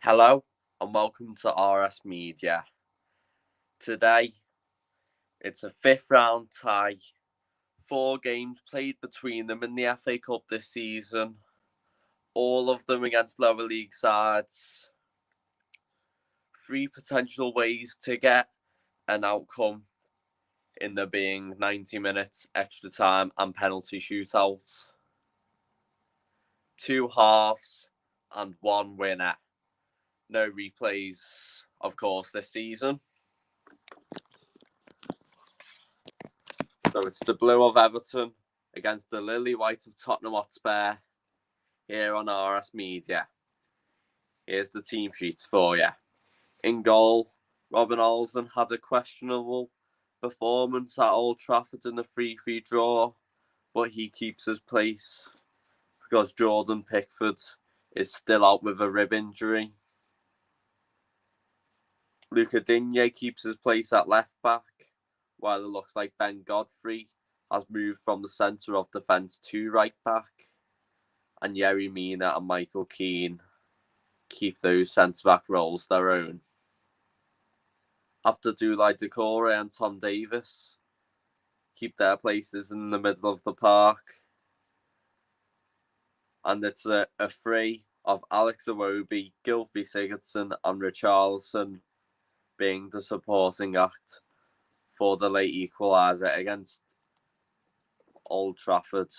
Hello and welcome to RS Media. Today, it's a fifth round tie. 4 games played between them in the FA Cup this season. All of them against lower league sides. 3 potential ways to get an outcome in there being 90 minutes, extra time and penalty shootouts. 2 halves and 1 winner. No replays, of course, this season. So it's the blue of Everton against the lily white of Tottenham Hotspur here on RS Media. Here's the team sheets for you. In goal, Robin Olsen had a questionable performance at Old Trafford in the 3-3 draw, but he keeps his place because Jordan Pickford is still out with a rib injury. Luca Digne keeps his place at left back, while it looks like Ben Godfrey has moved from the centre of defence to right back, and Yerry Mina and Michael Keane keep those centre-back roles their own. Abdoulaye Doucouré and Tom Davis keep their places in the middle of the park, and it's a free of Alex Iwobi, Gylfi Sigurdsson and Richarlison being the supporting act for the late equaliser against Old Trafford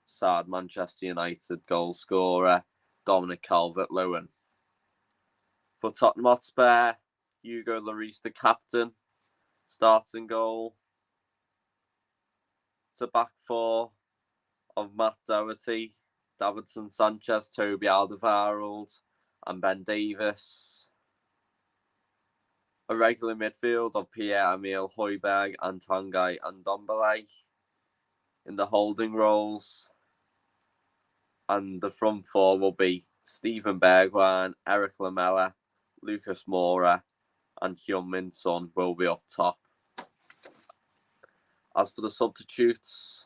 side Manchester United goal scorer Dominic Calvert-Lewin. For Tottenham Hotspur, Hugo Lloris, the captain, starts in goal. It's a back four of Matt Doherty, Davinson Sanchez, Toby Alderweireld and Ben Davies. A regular midfield of Pierre-Emile Højbjerg and Tanguy Ndombele in the holding roles. And the front four will be Steven Bergwijn, Eric Lamela, Lucas Moura and Heung-min Son will be up top. As for the substitutes,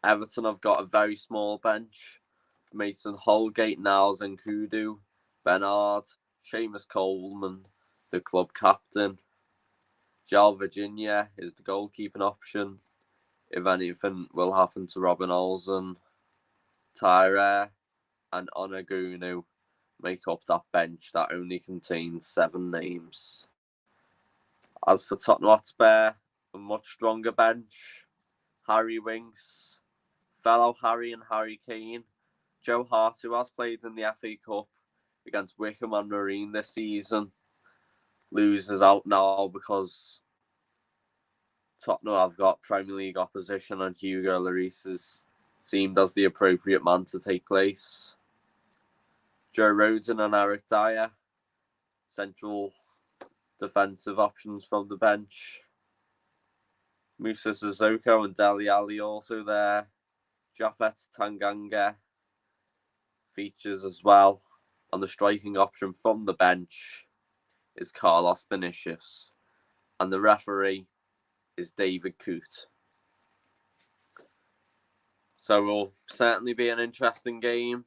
Everton have got a very small bench. Mason Holgate, Niles Nkoudou, Bernard, Seamus Coleman, the club captain. João Virginia is the goalkeeping option if anything will happen to Robin Olsen. Tyre and Onagunu make up that bench that only contains 7 names. As for Tottenham Hotspur, a much stronger bench. Harry Winks, fellow Harry and Harry Kane. Joe Hart, who has played in the FA Cup against Wickham and Marine this season, loses out now because Tottenham have got Premier League opposition and Hugo Lloris is seemed as the appropriate man to take place. Joe Rodon and Eric Dyer, central defensive options from the bench. Musa Sissoko and Dele Alli also there. Japhet Tanganga features as well. And the striking option from the bench is Carlos Vinicius. And the referee is David Coote. So it will certainly be an interesting game.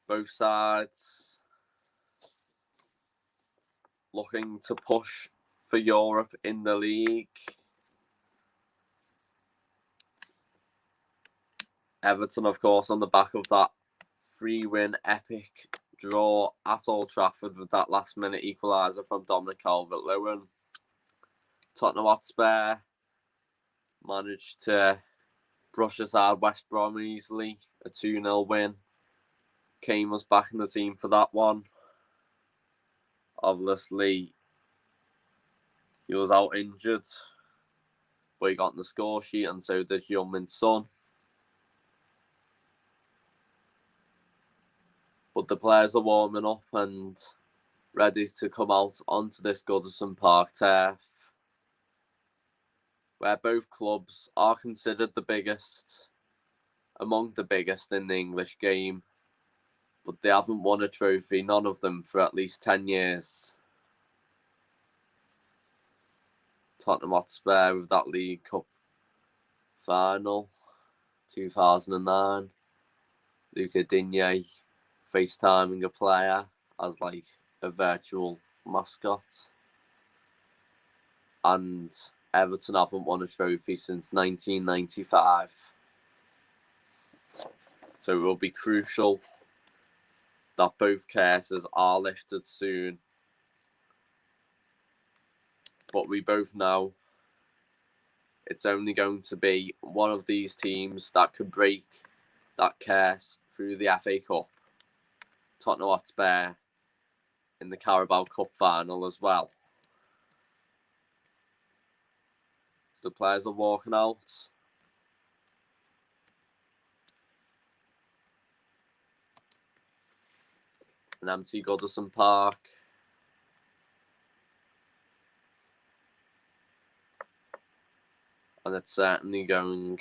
Both sides looking to push for Europe in the league. Everton, of course, on the back of that 3-win epic draw at Old Trafford with that last-minute equaliser from Dominic Calvert-Lewin. Tottenham Hotspur managed to brush aside West Brom easily, a 2-0 win. Kane was back in the team for that one. Obviously, he was out injured, but he got on the score sheet, and so did Heung-min Son. But the players are warming up and ready to come out onto this Goodison Park turf, where both clubs are considered the biggest, among the biggest in the English game, but they haven't won a trophy, none of them, for at least 10 years. Tottenham Hotspur with that League Cup final, 2009. Luca Digne FaceTiming a player as like a virtual mascot. And Everton haven't won a trophy since 1995. So it will be crucial that both curses are lifted soon. But we both know it's only going to be one of these teams that could break that curse through the FA Cup. Tottenham Hotspur in the Carabao Cup final as well. The players are walking out. An empty Goodison Park. And it's certainly going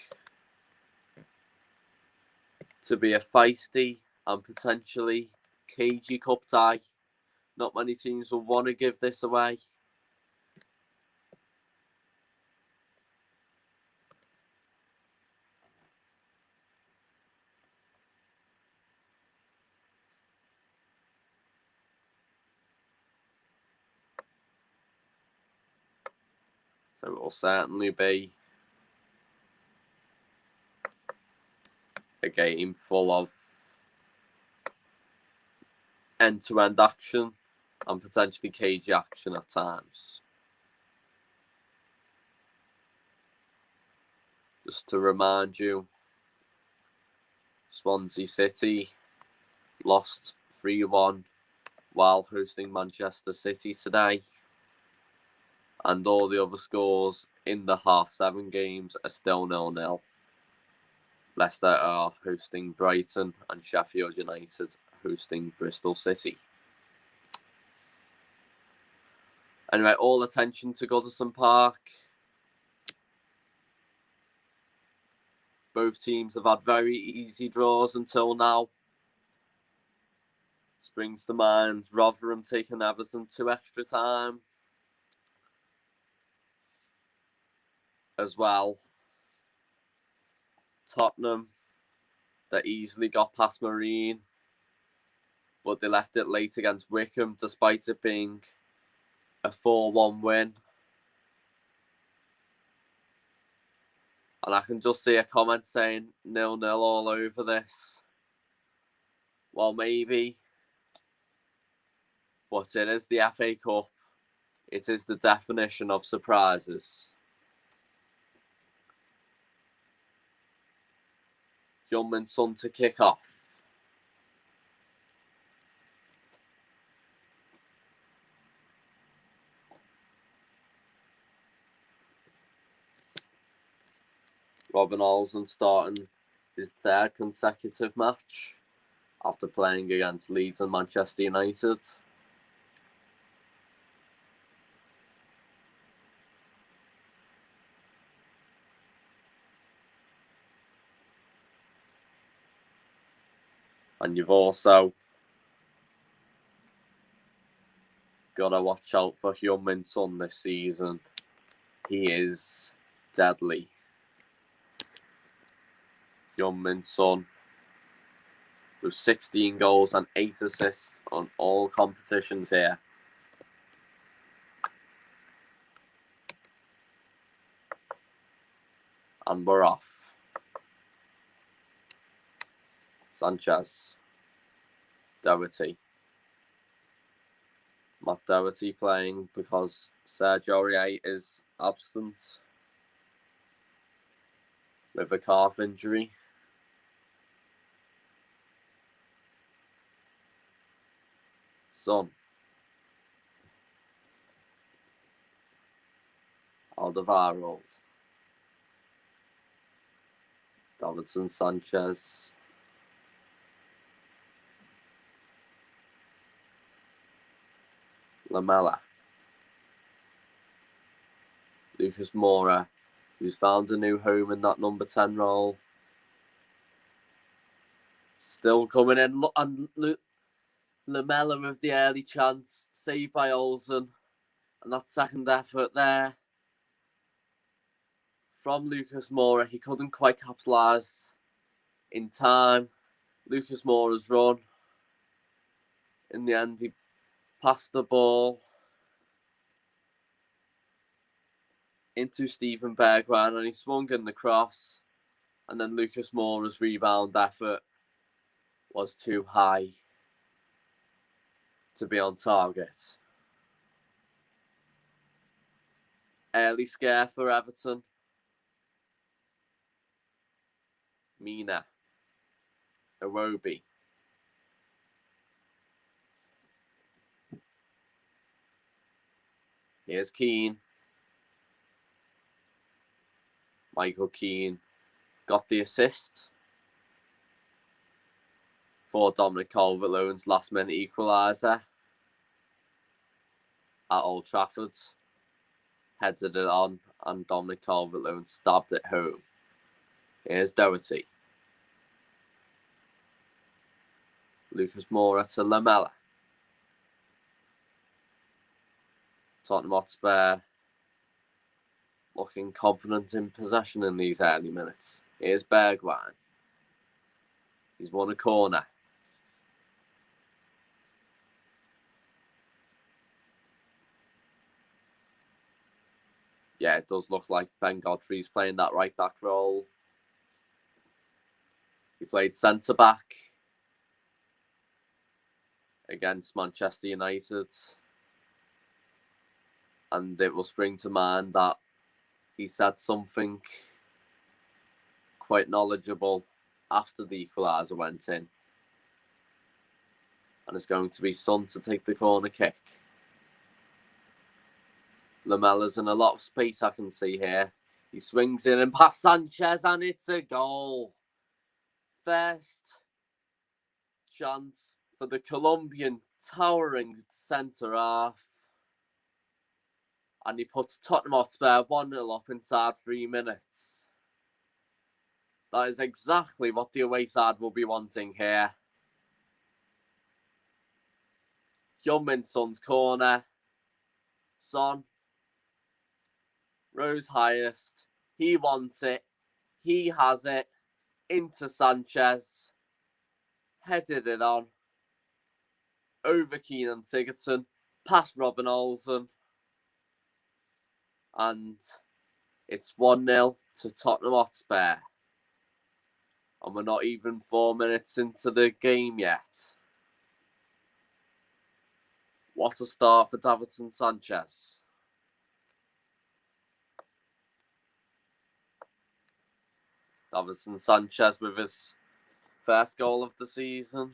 to be a feisty and potentially cagey cup tie. Not many teams will want to give this away. So it will certainly be a game full of end-to-end action and potentially cagey action at times. Just to remind you, Swansea City lost 3-1 while hosting Manchester City today. And all the other scores in the half-7 games are still 0-0. Leicester are hosting Brighton and Sheffield United hosting Bristol City. Anyway, all attention to Goodison Park. Both teams have had very easy draws until now. Springs to mind Rotherham taking Everton to extra time. As well, Tottenham, that easily got past Marine, but they left it late against Wickham despite it being a 4-1 win. And I can just see a comment saying 0-0 all over this. Well, maybe. But it is the FA Cup. It is the definition of surprises. Heung-min Son to kick off. Robin Olsen starting his third consecutive match after playing against Leeds and Manchester United. And you've also got to watch out for Heung-min Son this season. He is deadly. Heung-min Son with 16 goals and 8 assists on all competitions here. And we're off. Sanchez. Doherty. Matt Doherty playing because Sergio Aurier is absent with a calf injury. Son. Alderweireld. Davidson Sanchez. Lamela. Lucas Moura, who's found a new home in that number 10 role. Still coming in. And Lamela with the early chance. Saved by Olsen. And that second effort there from Lucas Moura. He couldn't quite capitalise in time. Lucas Moura's run. In the end, he passed the ball into Steven Bergwijn and he swung in the cross. And then Lucas Moura's rebound effort was too high to be on target. Early scare for Everton. Mina. Iwobi. Here's Keane. Michael Keane got the assist for Dominic Calvert-Lewin's last-minute equaliser at Old Trafford. Headed it on and Dominic Calvert-Lewin stabbed it home. Here's Doherty. Lucas Moura to Lamela. Tottenham Hotspur looking confident in possession in these early minutes. Here's Bergwijn. He's won a corner. Yeah, it does look like Ben Godfrey's playing that right back role. He played centre back against Manchester United. And it will spring to mind that he said something quite knowledgeable after the equaliser went in. And it's going to be Son to take the corner kick. Lamela's in a lot of space, I can see here. He swings in and past Sanchez, and it's a goal. First chance for the Colombian towering centre half. And he puts Tottenham Hotspur 1-0 up inside 3 minutes. That is exactly what the away side will be wanting here. Heung-min Son's corner. Son rose highest. He wants it. He has it. Into Sanchez. Headed it on. Over Keane and Sigurdsson. Past Robin Olsen. And it's 1-0 to Tottenham Hotspur. And we're not even 4 minutes into the game yet. What a start for Davinson Sanchez. Davinson Sanchez with his first goal of the season.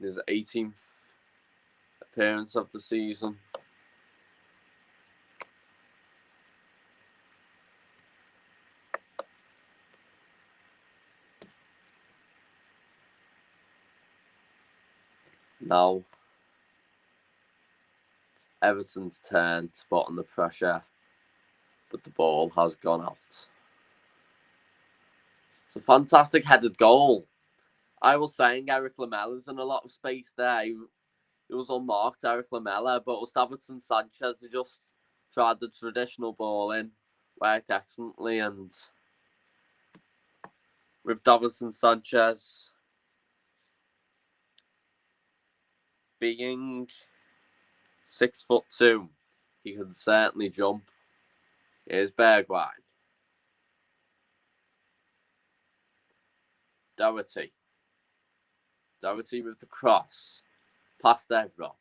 His 18th appearance of the season. Now, it's Everton's turn to put on the pressure, but the ball has gone out. It's a fantastic headed goal. I was saying Eric Lamela's in a lot of space there. He was unmarked, Eric Lamela, but it was Davinson Sanchez who just tried the traditional ball in, worked excellently, and with Davinson Sanchez being 6'2", he can certainly jump. Here's Bergwijn. Doherty. Doherty with the cross. Past Evron.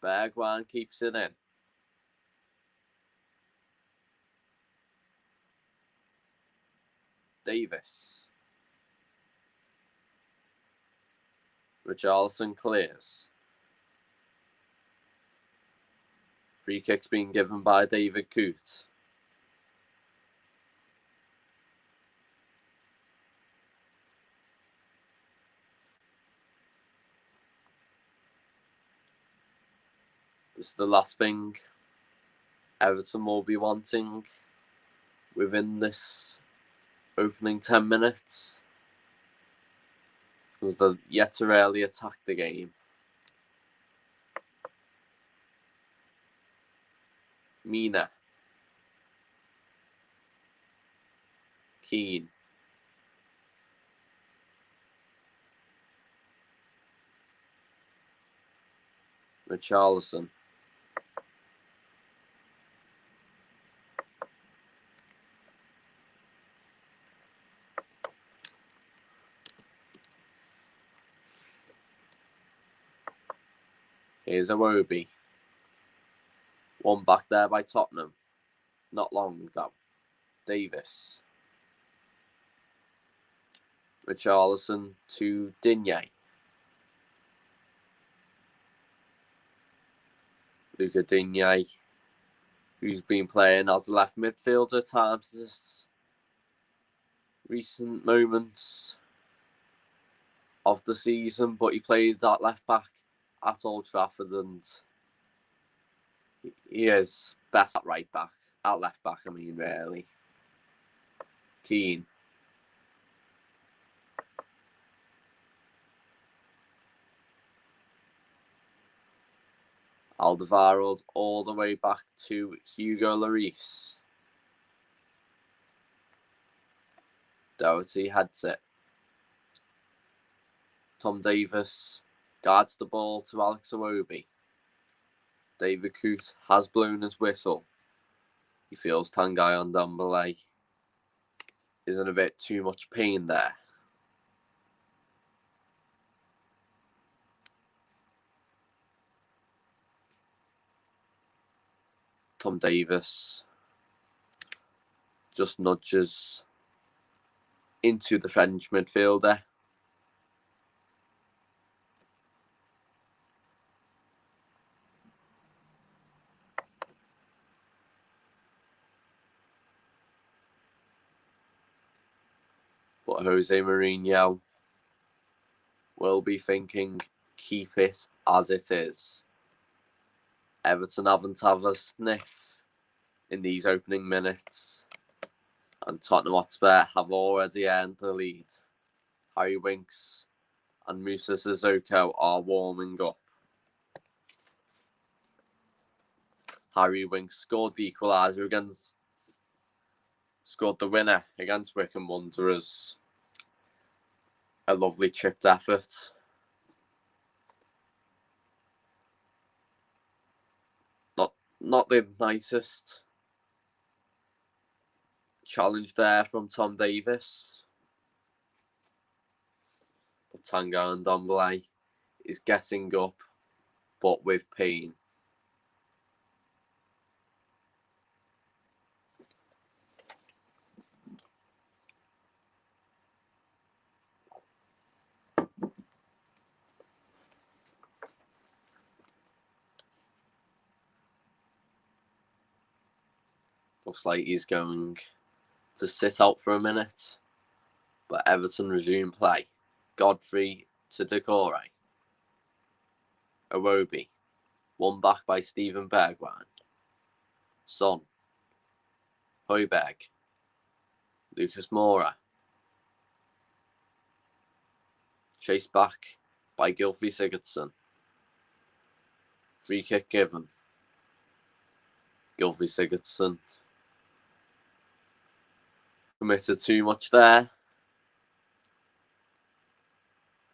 Bergwijn keeps it in. Davis. Richarlison clears. Free kick's being given by David Coote. This is the last thing Everton will be wanting within this opening 10 minutes. Because they're yet to really attack the game. Mina. Keane. Richarlison. Here's Iwobi. One back there by Tottenham. Not long, though. Davis. Richarlison to Digne. Luca Digne, who's been playing as a left midfielder at times this recent moments of the season, but he played at left back at Old Trafford, and he is best at right back, at left back, I mean, really. Keane. Alderweireld all the way back to Hugo Lloris. Doherty heads it. Tom Davis guards the ball to Alex Iwobi. David Coote has blown his whistle. He feels Tanguy Ndombele is in a bit too much pain there. Tom Davis just nudges into the French midfielder. But Jose Mourinho will be thinking, keep it as it is. Everton haven't had a sniff in these opening minutes, and Tottenham Hotspur have already earned the lead. Harry Winks and Musa Sissoko are warming up. Harry Winks scored the equaliser scored the winner against Wycombe Wanderers. A lovely chipped effort. Not the nicest challenge there from Tom Davis. But Tanguy Ndombele is getting up, but with pain. Looks like he's going to sit out for a minute, but Everton resume play. Godfrey to Decore. Iwobi. One back by Steven Bergwijn. Son. Højbjerg. Lucas Moura. Chased back by Gylfi Sigurdsson. Free kick given. Gylfi Sigurdsson committed too much there.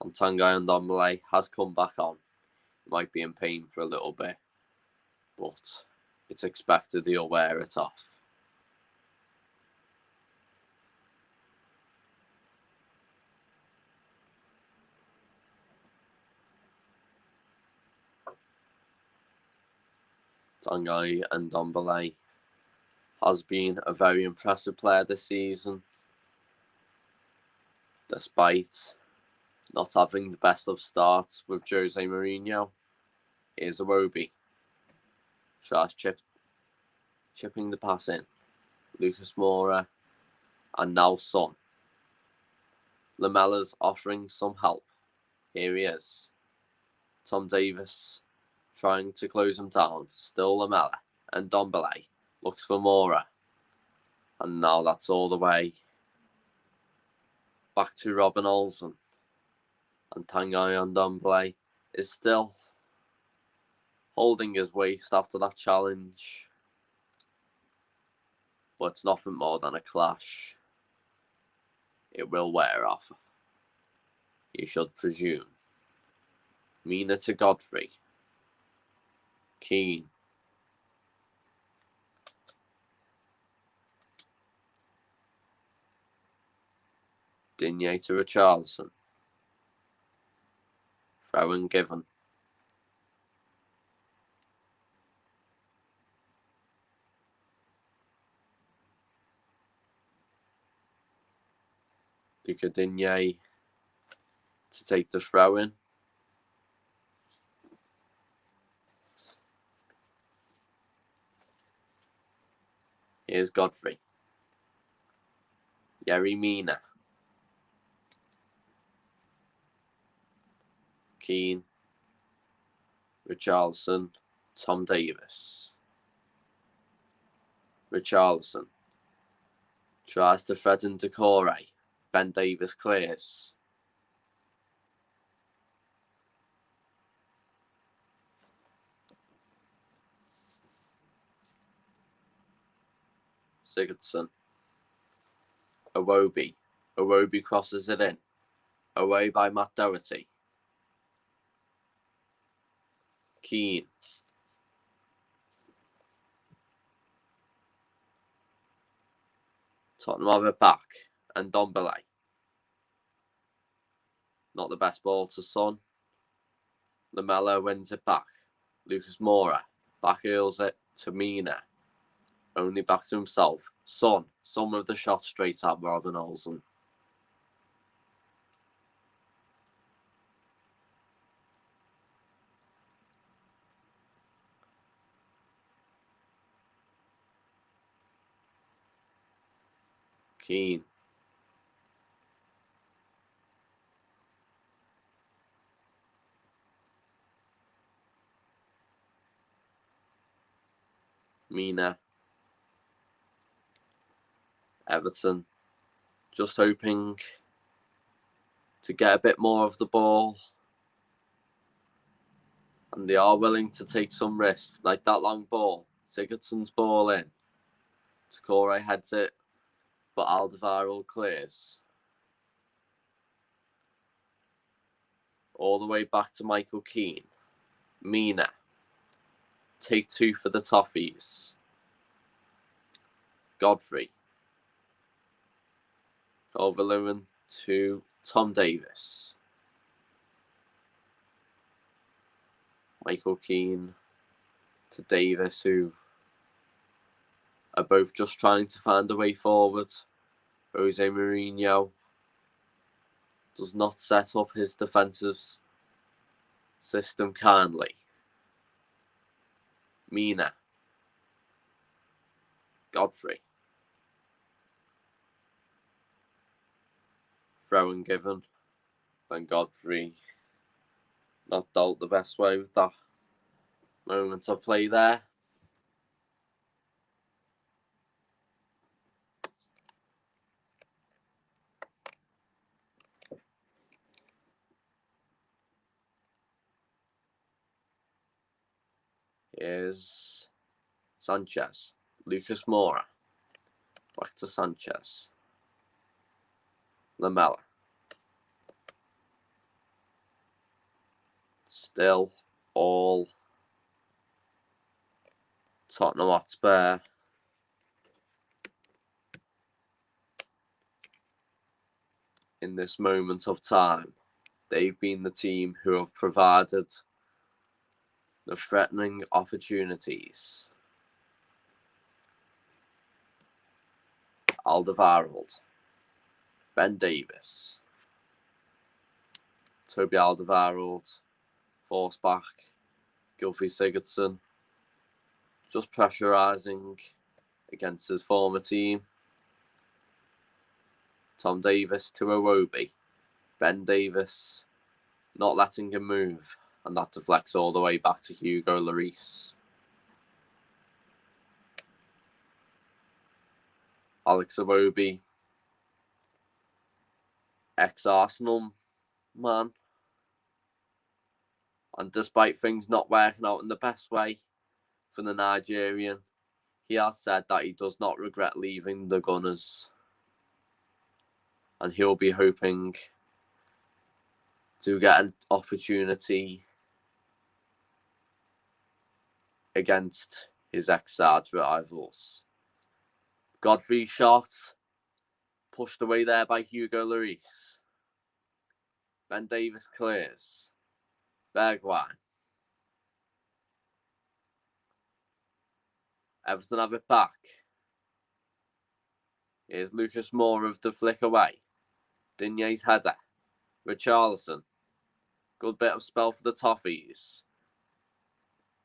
And Tanguy Ndombele has come back on. He might be in pain for a little bit, but it's expected he'll wear it off. Tanguy Ndombele has been a very impressive player this season, despite not having the best of starts with Jose Mourinho. Here's Iwobi. Tries chipping the pass in. Lucas Moura and now Son. Lamella's offering some help. Here he is. Tom Davis trying to close him down. Still Lamella. And Ndombele looks for Moura. And now that's all the way back to Robin Olsen. And Tanguy Ndombele is still holding his waist after that challenge. But it's nothing more than a clash. It will wear off, you should presume. Mina to Godfrey. Keane. Digne to Richarlison. Throw in given. Luca Digne to take the throw in. Here's Godfrey. Yerry Mina. Keane. Richarlison. Tom Davis. Richarlison tries to thread into Corey. Ben Davis clears. Sigurdsson. Iwobi. Iwobi crosses it in. Away by Matt Doherty. Keane. Tottenham have it back. And Ndombele. Not the best ball to Son. Lamella wins it back. Lucas Moura back heels it to Mina. Only back to himself. Son with the shot straight at Robin Olsen. Keane. Mina. Everton. Just hoping to get a bit more of the ball. And they are willing to take some risks, like that long ball. Sigurdsson's ball in. Takore heads it, but Alderweireld clears. All the way back to Michael Keane. Mina. Take two for the Toffees. Godfrey. Calvert-Lewin to Tom Davis. Michael Keane to Davis, who are both just trying to find a way forward. Jose Mourinho does not set up his defensive system kindly. Mina. Godfrey. Throw and given. And Godfrey not dealt the best way with that moment of play there. Here's Sanchez. Lucas Moura. Back to Sanchez. Lamella. Still all Tottenham Hotspur. In this moment of time, they've been the team who have provided the threatening opportunities. Alderweireld. Ben Davis. Toby Alderweireld. Force back. Gylfi Sigurdsson. Just pressurising against his former team. Tom Davis to Iwobi. Ben Davis not letting him move. And that deflects all the way back to Hugo Lloris. Alex Iwobi. Ex-Arsenal man. And despite things not working out in the best way for the Nigerian, he has said that he does not regret leaving the Gunners. And he'll be hoping to get an opportunity against his ex-side rivals. Godfrey's shot pushed away there by Hugo Lloris. Ben Davies clears. Bergwijn. Everton have it back. Here's Lucas Moura of the flick away. Digne's header. Richarlison. Good bit of spell for the Toffees.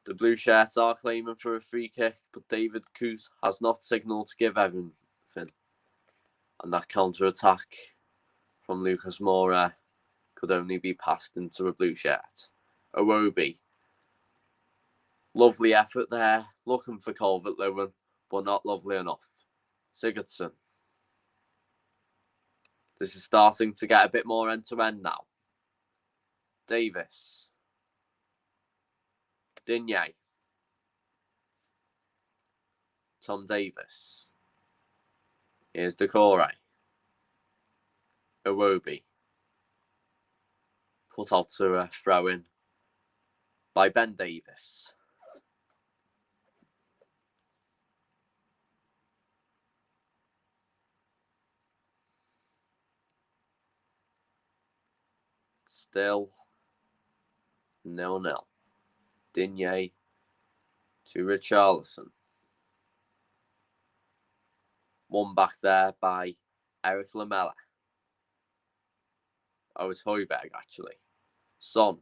The blue shirts are claiming for a free kick, but David Coos has not signalled to give everything. And that counter-attack from Lucas Moura could only be passed into a blue shirt. Iwobi. Lovely effort there, looking for Calvert-Lewin, but not lovely enough. Sigurdsson. This is starting to get a bit more end-to-end now. Davis. Digne. Tom Davis. Here's Decore. Iwobi. Put out to a throw-in by Ben Davies. Still 0-0. Digne to Richarlison. One back there by Eric Lamela. Oh, it's Højbjerg actually. Son.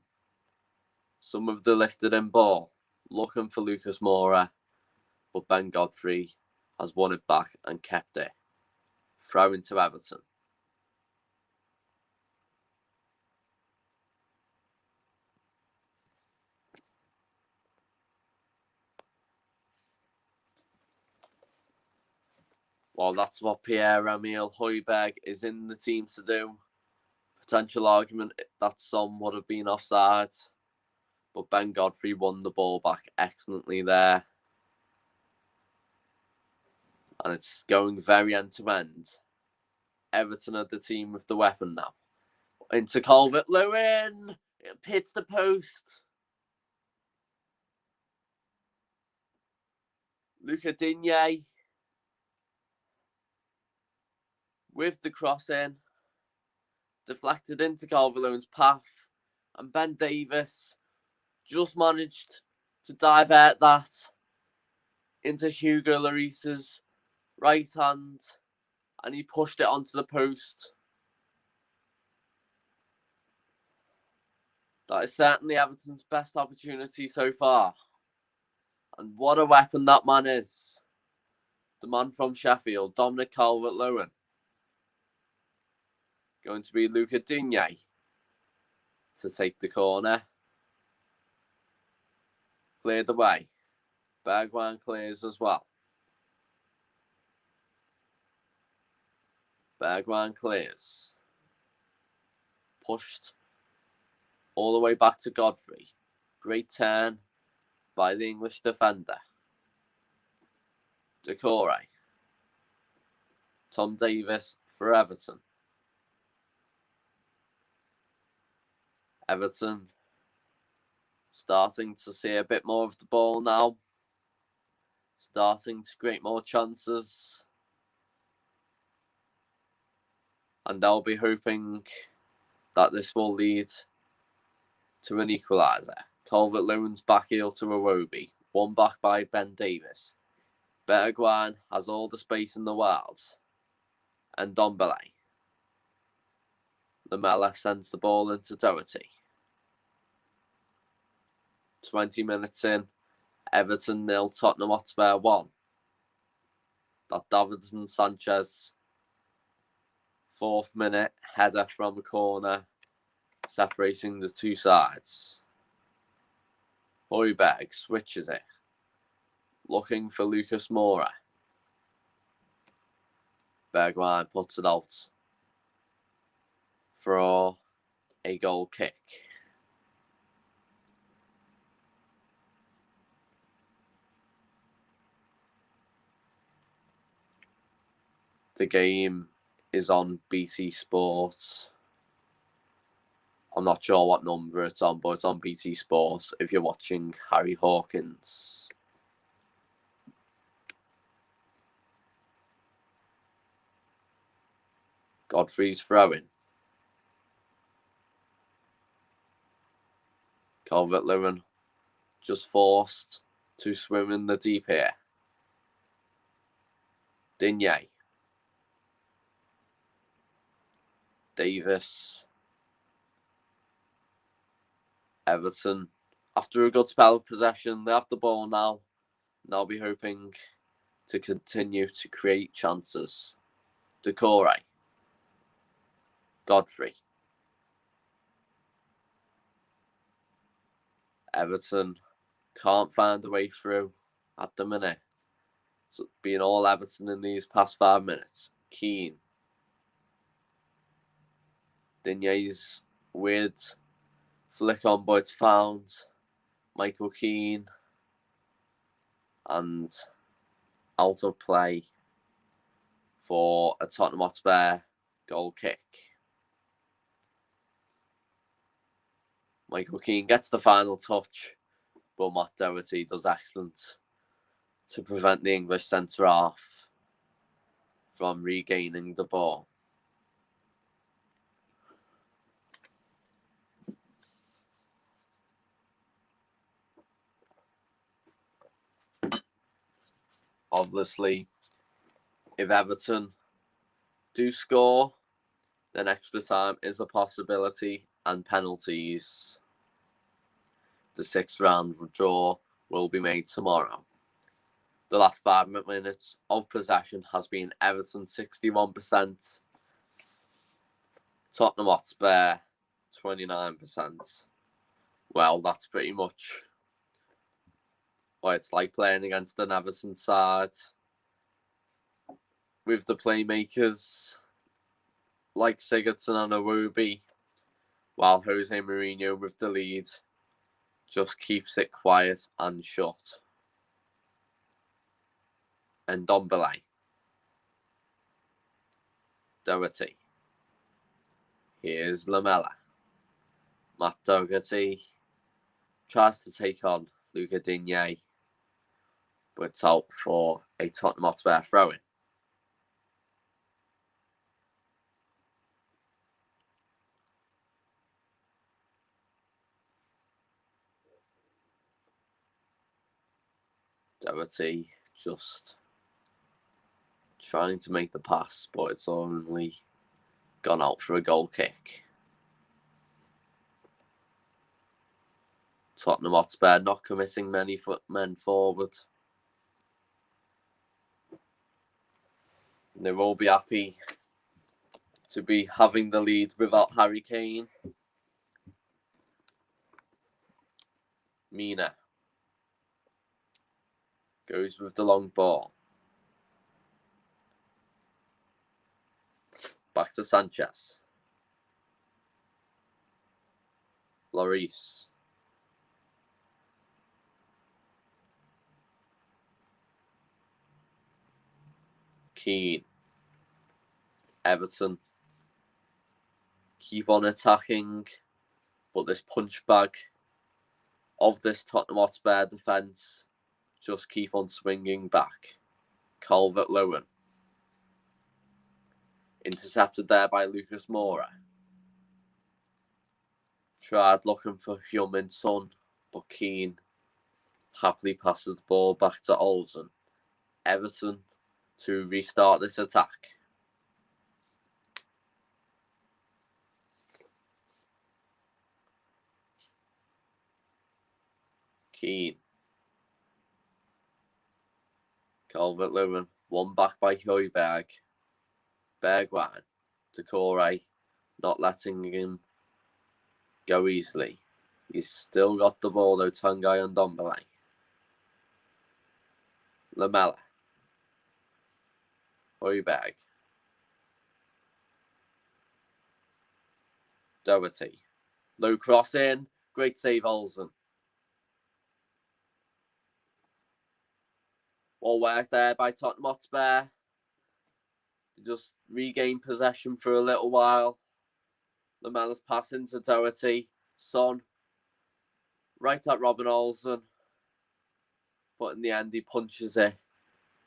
Some of the lifted in ball. Looking for Lucas Moura. But Ben Godfrey has won it back and kept it. Throw into Everton. Well, that's what Pierre-Emile Højbjerg is in the team to do. Potential argument that Son would have been offside. But Ben Godfrey won the ball back excellently there. And it's going very end-to-end. Everton are the team with the weapon now. Into Calvert-Lewin. It hits the post. Luca Digne. With the cross in. Deflected into Calvert-Lewin's path. And Ben Davies just managed to divert that into Hugo Lloris's right hand. And he pushed it onto the post. That is certainly Everton's best opportunity so far. And what a weapon that man is. The man from Sheffield, Dominic Calvert-Lewin. Going to be Luca Digne to take the corner. Cleared away. Bergwijn clears as well. Bergwijn clears. Pushed all the way back to Godfrey. Great turn by the English defender. Decore. Tom Davies for Everton. Everton starting to see a bit more of the ball now. Starting to create more chances. And they'll be hoping that this will lead to an equaliser. Calvert-Lewin's back heel to Iwobi. One back by Ben Davies. Bergwijn has all the space in the world. And Ndombele. Lamela sends the ball into Doherty. 20 minutes in. Everton 0, Tottenham Hotspur 1. That Davinson Sanchez 4th minute header from a corner, separating the two sides. Højbjerg switches it, looking for Lucas Moura. Bergwijn puts it out for a goal kick. The game is on BT Sport. I'm not sure what number it's on, but it's on BT Sport if you're watching Harry Hawkins. Godfrey's throwing. Calvert-Lewin just forced to swim in the deep here. Digne. Davis. Everton, after a good spell of possession, they have the ball now. And they'll be hoping to continue to create chances. Decore. Godfrey. Everton can't find a way through at the minute. It's been all Everton in these past 5 minutes. Keane. Digne's weird flick on, but it's found. Michael Keane. And out of play for a Tottenham Hotspur goal kick. Michael Keane gets the final touch, but Matt Doherty does excellent to prevent the English centre-half from regaining the ball. Obviously, if Everton do score, then extra time is a possibility and penalties. The 6th round draw will be made tomorrow. The last 5 minutes of possession has been Everton 61%, Tottenham Hotspur 29%. Well, that's pretty much what it's like playing against an Everton side with the playmakers like Sigurdsson and Iwobi, while Jose Mourinho with the lead just keeps it quiet and shut. And Ndombele. Doherty. Here's Lamela. Matt Doherty tries to take on Luca Digne, but it's out for a Tottenham Hotspur throw-in. Doherty just trying to make the pass, but it's only gone out for a goal kick. Tottenham Hotspur not committing many men forward. They will be happy to be having the lead without Harry Kane. Mina goes with the long ball. Back to Sanchez. Lloris. Keane. Everton keep on attacking, but this punch bag of this Tottenham Hotspur defence just keep on swinging back. Calvert-Lewin. Intercepted there by Lucas Moura. Tried looking for Heung-min Son, but Keane happily passes the ball back to Olsen. Everton to restart this attack. Keane. Calvert-Lewin. One back by Højbjerg. Bergwijn. Decore. Not letting him go easily. He's still got the ball though, Tanguy and Ndombele. Lamela. Højbjerg. Doherty. Low cross in. Great save, Olsen. All work there by Tottenham Hotspur. Just regain possession for a little while. Lamela's passing to Doherty. Son. Right at Robin Olsen. But in the end, he punches it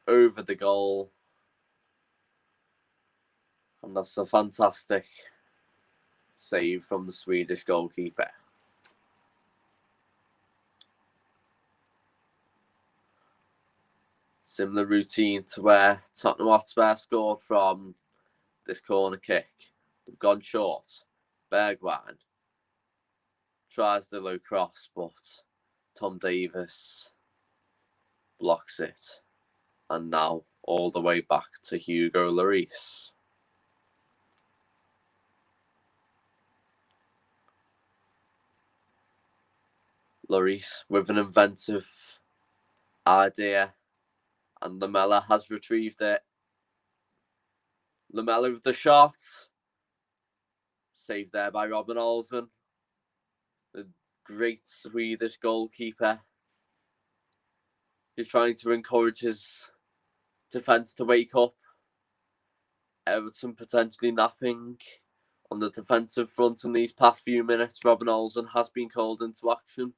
over the goal. And that's a fantastic save from the Swedish goalkeeper. Similar routine to where Tottenham Hotspur scored from this corner kick. They've gone short. Bergwijn tries the low cross, but Tom Davies blocks it. And now all the way back to Hugo Lloris. Lloris with an inventive idea, and Lamela has retrieved it. Lamela with the shot. Saved there by Robin Olsen, the great Swedish goalkeeper. He's trying to encourage his defence to wake up. Everton potentially napping on the defensive front in these past few minutes. Robin Olsen has been called into action.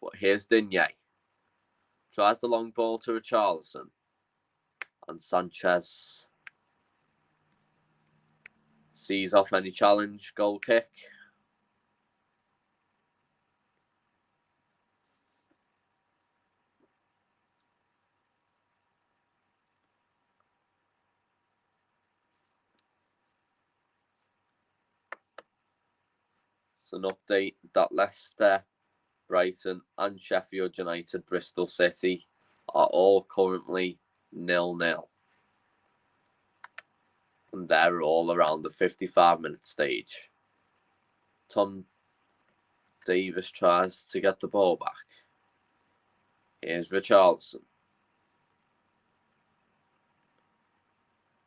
But here's Digne. Tries the long ball to Richarlison. And Sanchez sees off any challenge. Goal kick. It's an update that Leicester, Brighton and Sheffield United, Bristol City are all currently 0-0. And they're all around the 55-minute stage. Tom Davies tries to get the ball back. Here's Richarlison.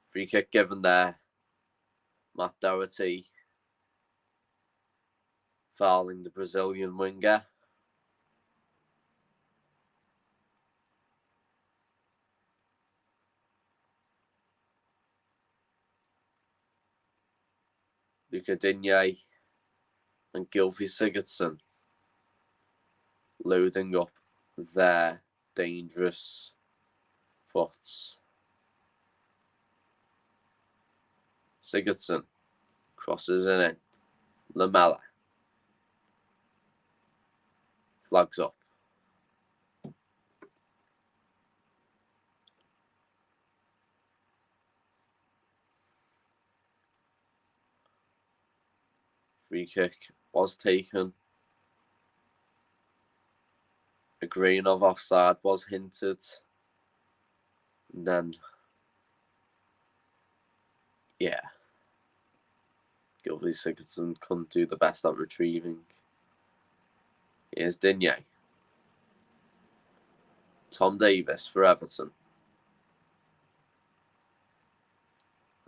Free kick given there. Matt Doherty fouling the Brazilian winger. Luca Digne and Gylfi Sigurdsson loading up their dangerous foots. Sigurdsson crosses it in. Lamela flags up. Free kick was taken. A grain of offside was hinted. And then, yeah, Gylfi Sigurdsson couldn't do the best at retrieving. Here's Digne. Tom Davies for Everton.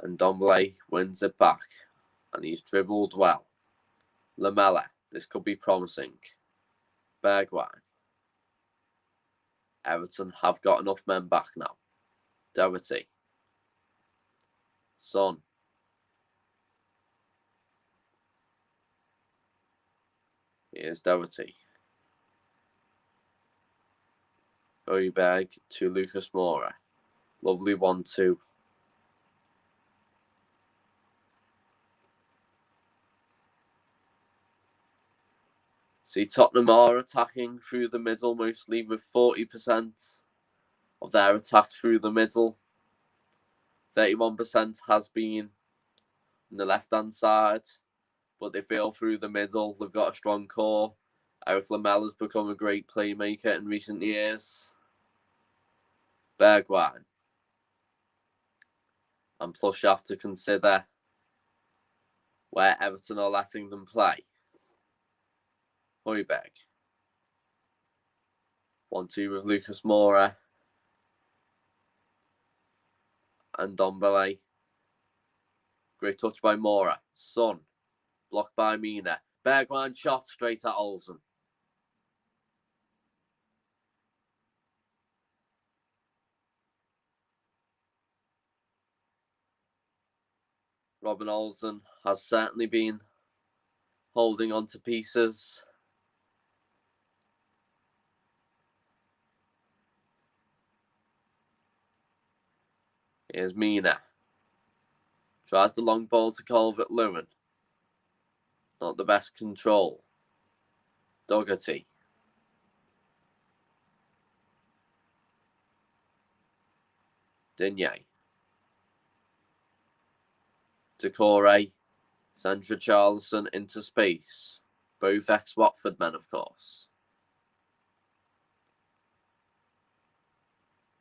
And Dombele wins it back. And he's dribbled well. Lamela, this could be promising. Bergwijn. Everton have got enough men back now. Doherty. Son. Here's Doherty. Højbjerg to Lucas Moura. Lovely 1-2. See, Tottenham are attacking through the middle mostly, with 40% of their attack through the middle. 31% has been on the left-hand side, but they feel through the middle. They've got a strong core. Eric Lamela's become a great playmaker in recent years. Bergwijn. And plus you have to consider where Everton are letting them play. Højbjerg. 1-2 with Lucas Moura. And Dombele. Great touch by Moura. Son. Blocked by Mina. Bergwijn shot straight at Olsen. Robin Olsen has certainly been holding on to pieces. Here's Mina. Tries the long ball to Calvert-Lewin. Not the best control. Doherty. Digne. Decore. Sandra Charlson into space. Both ex-Watford men, of course.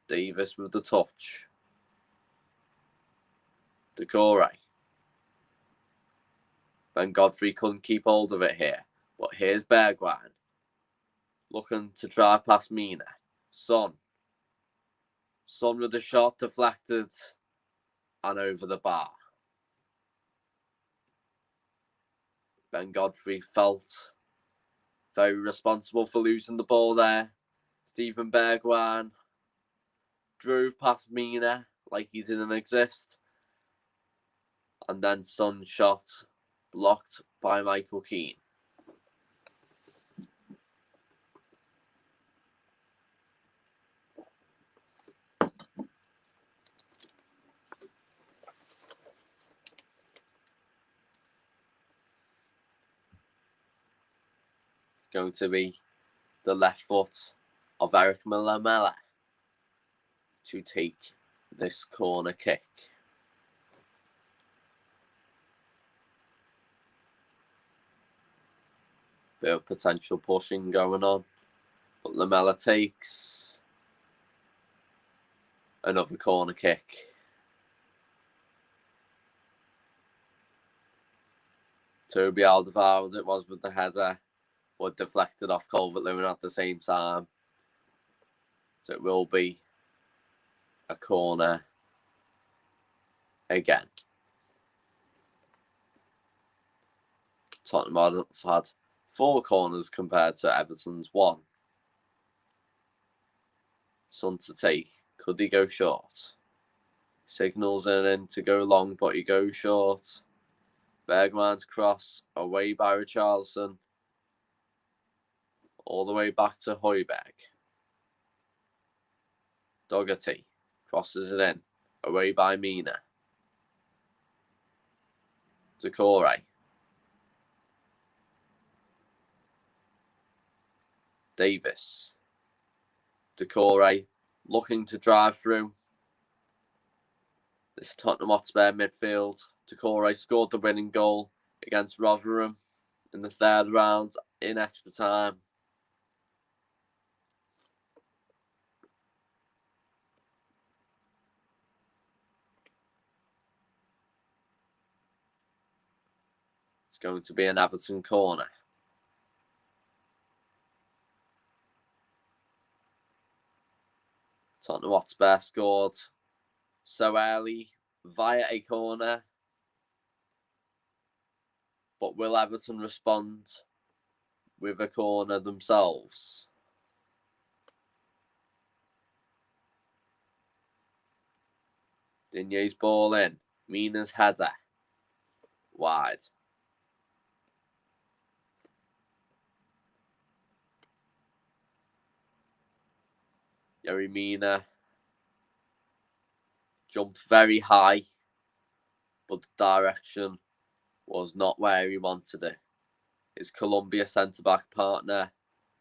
Davis with the touch. Decore. Ben Godfrey couldn't keep hold of it here. But here's Bergwijn. Looking to drive past Mina. Son with the shot deflected and over the bar. Ben Godfrey felt very responsible for losing the ball there. Steven Bergwijn drove past Mina like he didn't exist. And then Son's shot blocked by Michael Keane. Going to be the left foot of Eric Lamela to take this corner kick. Bit of potential pushing going on, but Lamela takes another corner kick. Toby Alderweireld it was with the header, but deflected off Calvert-Lewin at the same time. So it will be a corner again. Tottenham have had 4 corners compared to Everton's 1. Son to take. Could he go short? Signals in to go long, but he goes short. Bergwijn's cross away by Richarlison. All the way back to Højbjerg. Doherty crosses it in. Away by Mina. Decore. Davis. Decore looking to drive through this Tottenham Hotspur midfield. Decore scored the winning goal against Rotherham in the 3rd round in extra time. It's going to be an Everton corner. Tottenham Hotspur scored so early via a corner. But will Everton respond with a corner themselves? Digne's ball in. Mina's header. Wide. Yerry Mina jumped very high, but the direction was not where he wanted it. His Colombia centre-back partner,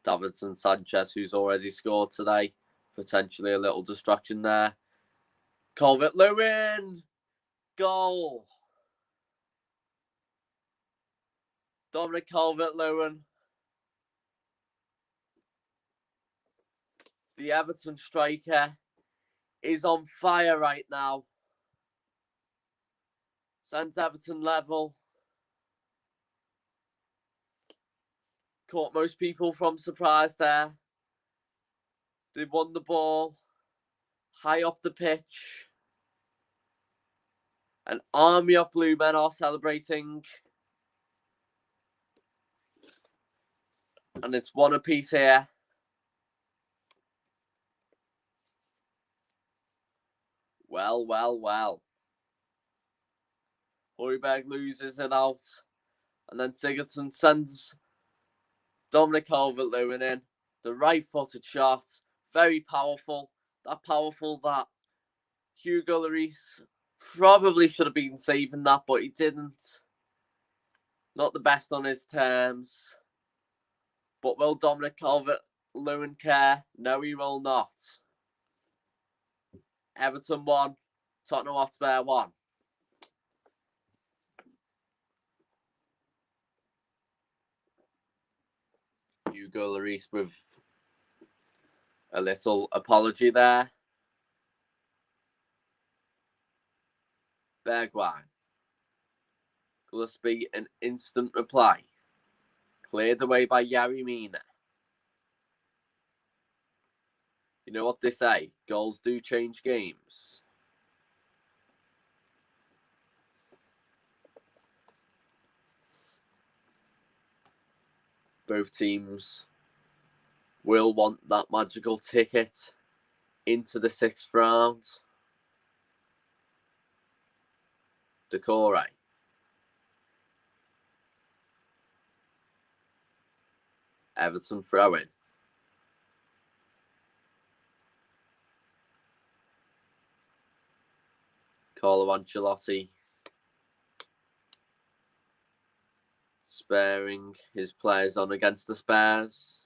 Davinson Sanchez, who's already scored today, potentially a little distraction there. Calvert-Lewin! Goal! Dominic Calvert-Lewin. The Everton striker is on fire right now. Sends Everton level. Caught most people from surprise there. They won the ball high up the pitch. An army of blue men are celebrating. And it's 1 apiece here. Well. Højbjerg loses it out. And then Sigurdsson sends Dominic Calvert-Lewin in. The right-footed shot. Very powerful. That powerful that Hugo Lloris Probably should have been saving that, but he didn't. Not the best on his terms. But will Dominic Calvert-Lewin care? No, he will not. Everton 1, Tottenham Hotspur 1. Hugo Lloris with a little apology there. Bergwijn. Gillespie, an instant reply. Cleared away by Yerry Mina. You know what they say, goals do change games. Both teams will want that magical ticket into the 6th round. Decore. Everton throw-in. Carlo Ancelotti sparing his players on against the Spurs.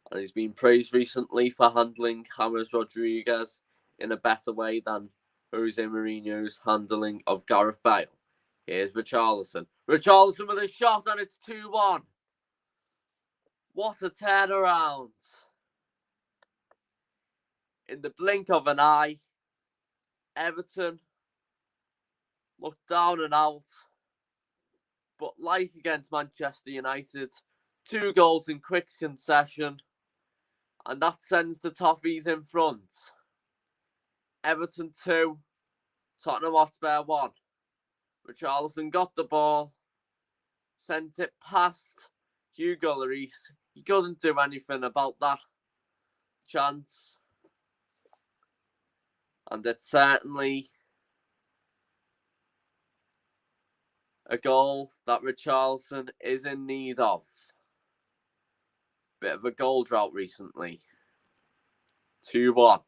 And he's been praised recently for handling James Rodriguez in a better way than Jose Mourinho's handling of Gareth Bale. Here's Richarlison. Richarlison with a shot and it's 2-1. What a turnaround. In the blink of an eye, Everton looked down and out. But life against Manchester United, 2 goals in quick succession, and that sends the Toffees in front. Everton 2, Tottenham Hotspur 1. Richarlison got the ball, sent it past Hugo Lloris. He couldn't do anything about that chance. And it's certainly a goal that Richarlison is in need of. Bit of a goal drought recently. 2-1.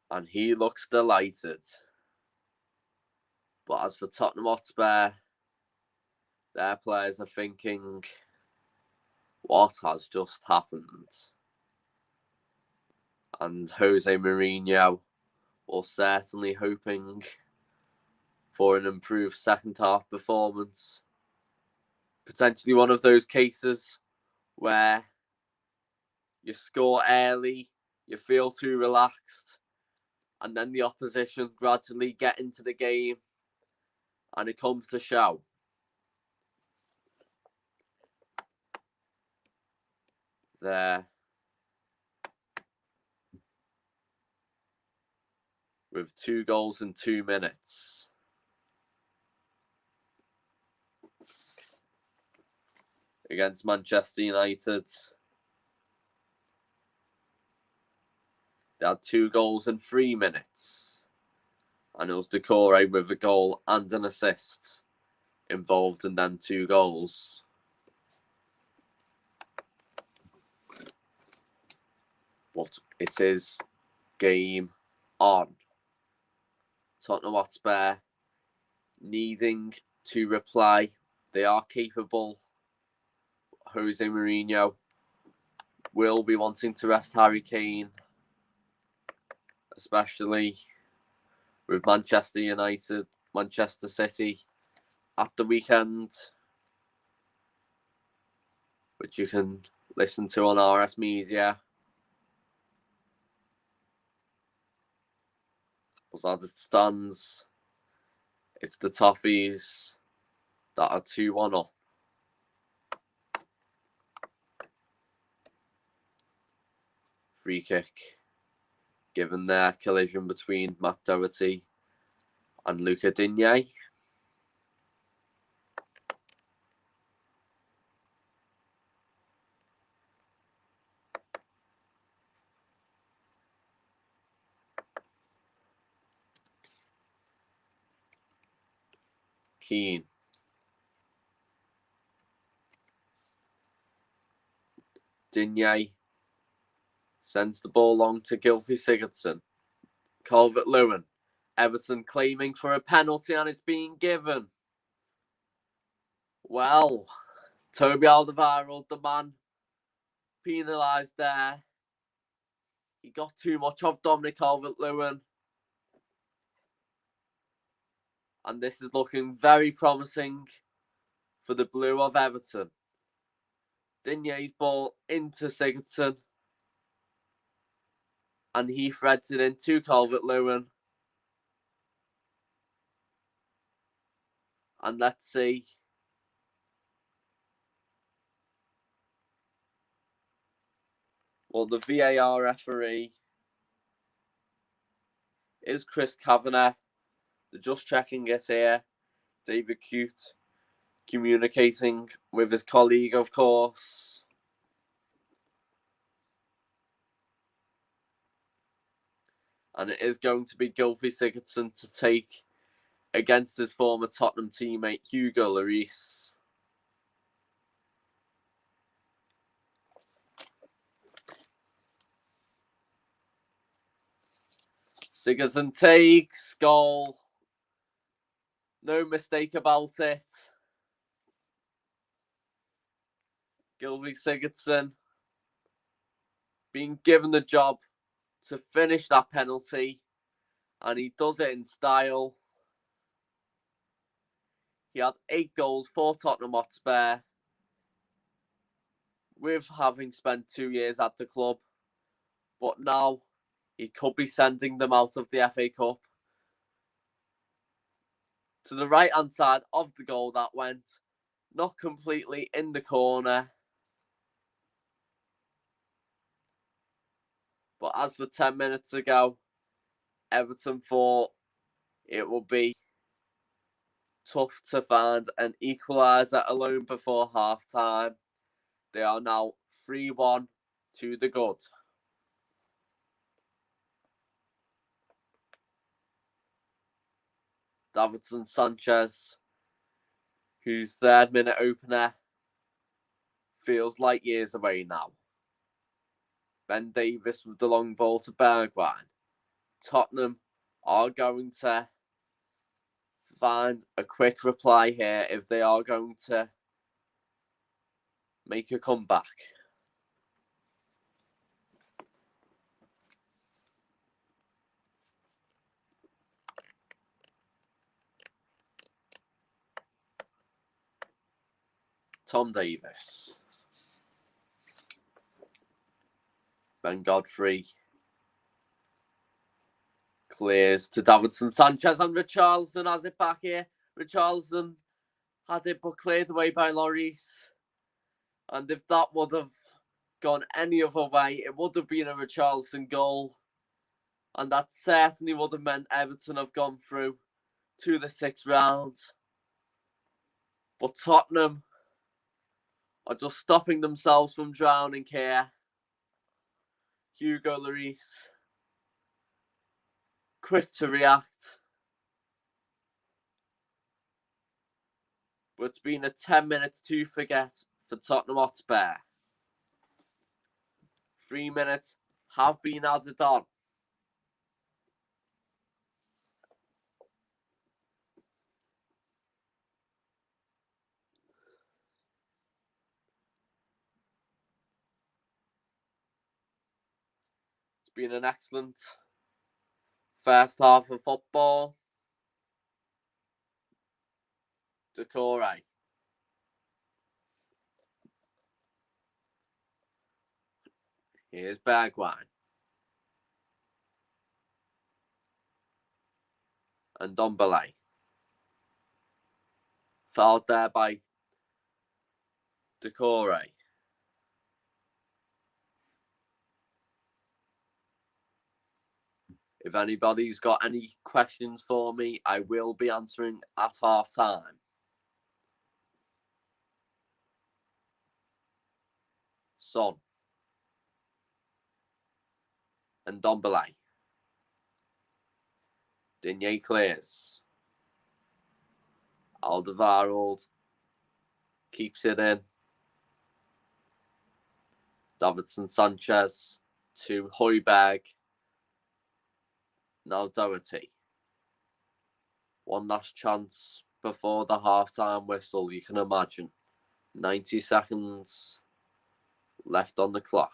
And he looks delighted. But as for Tottenham Hotspur, their players are thinking, what has just happened? And Jose Mourinho was certainly hoping for an improved second half performance. Potentially one of those cases where you score early, you feel too relaxed, and then the opposition gradually get into the game and it comes to show. There. With 2 goals in 2 minutes. Against Manchester United. They had 2 goals in 3 minutes. And it was Decore with a goal and an assist involved in them 2 goals. But it is game on. Tottenham Hotspur needing to reply. They are capable. Jose Mourinho will be wanting to rest Harry Kane, especially with Manchester United, Manchester City at the weekend, which you can listen to on RS Media. But as it stands, it's the Toffees that are 2-1 up. Free kick given their collision between Matt Doherty and Luca Digne. Keane. Digne sends the ball long to Gylfi Sigurdsson. Calvert-Lewin. Everton claiming for a penalty and it's being given. Well, Toby Alderweireld, the man penalised there. He got too much of Dominic Calvert-Lewin. And this is looking very promising for the blue of Everton. Digne's ball into Sigurdsson. And he threads it into Calvert-Lewin. And let's see. Well, the VAR referee is Chris Kavanagh. They're just checking it here. David Cute communicating with his colleague, of course. And it is going to be Gylfi Sigurdsson to take against his former Tottenham teammate, Hugo Lloris. Sigurdsson takes, goal. No mistake about it. Gylfi Sigurdsson being given the job to finish that penalty, and he does it in style. He had 8 goals for Tottenham Hotspur, with having spent 2 years at the club, but now he could be sending them out of the FA Cup. To the right-hand side of the goal that went, not completely in the corner. But as for 10 minutes ago, Everton thought it would be tough to find an equaliser alone before half-time. They are now 3-1 to the good. Davinson Sanchez, whose third-minute opener feels like years away now. Ben Davies with the long ball to Bergwijn. Tottenham are going to find a quick reply here if they are going to make a comeback. Tom Davies. Ben Godfrey clears to Davinson Sanchez, and Richarlison has it back here. Richarlison had it but cleared away by Lloris. And if that would have gone any other way, it would have been a Richarlison goal. And that certainly would have meant Everton have gone through to the 6th round. But Tottenham are just stopping themselves from drowning here. Hugo Lloris, quick to react. But it's been a 10 minutes to forget for Tottenham Hotspur. 3 minutes have been added on. It's been an excellent first half of football. Decore. Here's Bergwijn. And Dombele. Fouled there by Decore. If anybody's got any questions for me, I will be answering at half time. Son. And Dombele. Digne clears. Alderweireld keeps it in. Davinson Sanchez to Højbjerg. Now Doherty. One last chance before the half-time whistle, you can imagine. 90 seconds left on the clock.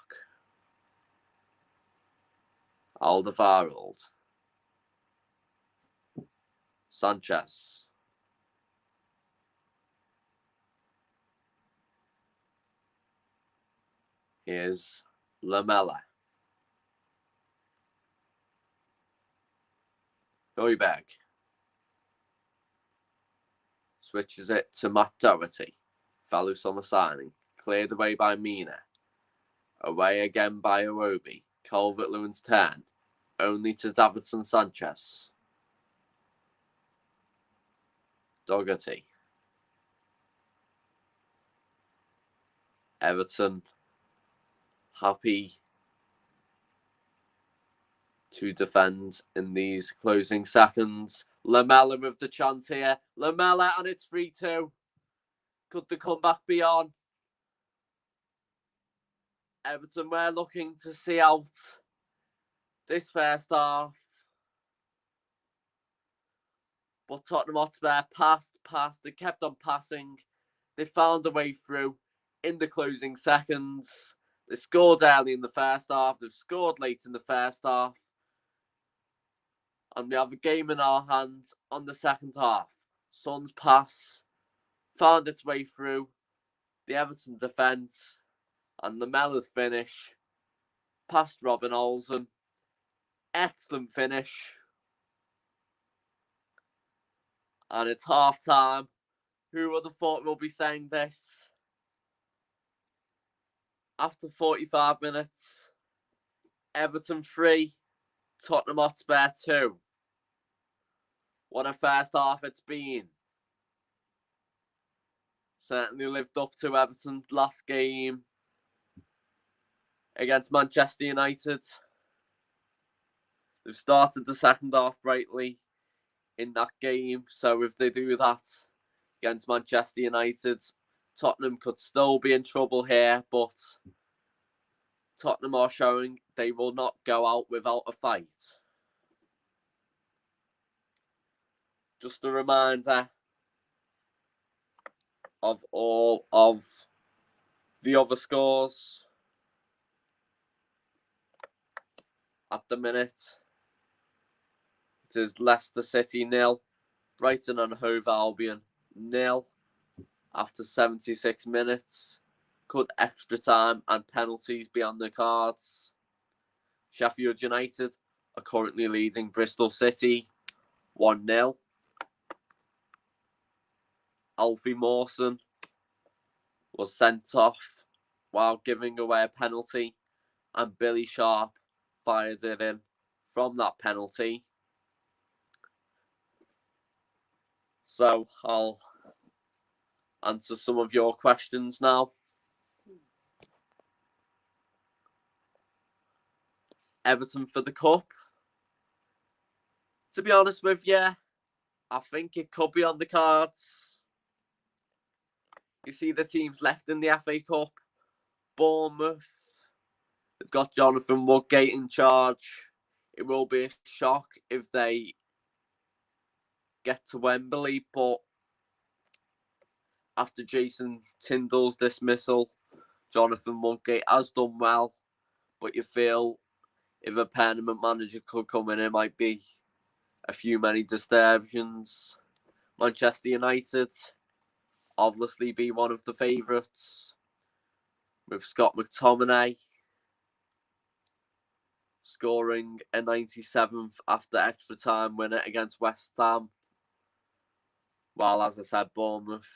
Alderweireld. Sanchez. Here's Lamela. Højbjerg. Switches it to Matt Doherty. Value summer signing. Cleared away by Mina. Away again by Iwobi. Calvert-Lewin's turn. Only to Davinson Sanchez. Doherty. Everton happy to defend in these closing seconds. Lamela with the chance here. Lamela, and it's 3-2. Could the comeback be on? Everton were looking to see out this first half. But Tottenham Hotspur passed. They kept on passing. They found a way through in the closing seconds. They scored early in the first half. They've scored late in the first half. And we have a game in our hands on the second half. Son's pass found its way through the Everton defence. And Lamela's finish past Robin Olsen. Excellent finish. And it's half time. Who would have thought we'll be saying this? After 45 minutes, Everton 3, Tottenham Hotspur 2. What a first half it's been. Certainly lived up to Everton's last game against Manchester United. They've started the second half brightly in that game, so if they do that against Manchester United, Tottenham could still be in trouble here, but Tottenham are showing they will not go out without a fight. Just a reminder of all of the other scores at the minute. It is Leicester City 0, Brighton and Hove Albion 0 after 76 minutes. Could extra time and penalties be on the cards? Sheffield United are currently leading Bristol City 1-0. Alfie Mawson was sent off while giving away a penalty, and Billy Sharp fired it in from that penalty. So I'll answer some of your questions now. Everton for the Cup. To be honest with you, I think it could be on the cards. You see the teams left in the FA Cup. Bournemouth. They've got Jonathan Woodgate in charge. It will be a shock if they get to Wembley, but after Jason Tindall's dismissal, Jonathan Woodgate has done well, but you feel if a permanent manager could come in, it might be a few many disturbance. Manchester United obviously be one of the favourites, with Scott McTominay scoring a 97th after extra time winner against West Ham. While, as I said, Bournemouth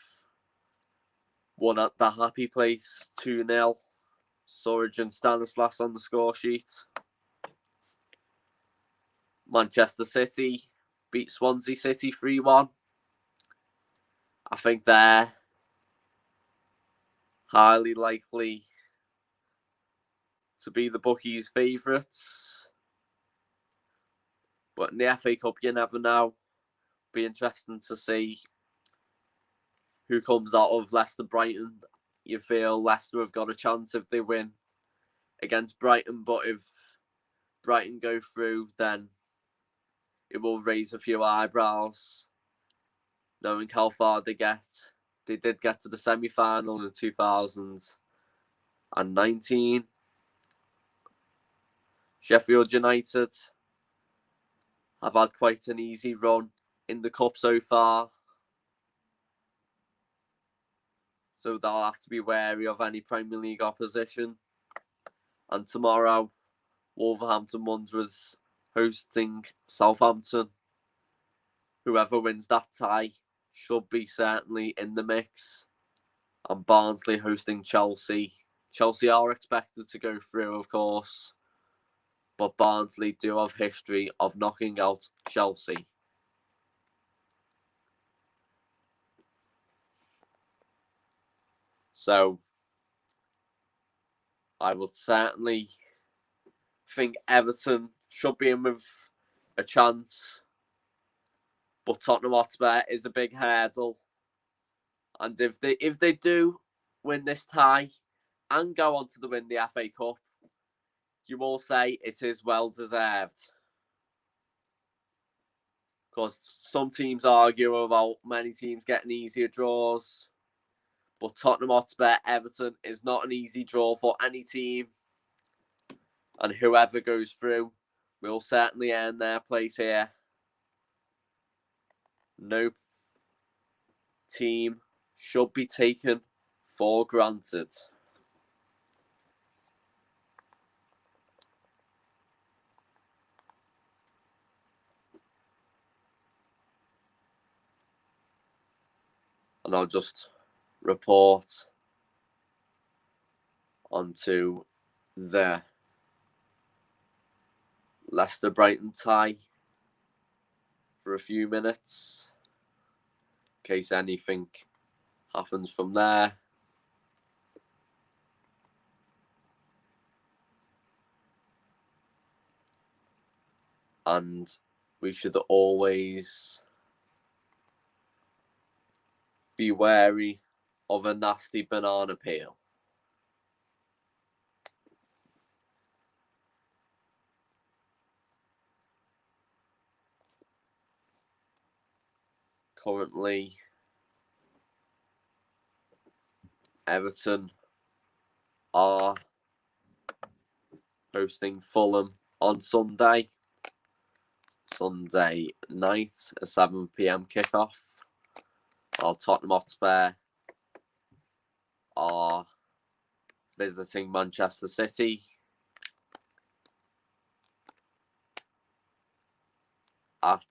won at the happy place 2-0. Surridge and Stanislas on the score sheet. Manchester City beat Swansea City 3-1. I think they're highly likely to be the bookies' favourites. But in the FA Cup, you never know. Be interesting to see who comes out of Leicester Brighton. You feel Leicester have got a chance if they win against Brighton, but if Brighton go through, then it will raise a few eyebrows, knowing how far they get. They did get to the semi-final in 2019. Sheffield United have had quite an easy run in the cup so far, so they'll have to be wary of any Premier League opposition. And tomorrow, Wolverhampton Wanderers hosting Southampton. Whoever wins that tie should be certainly in the mix. And Barnsley hosting Chelsea. Chelsea are expected to go through, of course, but Barnsley do have history of knocking out Chelsea. So I would certainly think Everton should be in with a chance, but Tottenham Hotspur is a big hurdle. And if they do win this tie and go on to win the FA Cup, you will say it is well deserved. Because some teams argue about many teams getting easier draws, but Tottenham Hotspur Everton is not an easy draw for any team. And whoever goes through will certainly earn their place here. No team should be taken for granted. And I'll just report onto the Leicester Brighton tie for a few minutes, in case anything happens from there. And we should always be wary of a nasty banana peel. Currently, Everton are hosting Fulham on Sunday night, a 7 p.m. kickoff. While Tottenham Hotspur are visiting Manchester City. At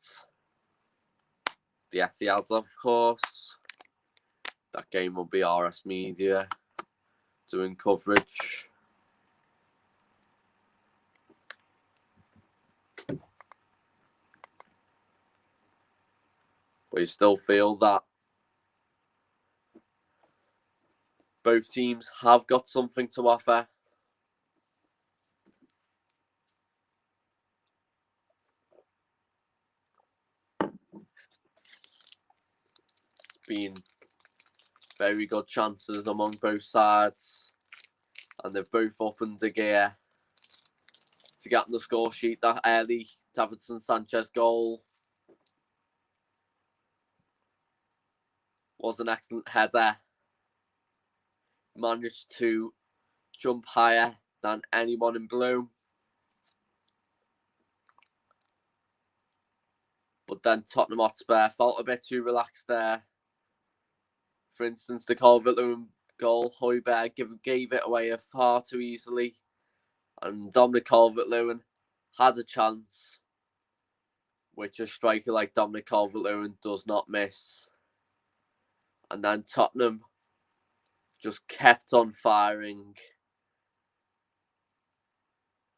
the Etihad, of course. That game will be RS Media doing coverage. But you still feel that both teams have got something to offer. Been very good chances among both sides, and they've both opened the gear to get on the score sheet. That early Davinson Sanchez goal was an excellent header. Managed to jump higher than anyone in blue. But then Tottenham Hotspur felt a bit too relaxed there. For instance, the Calvert-Lewin goal, Højbjerg gave it away far too easily. And Dominic Calvert-Lewin had a chance, which a striker like Dominic Calvert-Lewin does not miss. And then Tottenham just kept on firing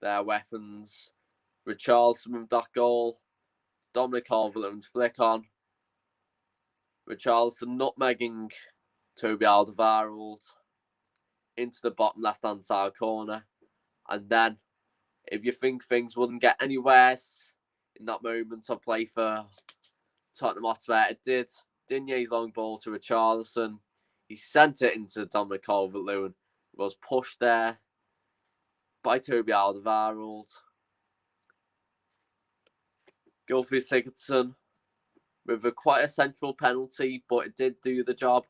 their weapons. Richarlison with that goal, Dominic Calvert-Lewin's flick on, Richarlison nutmegging Toby Alderweireld into the bottom left-hand side corner. And then, if you think things wouldn't get any worse in that moment of play for Tottenham Hotspur, it did. Digne's long ball to Richarlison. He sent it into Dominic Calvert-Lewin. It was pushed there by Toby Alderweireld. Gylfi Sigurdsson with quite a central penalty, but it did do the job.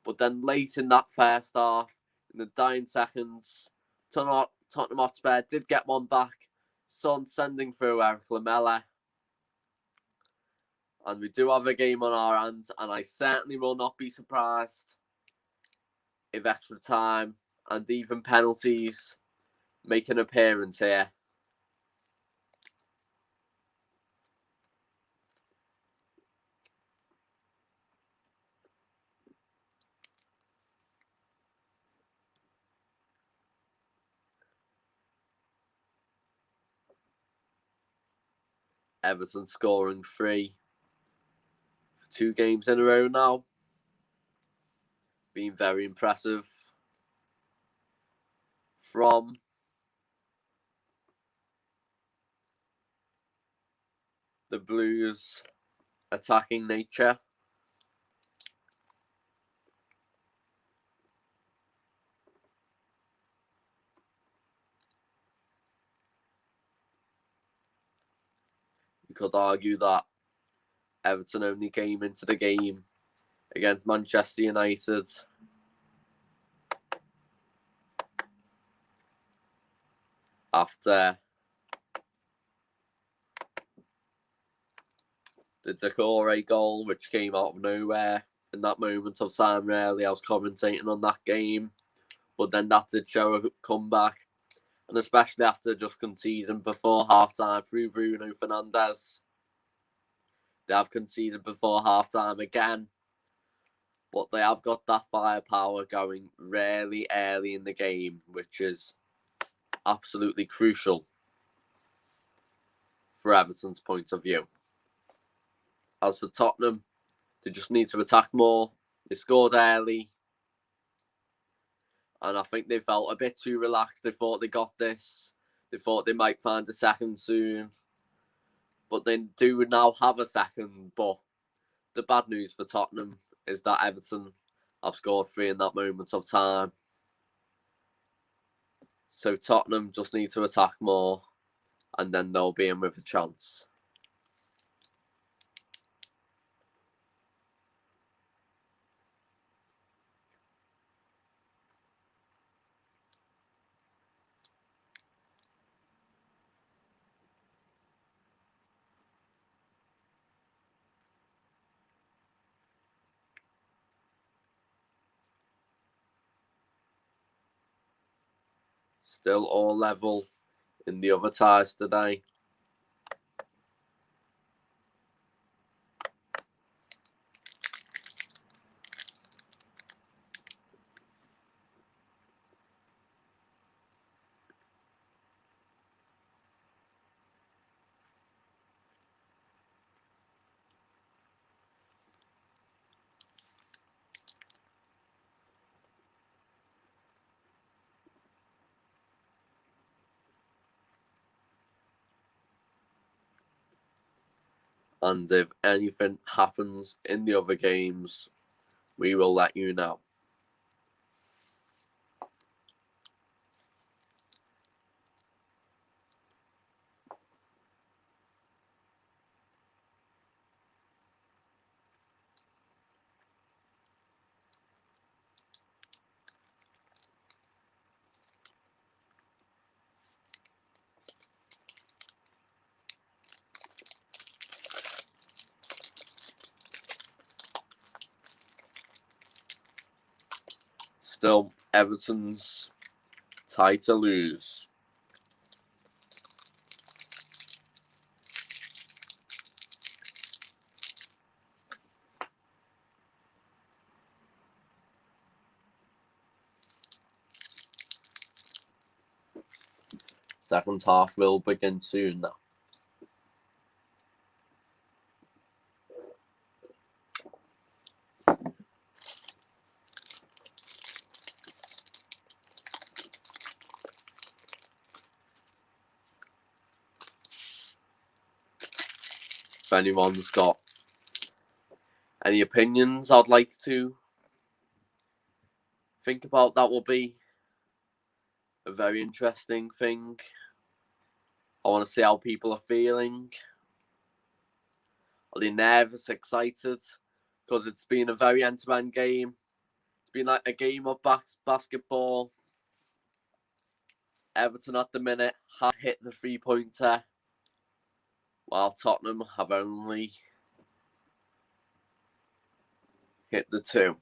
But then late in that first half, in the dying seconds, Tottenham Hotspur did get one back. Son sending through Eric Lamela. And we do have a game on our hands, and I certainly will not be surprised if extra time and even penalties make an appearance here. Everton scoring 3 for 2 games in a row now. Being very impressive from the Blues' attacking nature. You could argue that Everton only came into the game against Manchester United after the Decore goal, which came out of nowhere in that moment of time. Really, I was commentating on that game, but then that did show a comeback, and especially after just conceding before half-time through Bruno Fernandes. They have conceded before half-time again, but they have got that firepower going really early in the game, which is absolutely crucial for Everton's point of view. As for Tottenham, they just need to attack more. They scored early, and I think they felt a bit too relaxed. They thought they got this. They thought they might find a second soon, but they do now have a second. But the bad news for Tottenham is that Everton have scored 3 in that moment of time. So Tottenham just need to attack more, and then they'll be in with a chance. Still all level in the other ties today. And if anything happens in the other games, we will let you know. Still, Everton's tied to lose. Second half will begin soon now. If anyone's got Any opinions I'd like to think about? That will be a very interesting thing. I want to see how people are feeling. Are they nervous, excited? Because it's been a very end-to-end game. It's been like a game of basketball. Everton at the minute have hit the three-pointer, while Tottenham have only hit the two.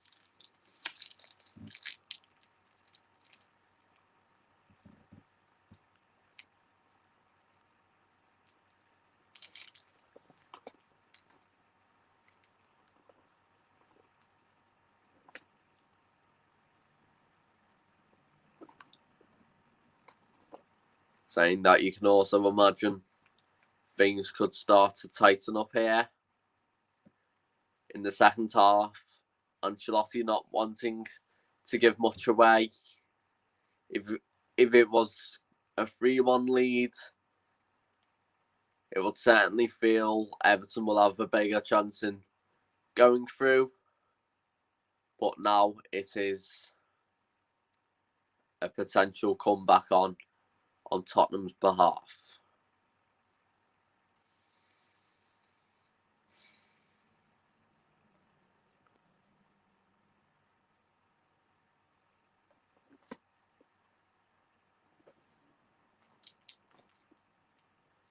Saying that you can also imagine things could start to tighten up here in the second half. Ancelotti not wanting to give much away. If it was a 3-1 lead, it would certainly feel Everton will have a bigger chance in going through. But now it is a potential comeback on Tottenham's behalf.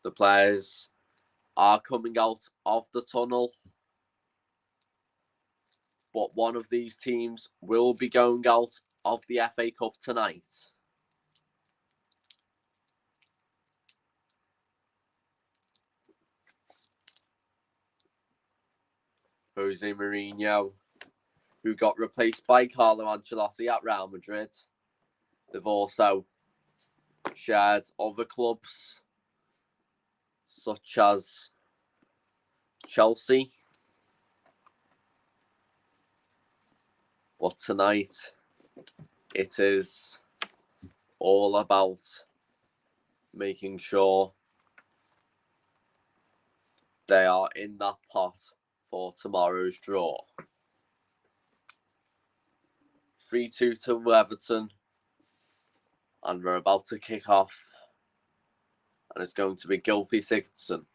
The players are coming out of the tunnel, but one of these teams will be going out of the FA Cup tonight. Jose Mourinho, who got replaced by Carlo Ancelotti at Real Madrid. They've also shared other clubs, such as Chelsea. But tonight, it is all about making sure they are in that pot for tomorrow's draw. 3-2 to Everton, and we're about to kick off, and it's going to be Gylfi Sigurdsson.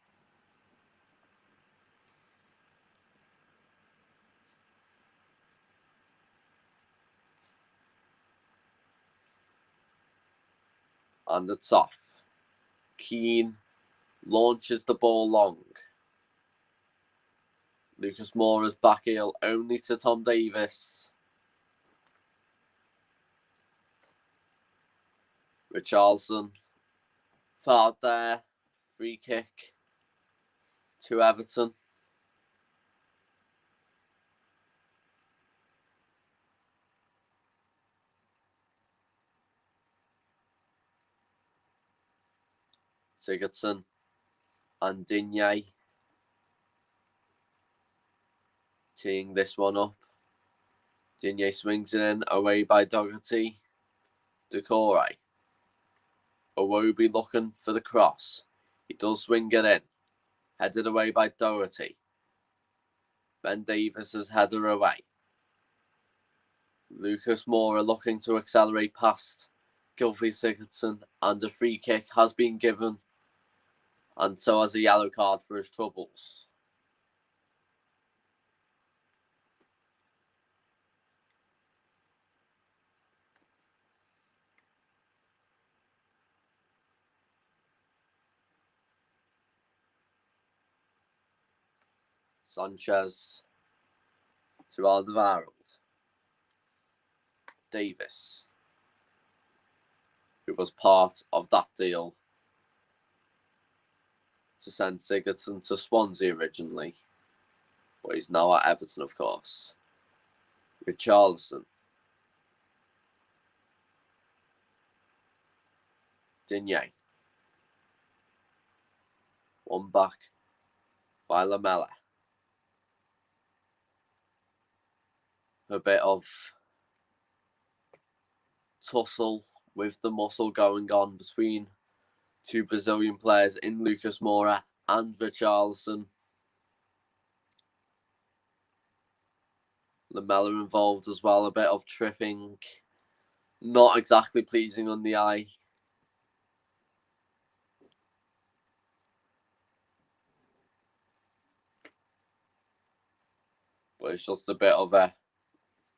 And it's off. Keane launches the ball long. Lucas Moura's back heel only to Tom Davies. Richarlison fouled there. Free kick to Everton. Sigurdsson and Digne teeing this one up. Digne swings it in, away by Doherty. Decore. Iwobi looking for the cross. He does swing it in. Headed away by Doherty. Ben Davies' header away. Lucas Moura looking to accelerate past Gylfi Sigurdsson, and a free kick has been given, and so has a yellow card for his troubles. Sanchez to Alderweireld. Davis, who was part of that deal to send Sigurdsson to Swansea originally, but he's now at Everton, of course. Richarlison. Digne. One back by Lamela. A bit of tussle with the muscle going on between two Brazilian players in Lucas Moura and Richarlison. Lamella involved as well, a bit of tripping. Not exactly pleasing on the eye. But it's just a bit of a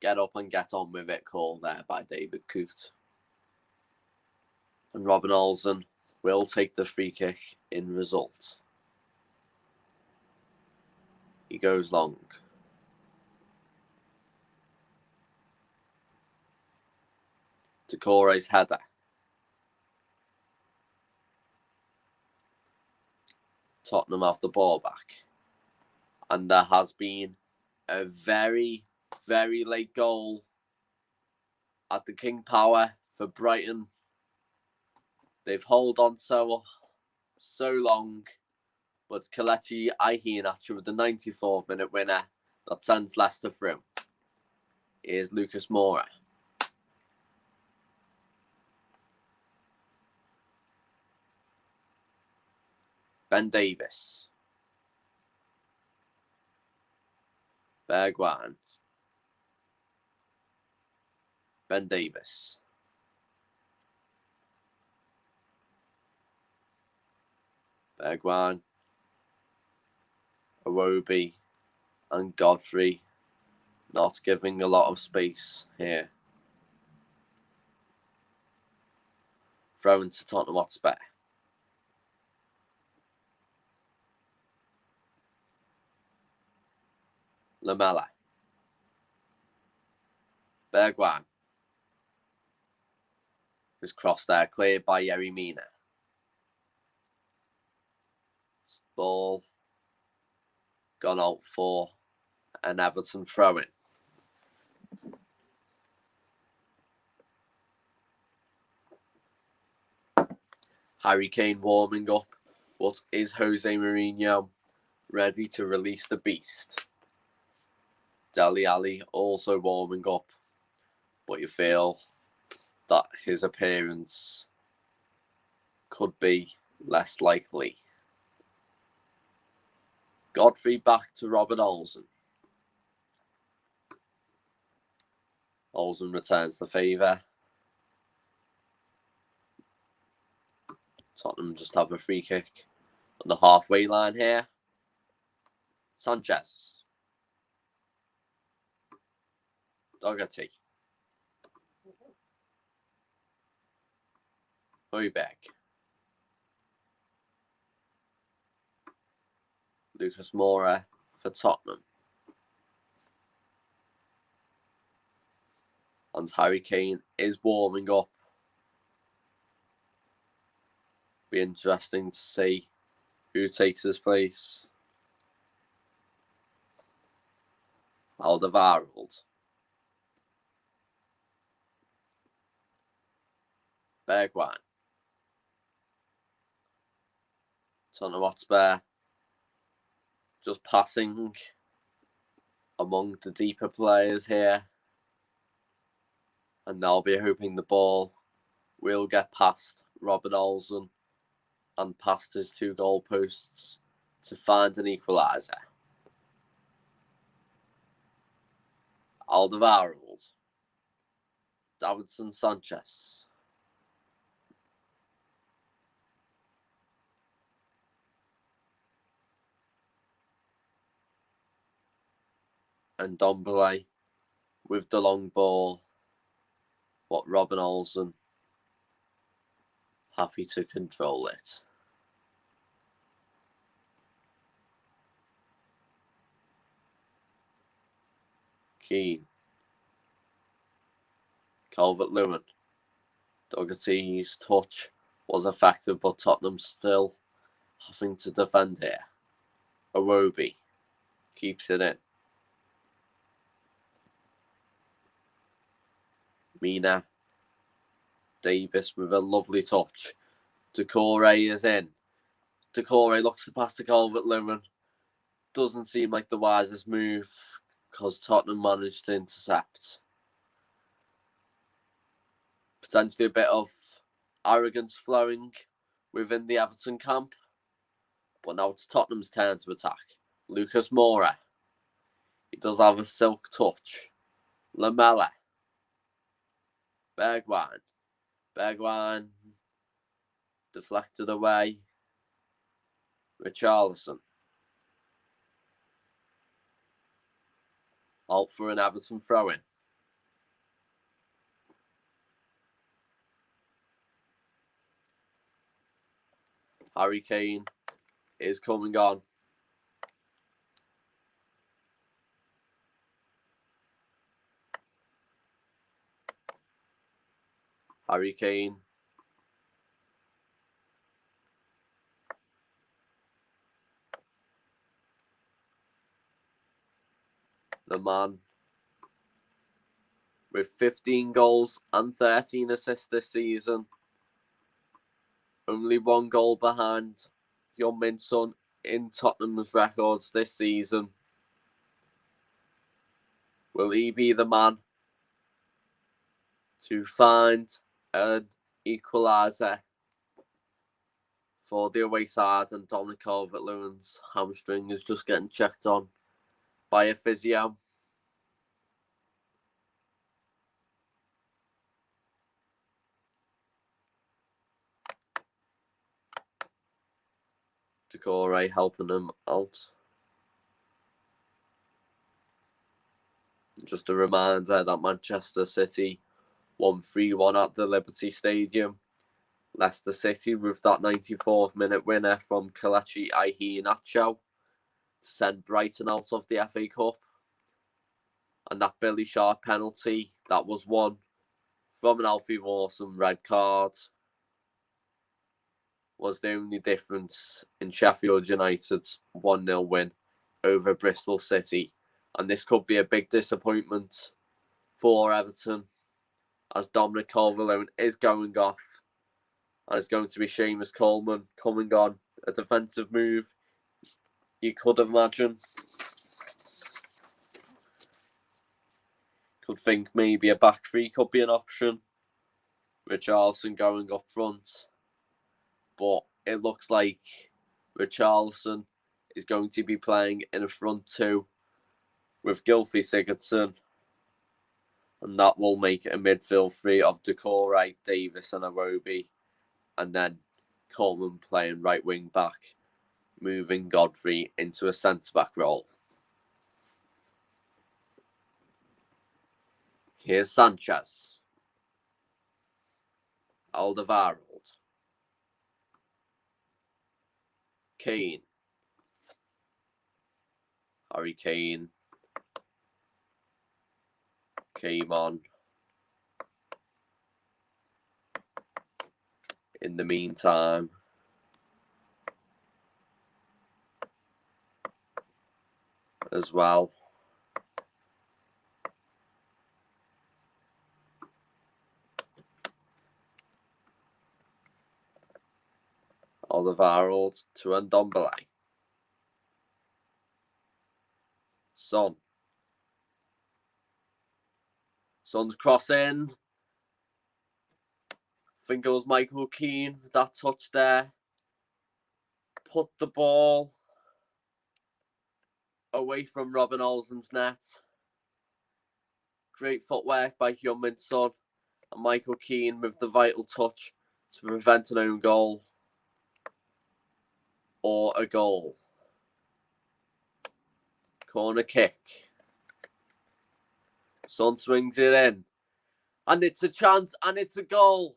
get up and get on with it call there by David Coote. And Robin Olsen will take the free kick in result. He goes long. Decore's header. Tottenham have the ball back. And there has been a very, very late goal at the King Power for Brighton. They've held on so long, but Kelechi Iheanacho with the 94th minute winner that sends Leicester through. Here's Lucas Moura. Ben Davis. Bergwijn. Ben Davis. Bergwijn. Iwobi and Godfrey not giving a lot of space here. Thrown to Tottenham Hotspur. Lamella. Bergwijn. His cross there, cleared by Yerry Mina. Ball gone out for an Everton throw-in. Harry Kane warming up, but is Jose Mourinho ready to release the beast? Dele Alli also warming up, but you feel that his appearance could be less likely. Godfrey back to Robin Olsen. Olsen returns the favour. Tottenham just have a free kick on the halfway line here. Sanchez. Doherty. Højbjerg. Lucas Moura for Tottenham. And Harry Kane is warming up. Be interesting to see who takes his place. Alderweireld. Bergwijn. Tottenham Hotspur just passing among the deeper players here. And they'll be hoping the ball will get past Robin Olsen and past his 2 goalposts to find an equaliser. Alderweireld. Davinson Sanchez. And Ndombele with the long ball. What Robin Olsen happy to control it. Keane. Calvert-Lewin. Doherty's touch was effective, but Tottenham still having to defend here. Iwobi keeps it in. Mina. Davis with a lovely touch. Decore is in. Decore looks to pass to Calvert-Lewin. Doesn't seem like the wisest move because Tottenham managed to intercept. Potentially a bit of arrogance flowing within the Everton camp. But now it's Tottenham's turn to attack. Lucas Moura. He does have a silk touch. Lamella. Bergwijn. Bergwijn deflected away. Richarlison. Out for an Everton throw-in. Harry Kane is coming on. Harry Kane. The man with 15 goals and 13 assists this season. Only one goal behind Heung-min Son in Tottenham's records this season. Will he be the man to find an equaliser for the away side? And Dominic Calvert-Lewin's hamstring is just getting checked on by a physio. Decore helping him out. Just a reminder that Manchester City won 3-1 at the Liberty Stadium. Leicester City with that 94th minute winner from Kelechi Iheanacho to send Brighton out of the FA Cup. And that Billy Sharp penalty that was won from an Alfie Mawson red card was the only difference in Sheffield United's 1-0 win over Bristol City. And this could be a big disappointment for Everton, as Dominic Calvert-Lewin is going off. And it's going to be Seamus Coleman coming on. A defensive move, you could imagine. Could think maybe a back three could be an option. Richarlison going up front. But it looks like Richarlison is going to be playing in a front two with Gylfi Sigurdsson. And that will make a midfield three of Decore, Davis and Iwobi. And then Coleman playing right wing back, moving Godfrey into a centre-back role. Here's Sanchez. Alderweireld. Kane. Harry Kane came on. In the meantime, as well, Alderweireld to Ndombele. Son. Son's crossing. I think it was Michael Keane with that touch there. Put the ball away from Robin Olsen's net. Great footwork by Heung-min Son and Michael Keane with the vital touch to prevent an own goal or a goal. Corner kick. Son swings it in. And it's a chance and it's a goal.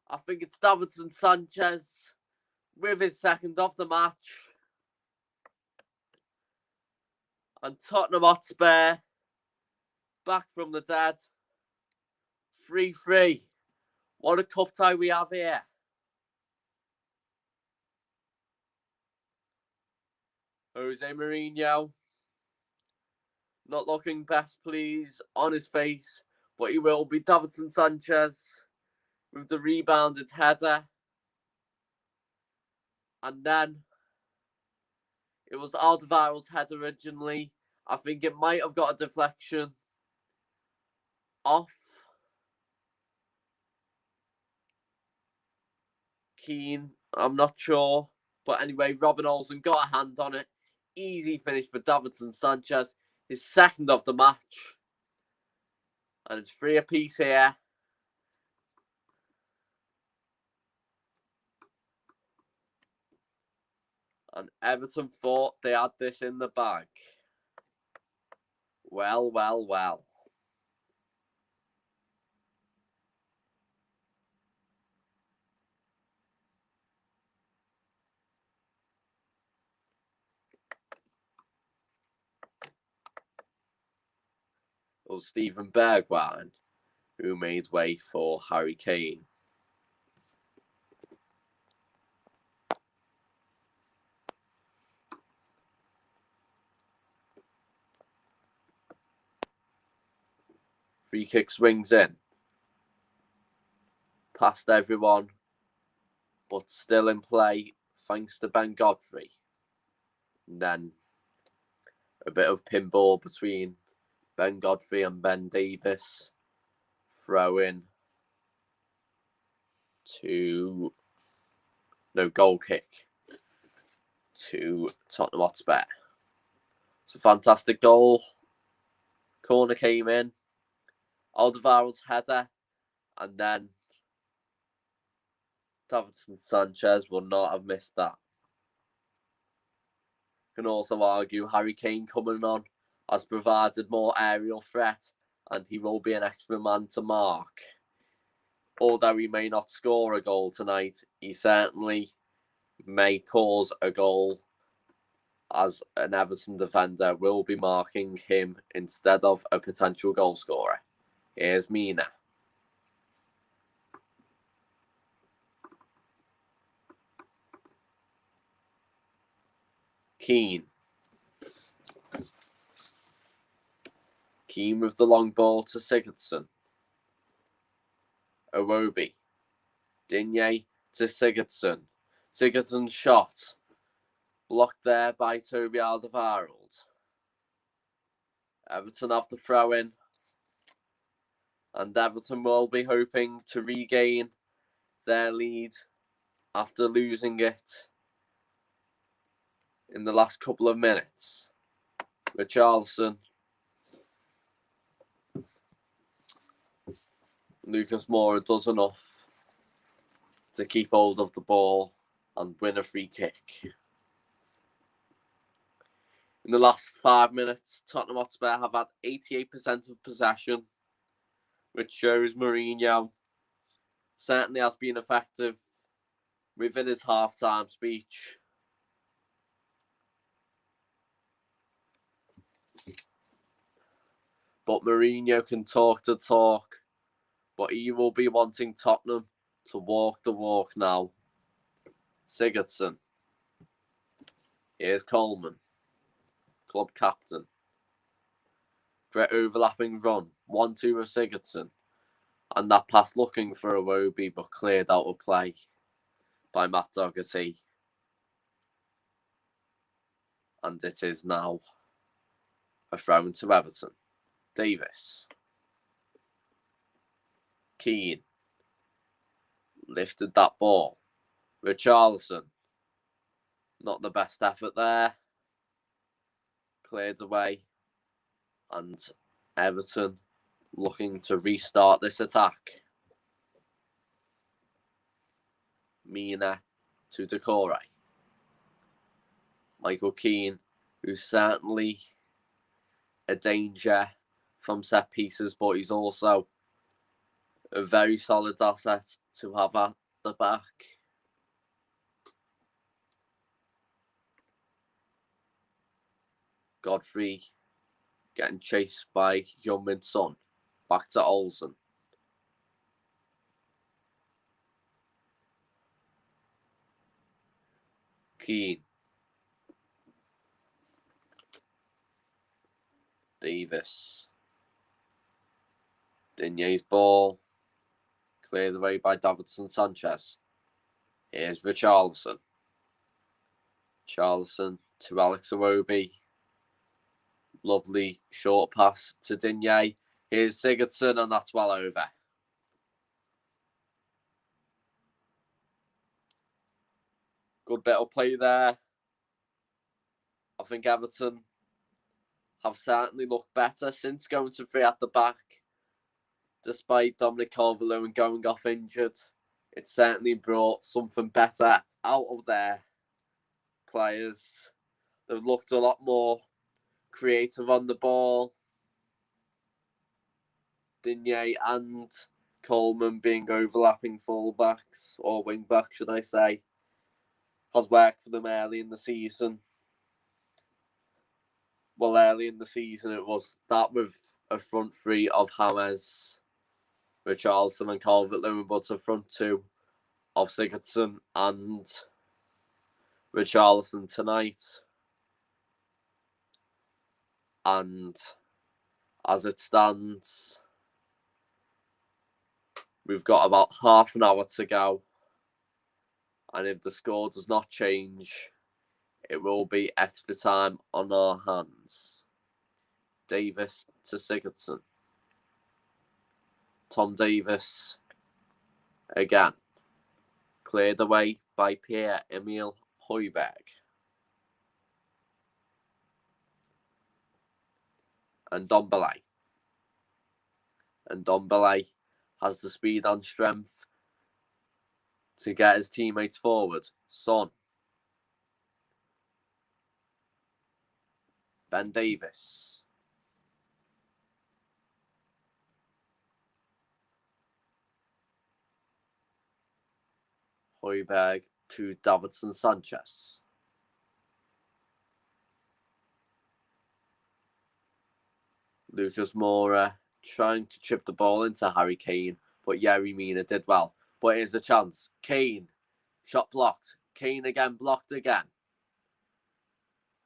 I think it's Davinson Sanchez with his second of the match. And Tottenham Hotspur back from the dead. 3-3. What a cup tie we have here. Jose Mourinho not looking best pleased on his face, but he will be. Davinson Sanchez with the rebounded header. And then it was Alderweireld's head originally. I think it might have got a deflection off Keane. I'm not sure. But anyway, Robin Olsen got a hand on it. Easy finish for Davinson Sanchez. his second of the match. And it's 3 apiece here. And Everton thought they had this in the bag. Well, well, well. It was Stephen Bergwijn who made way for Harry Kane. Free kick swings in. Past everyone, but still in play thanks to Ben Godfrey. And then a bit of pinball between Ben Godfrey and Ben Davies. Throw in to goal kick to Tottenham Hotspur. It's a fantastic goal. Corner came in. Alderweireld's header, and then Davinson Sanchez would not have missed that. Can also argue Harry Kane coming on has provided more aerial threat, and he will be an extra man to mark. Although he may not score a goal tonight, he certainly may cause a goal, as an Everton defender will be marking him instead of a potential goal scorer. Here's Mina. Keane with the long ball to Sigurdsson. Iwobi. Digne to Sigurdsson. Sigurdsson's shot. Blocked there by Toby Alderweireld. Everton have to throw in. And Everton will be hoping to regain their lead after losing it in the last couple of minutes. Richarlison. Lucas Moura does enough to keep hold of the ball and win a free kick. In the last 5 minutes, Tottenham Hotspur have had 88% of possession, which shows Mourinho certainly has been effective within his half-time speech. But Mourinho can talk the talk, but he will be wanting Tottenham to walk the walk now. Sigurdsson. Here's Coleman, club captain. Great overlapping run. 1-2 of Sigurdsson. And that pass looking for Iwobi, but cleared out of play by Matt Doherty. And it is now a throw into Everton. Davis. Keane. Lifted that ball. Richarlison. Not the best effort there. Cleared away. And Everton looking to restart this attack. Mina to Decore. Michael Keane, who's certainly a danger from set pieces, but he's also a very solid asset to have at the back. Godfrey getting chased by Heung-min Son. Back to Olsen. Keane. Davis. Digne's ball. Cleared away by Davinson Sanchez. Here's Richarlison. Richarlison to Alex Iwobi. Lovely short pass to Digne. Here's Sigurdsson, and that's well over. Good bit of play there. I think Everton have certainly looked better since going to 3 at the back. Despite Dominic Calvert-Lewin going off injured, it certainly brought something better out of their players. They've looked a lot more creative on the ball. Digne and Coleman being overlapping fullbacks, or wing-backs, should I say, has worked for them early in the season. Well, early in the season, it was that with a front three of James, Richarlison and Calvert-Lewin, but a front two of Sigurdsson and Richarlison tonight. And as it stands, we've got about half an hour to go. And if the score does not change, it will be extra time on our hands. Davis to Sigurdsson. Tom Davis again. Cleared away by Pierre-Emile Højbjerg. And Ndombele. And Ndombele has the speed and strength to get his teammates forward. Son. Ben Davis. Højbjerg to Davinson Sanchez. Lucas Moura trying to chip the ball into Harry Kane, but Yerry Mina did well. But here's a chance. Kane, shot blocked. Kane again, blocked again.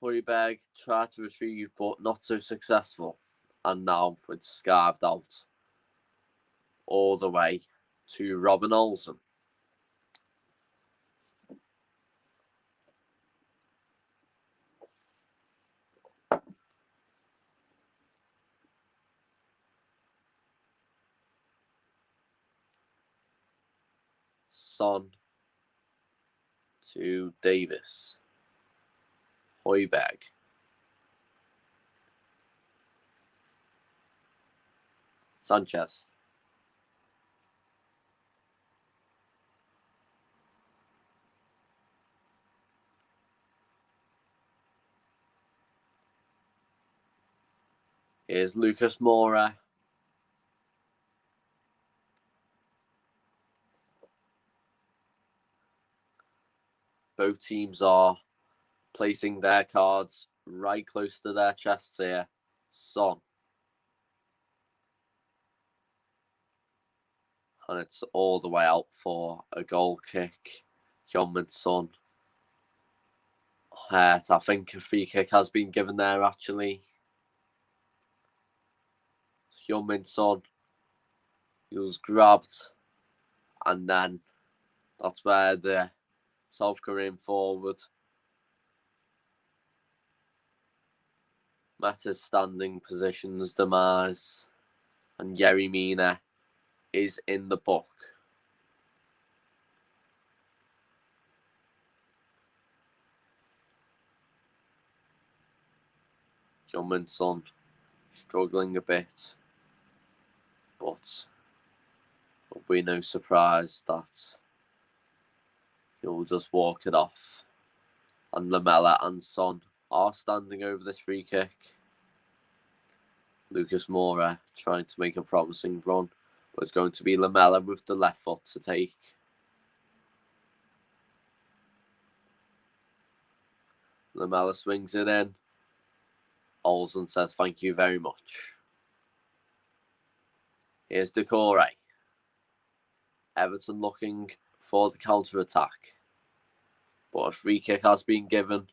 Højbjerg tried to retrieve, but not so successful. And now it's scarved out all the way to Robin Olsen. Son to Davis. Højbjerg. Sanchez. Here's Lucas Moura. Both teams are placing their cards right close to their chests here. Son. And it's all the way out for a goal kick. Heung-min Son. I think a free kick has been given there, actually. Heung-min Son. He was grabbed. And then that's where the South Korean forward met his standing position's demise. And Yerry Mina is in the book. Heung-min Son struggling a bit, but it'll be no surprise that he'll just walk it off. And Lamela and Son are standing over this free kick. Lucas Moura trying to make a promising run, but it's going to be Lamela with the left foot to take. Lamela swings it in. Olsen says thank you very much. Here's Decore. Everton looking for the counter-attack. But a free kick has been given.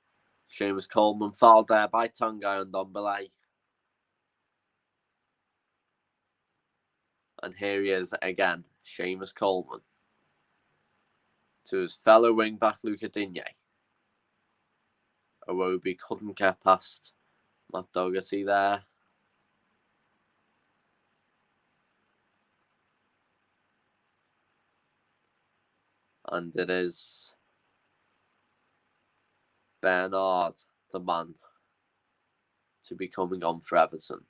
Seamus Coleman fouled there by Tanguy and Ndombele. And here he is again, Seamus Coleman. To his fellow wing-back Luca Digne. Iwobi couldn't get past Matt Doherty there. And it is Bernard, the man to be coming on for Everton.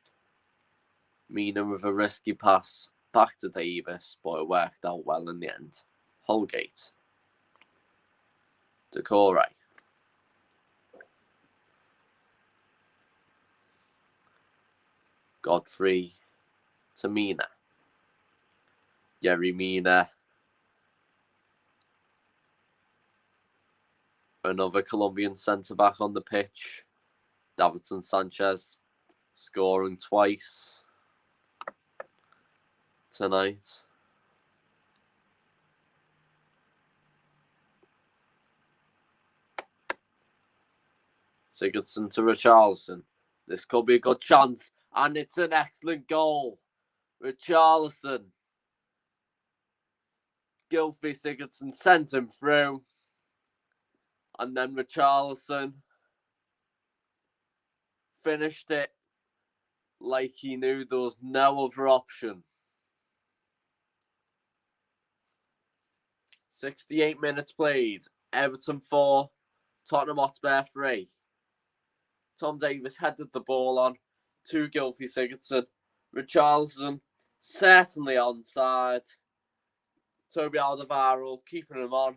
Mina with a risky pass back to Davis, but it worked out well in the end. Holgate. Decore. Godfrey to Mina. Yerry Mina. Another Colombian centre-back on the pitch. Davinson Sanchez scoring twice tonight. Sigurdsson to Richarlison. This could be a good chance, and it's an excellent goal. Richarlison. Gylfi Sigurdsson sent him through. And then Richarlison finished it like he knew there was no other option. 68 minutes played. Everton 4, Tottenham Hotspur 3. Tom Davis headed the ball on to Gylfi Sigurdsson. Richarlison certainly onside. Toby Alderweireld keeping him on.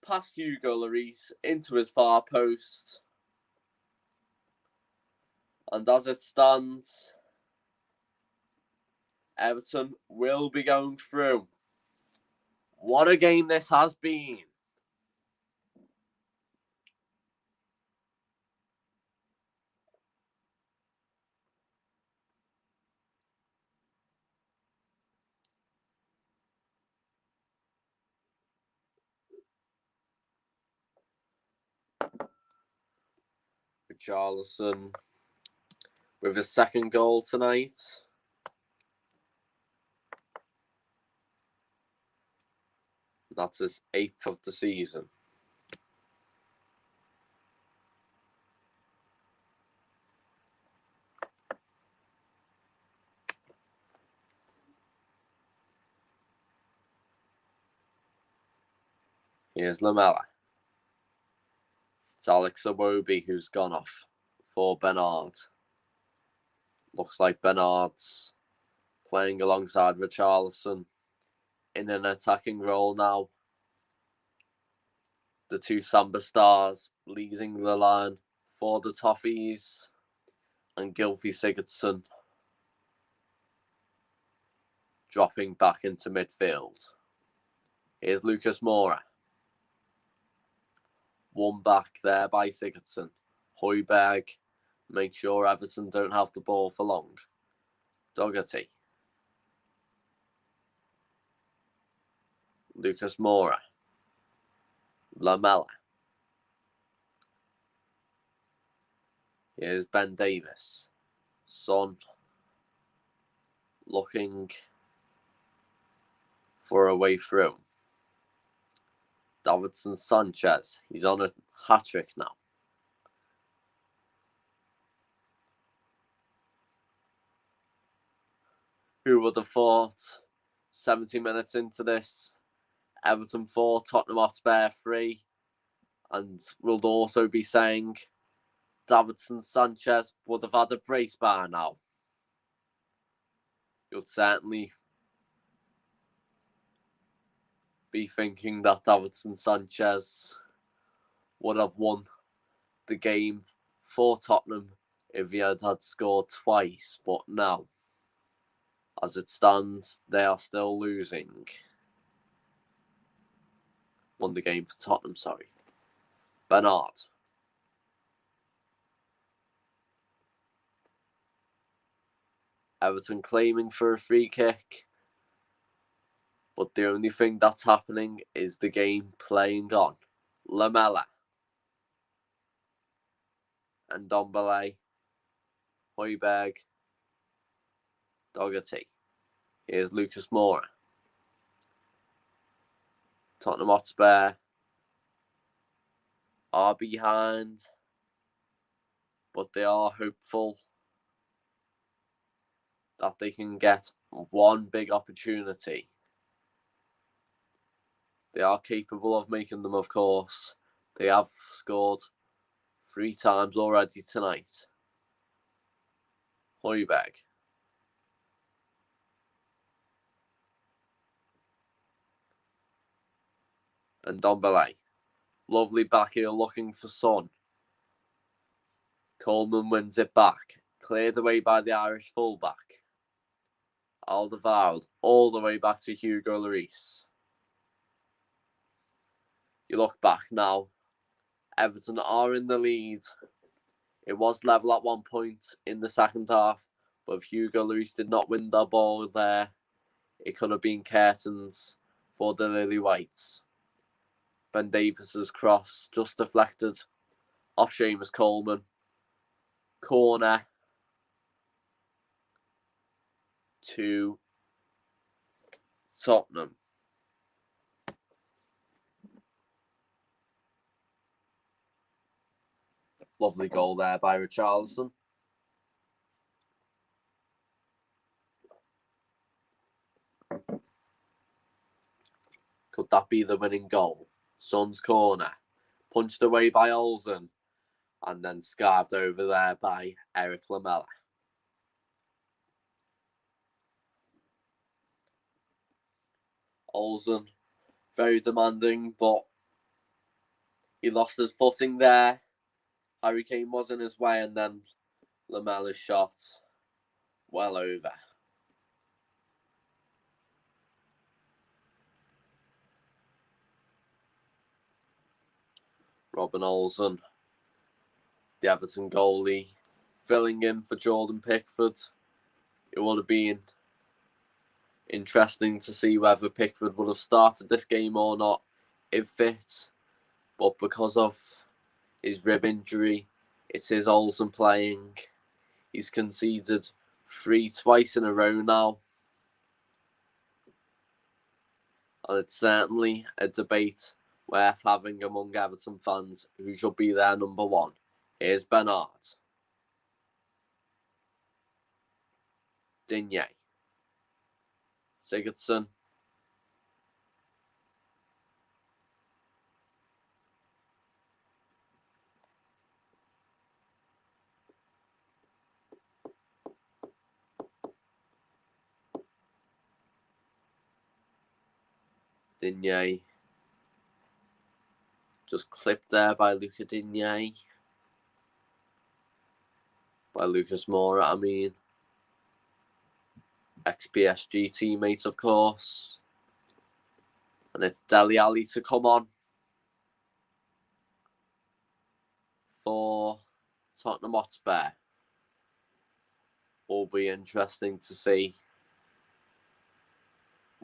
Past Hugo Lloris into his far post. And as it stands, Everton will be going through. What a game this has been. Richarlison with his second goal tonight. That's his 8th of the season. Here's Lamela. It's Alex Iwobi who's gone off for Bernard. Looks like Bernard's playing alongside Richarlison in an attacking role now. The two Samba stars leading the line for the Toffees, and Gylfi Sigurdsson dropping back into midfield. Here's Lucas Moura. One back there by Sigurdsson. Højbjerg make sure Everton don't have the ball for long. Doherty. Lucas Moura. Lamela. Here's Ben Davis. Son looking for a way through. Davinson Sanchez. He's on a hat-trick now. Who would have thought 70 minutes into this? Everton 4, Tottenham Hotspur 3. And we'll also be saying Davinson Sanchez would have had a brace by now. You'll certainly be thinking that Davinson Sanchez would have won the game for Tottenham if he had scored twice, but now, as it stands, they are still losing. Won the game for Tottenham, sorry. Bernard. Everton claiming for a free kick. But the only thing that's happening is the game playing on. Lamela. And Ndombele. Højbjerg. Doherty. Here's Lucas Moura. Tottenham Hotspur are behind, but they are hopeful that they can get one big opportunity. They are capable of making them, of course. They have scored 3 times already tonight. Højbjerg. And Ndombele. Lovely back heel looking for Son. Coleman wins it back. Cleared away by the Irish fullback. Alderweireld all the way back to Hugo Lloris. You look back now. Everton are in the lead. It was level at one point in the second half, but if Hugo Lloris did not win the ball there, it could have been curtains for the Lily Whites. Ben Davies's cross just deflected off Seamus Coleman. Corner to Tottenham. Lovely goal there by Richarlison. Could that be the winning goal? Son's corner. Punched away by Olsen. And then scarved over there by Eric Lamela. Olsen, very demanding, but he lost his footing there. Harry Kane was in his way, and then Lamela's shot well over. Robin Olsen, the Everton goalie, filling in for Jordan Pickford. It would have been interesting to see whether Pickford would have started this game or not if fit, but because of his rib injury, it is Olsen playing. He's conceded 3 twice in a row now, and it's certainly a debate worth having among Everton fans who should be their number one. Here's Bernard. Digne. Sigurdsson. Digne. Just clipped there by Luca Digne. By Lucas Moura, I mean. Ex-PSG teammate, of course. And it's Dele Alli to come on for Tottenham Hotspur. Will be interesting to see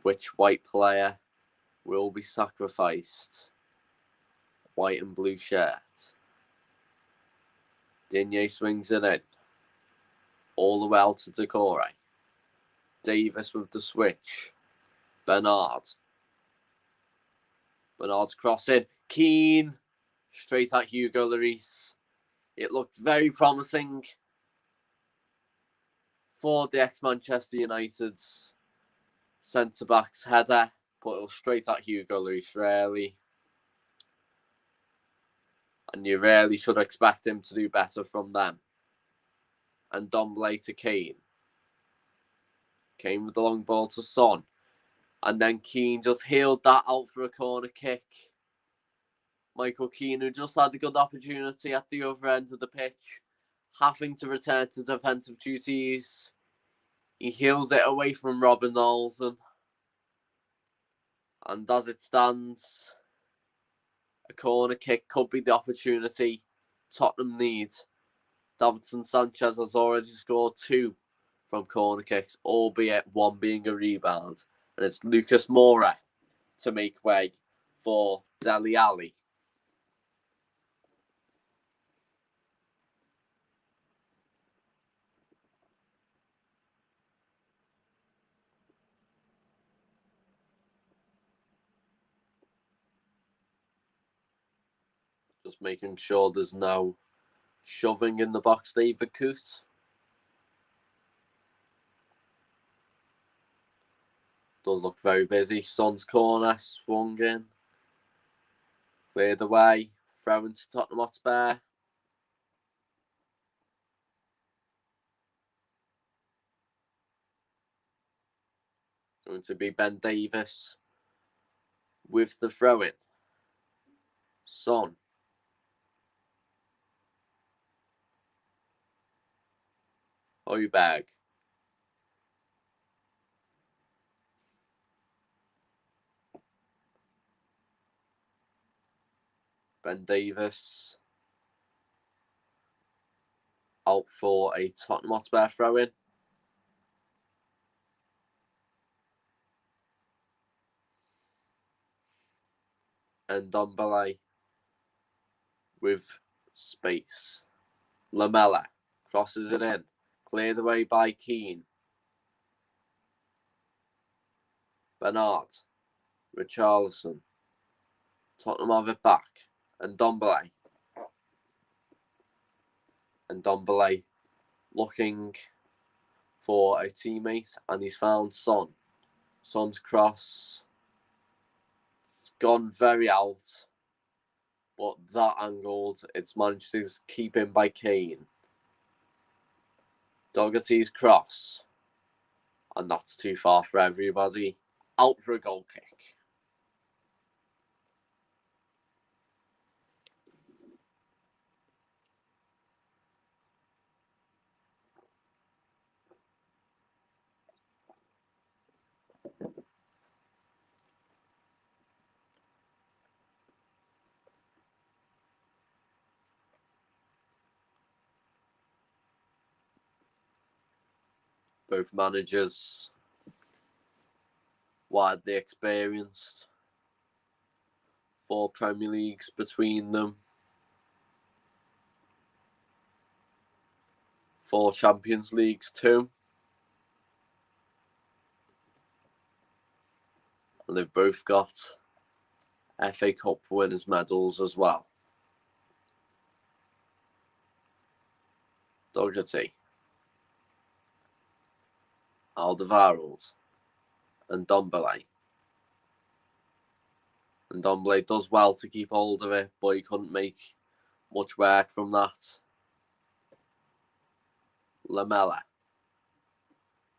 which white player will be sacrificed. White and blue shirt. Digne swings it in. All the way out to Decore. Davis with the switch. Bernard. Bernard's crossing. Keane. Straight at Hugo Lloris. It looked very promising for the ex-Manchester United centre-back's header, but it was straight at Hugo Lloris, really. And you really should expect him to do better from them. And Ndombele to Kane. Kane with the long ball to Son. And then Keane just heeled that out for a corner kick. Michael Keane, who just had a good opportunity at the other end of the pitch, having to return to defensive duties. He heels it away from Robin Olsen. And as it stands, a corner kick could be the opportunity Tottenham need. Davinson Sanchez has already scored 2 from corner kicks, albeit one being a rebound. And it's Lucas Moura to make way for Dele Alli. Just making sure there's no shoving in the box, David Coote. Does look very busy. Son's corner, swung in. Cleared away. Throw into Tottenham Hotspur. going to be Ben Davies with the throw-in. Son. Højbjerg. Ben Davies out for a Tottenham Hotspur throw-in. And Ndombele with space. Lamela crosses it in. Cleared away by Keane. Bernard. Richarlison. Tottenham have it back. And Ndombele. And Ndombele looking for a teammate, and he's found Son. Son's cross. It's gone very out. But that angled, it's managed to keep in by Kane. Doherty's cross. And that's too far for everybody. Out for a goal kick. Both managers widely experienced. 4 Premier Leagues between them. 4 Champions Leagues too. And they've both got FA Cup winners' medals as well. Doherty. Alderweireld. And Ndombele. And Ndombele does well to keep hold of it, but he couldn't make much work from that. Lamela.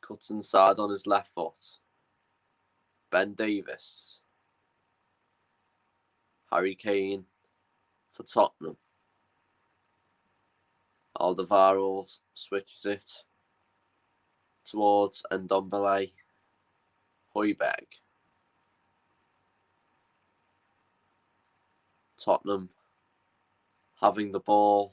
Cuts inside on his left foot. Ben Davies. Harry Kane for Tottenham. Alderweireld switches it towards Ndombele. Højbjerg. Tottenham having the ball,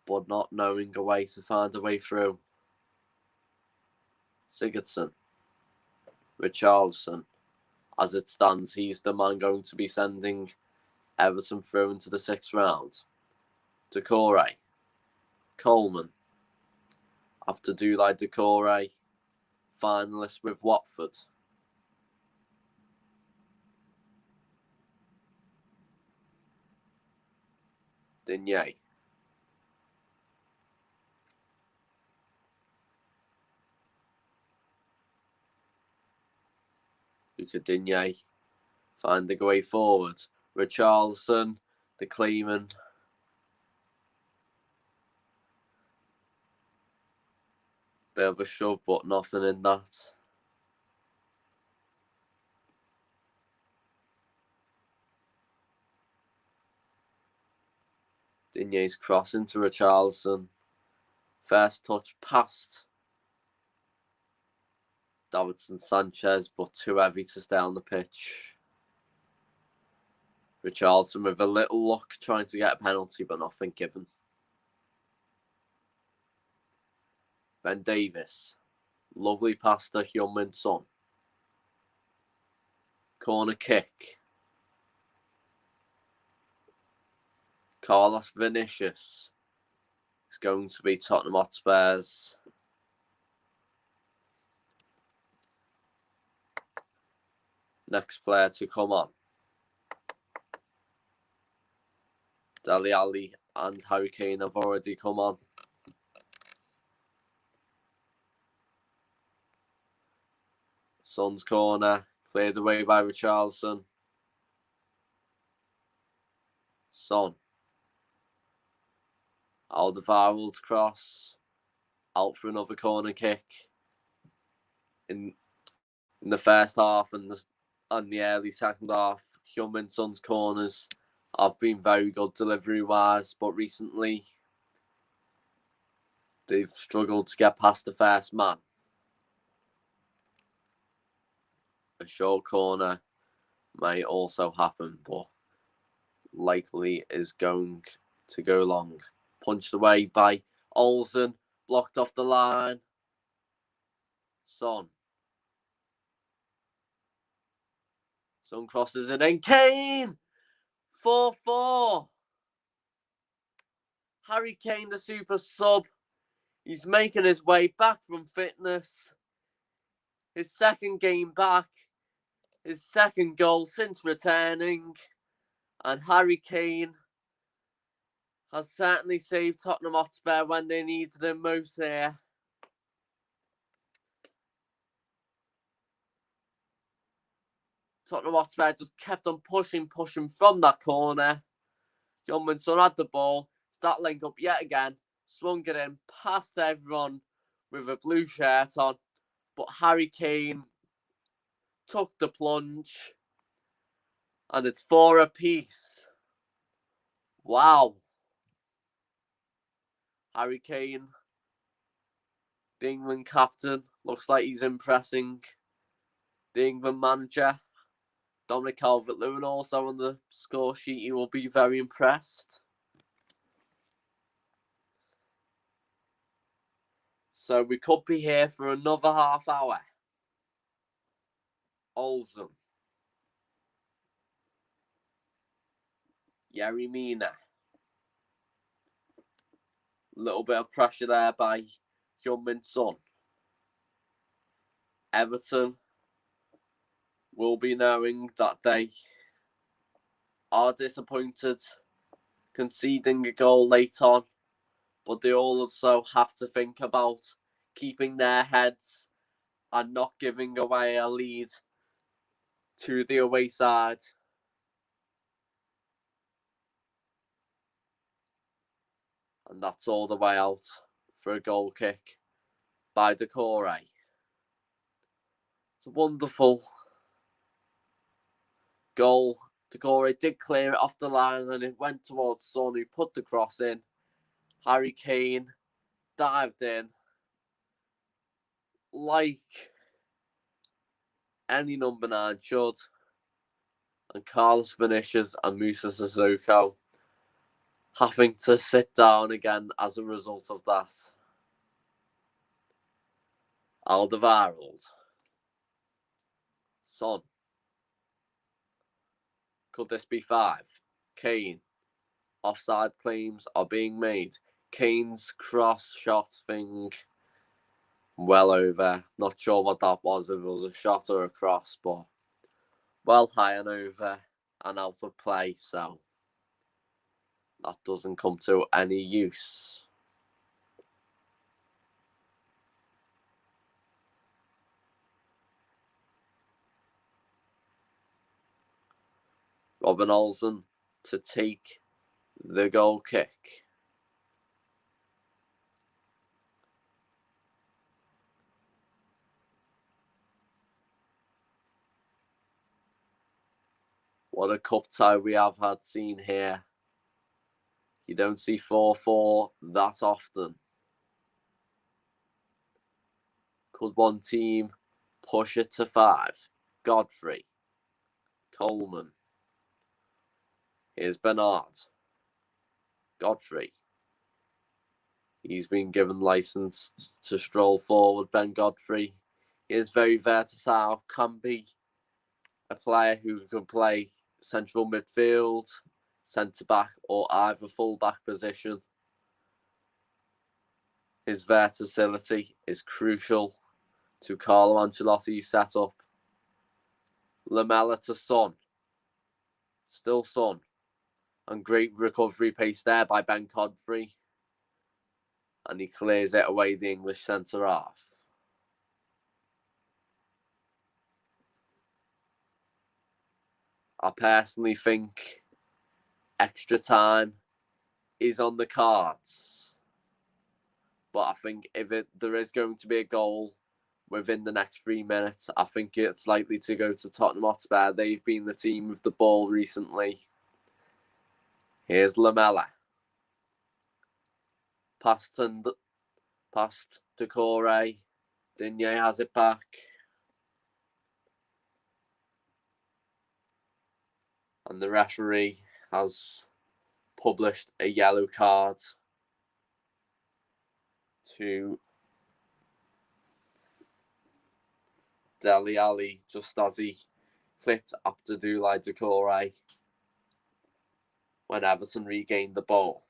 but not knowing a way to find a way through. Sigurdsson. Richarlison. As it stands, he's the man going to be sending Everton through into the 6th round. Decore. Coleman. Abdoulaye Decore, finalist with Watford. Digne. Luca Digne finding a way forward. Richarlison, the claimant. Bit of a shove, but nothing in that. Digne's cross into Richarlison. First touch past Davinson Sanchez, but too heavy to stay on the pitch. Richarlison with a little luck trying to get a penalty, but nothing given. Ben Davies. Lovely pass to Heung-min Son. Corner kick. Carlos Vinicius. It's going to be Tottenham Hotspurs. Next player to come on. Dele Alli and Harry Kane have already come on. Son's corner, cleared away by Richarlison. Son. Alderweireld's cross. Out for another corner kick. in the first half and the early second half. Heung-min Son's corners have been very good delivery-wise, but recently they've struggled to get past the first man. A short corner may also happen, but likely is going to go long. Punched away by Olsen, blocked off the line. Son crosses it in. Kane! 4-4. Harry Kane, the super sub. He's making his way back from fitness. His second game back. His second goal since returning. And Harry Kane has certainly saved Tottenham Hotspur when they needed him most here. Tottenham Hotspur just kept on pushing from that corner. Heung-min Son had the ball. That link up yet again. Swung it in past everyone with a blue shirt on. But Harry Kane took the plunge. And it's 4 apiece. Wow. Harry Kane, the England captain, looks like he's impressing the England manager. Dominic Calvert-Lewin also on the score sheet. He will be very impressed. So we could be here for another half hour. Olsen. Yerry Mina. Little bit of pressure there by Heung-min Son. Everton will be knowing that they are disappointed conceding a goal late on, but they also have to think about keeping their heads and not giving away a lead to the away side. And that's all the way out for a goal kick by Decore. It's a wonderful goal. Decore did clear it off the line and it went towards Son, who put the cross in. Harry Kane dived in like any number 9 should. And Carlos Vinicius and Musa Sissoko having to sit down again as a result of that. Alderweireld. Son. Could this be 5? Kane. Offside claims are being made. Kane's cross shot thing well over. Not sure what that was, if it was a shot or a cross, but well high and over and out of play, so that doesn't come to any use. Robin Olsen to take the goal kick. What a cup tie we have had seen here. You don't see 4-4 that often. Could one team push it to 5? Godfrey. Coleman. Here's Bernard. Godfrey. He's been given license to stroll forward. Ben Godfrey. He is very versatile. Can be a player who can play central midfield, centre-back, or either full-back position. His versatility is crucial to Carlo Ancelotti's setup. Lamella to Son. Still Son. And great recovery pace there by Ben Godfrey. And he clears it away, the English centre-half. I personally think extra time is on the cards. But I think if there is going to be a goal, within the next 3 minutes. I think it's likely to go to Tottenham Hotspur. They've been the team with the ball recently. Here's Lamela. Past Decore. Digne has it back. And the referee has published a yellow card to Dele Alli just as he clipped Abdoulaye Decore when Everton regained the ball.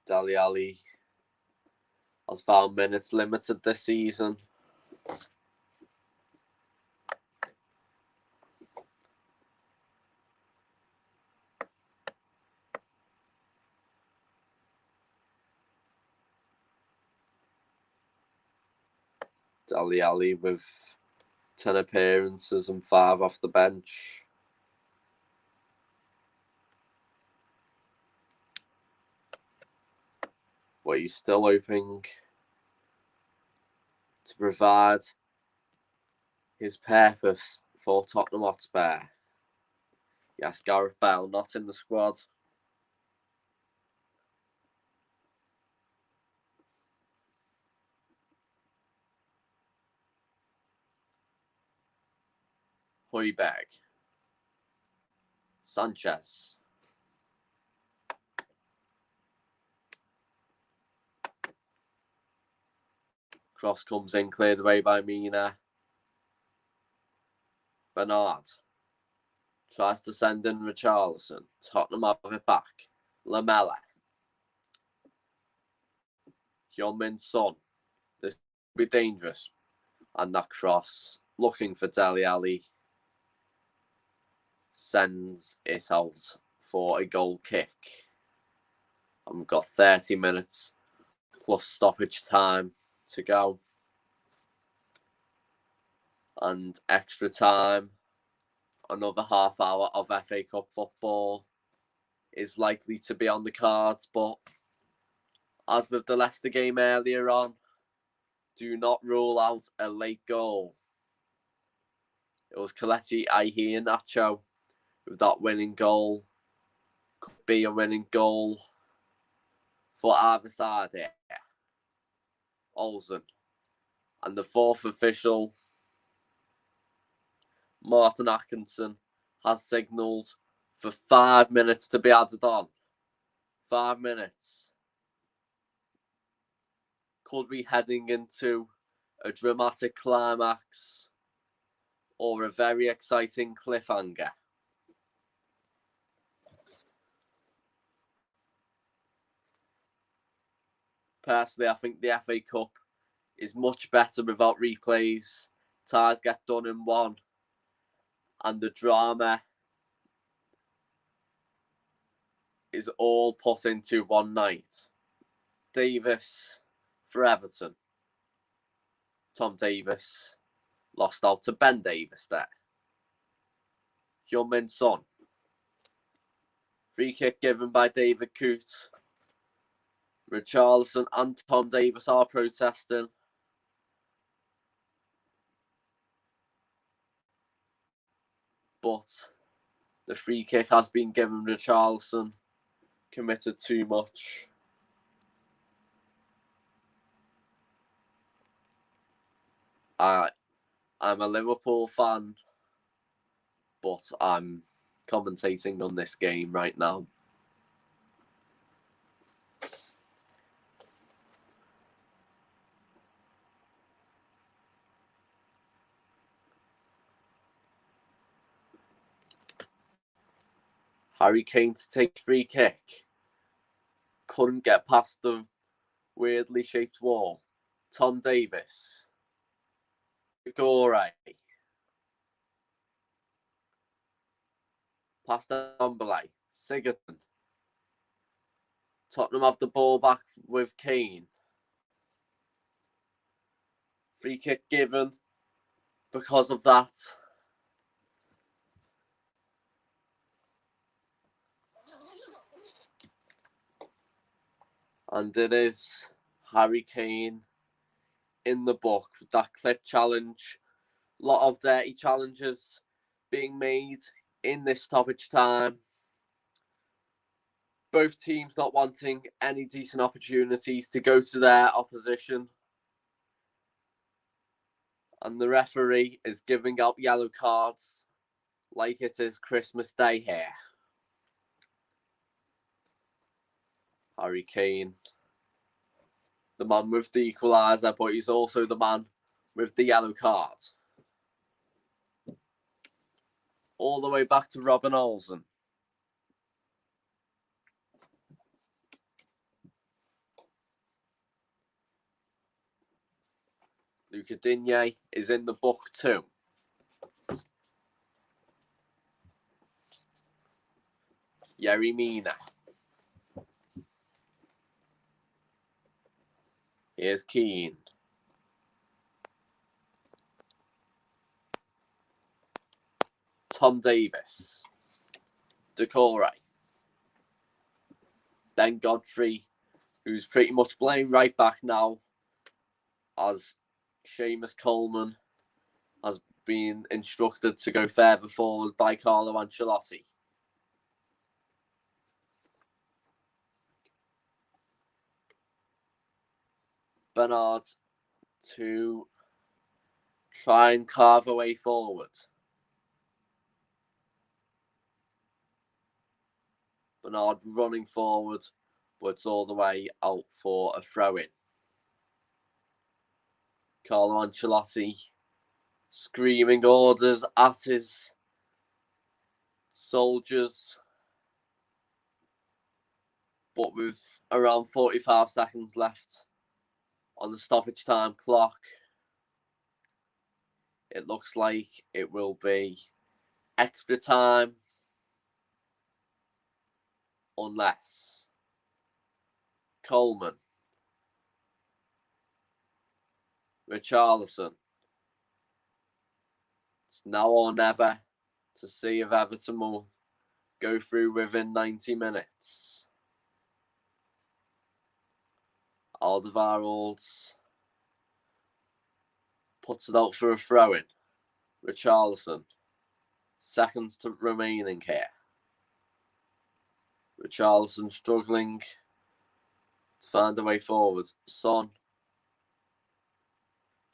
Dele Alli has found minutes limited this season. Dele Alli with 10 appearances and 5 off the bench. But he's still hoping to provide his purpose for Tottenham Hotspur. Yes, Gareth Bale not in the squad. Højbjerg. Sanchez. Cross comes in, cleared away by Mina. Bernard tries to send in Richarlison. Tottenham have it back. Lamela. Heung-min Son. This will be dangerous. And that cross, looking for Dele Alli, sends it out for a goal kick. And we've got 30 minutes plus stoppage time to go. And extra time, another half hour of FA Cup football is likely to be on the cards. But as with the Leicester game earlier on, do not rule out a late goal. It was Kelechi Iheanacho with that winning goal. Could be a winning goal for either side here. Olsen. And the fourth official, Martin Atkinson, has signalled for 5 minutes to be added on. 5 minutes. Could be heading into a dramatic climax or a very exciting cliffhanger. Personally, I think the FA Cup is much better without replays. Ties get done in one. And the drama is all put into one night. Davis for Everton. Tom Davis lost out to Ben Davis there. Heung-min Son. Free kick given by David Coote. Richarlison and Tom Davis are protesting. But the free kick has been given. Richarlison committed too much. I'm a Liverpool fan, but I'm commentating on this game right now. Harry Kane to take free kick. Couldn't get past the weirdly shaped wall. Tom Davis. Gore. Past Ndombele. Sigurdsson. Tottenham have the ball back with Kane. Free kick given because of that. And it is Harry Kane in the book with that clip challenge. A lot of dirty challenges being made in this stoppage time. Both teams not wanting any decent opportunities to go to their opposition. And the referee is giving out yellow cards like it is Christmas Day here. Harry Kane, the man with the equaliser, but he's also the man with the yellow card. All the way back to Robin Olsen. Luca Digne is in the book too. Yerry Mina. Here's Keane. Tom Davis. Decore. Ben Godfrey, who's pretty much playing right back now, as Seamus Coleman has been instructed to go further forward by Carlo Ancelotti. Bernard to try and carve a way forward. Bernard running forward, but it's all the way out for a throw-in. Carlo Ancelotti screaming orders at his soldiers, but with around 45 seconds left on the stoppage time clock, it looks like it will be extra time, unless Coleman, Richarlison. It's now or never to see if Everton will go through within 90 minutes. Alderweireld puts it out for a throw-in. Richarlison. Seconds to remaining here. Richarlison struggling to find a way forward. Son.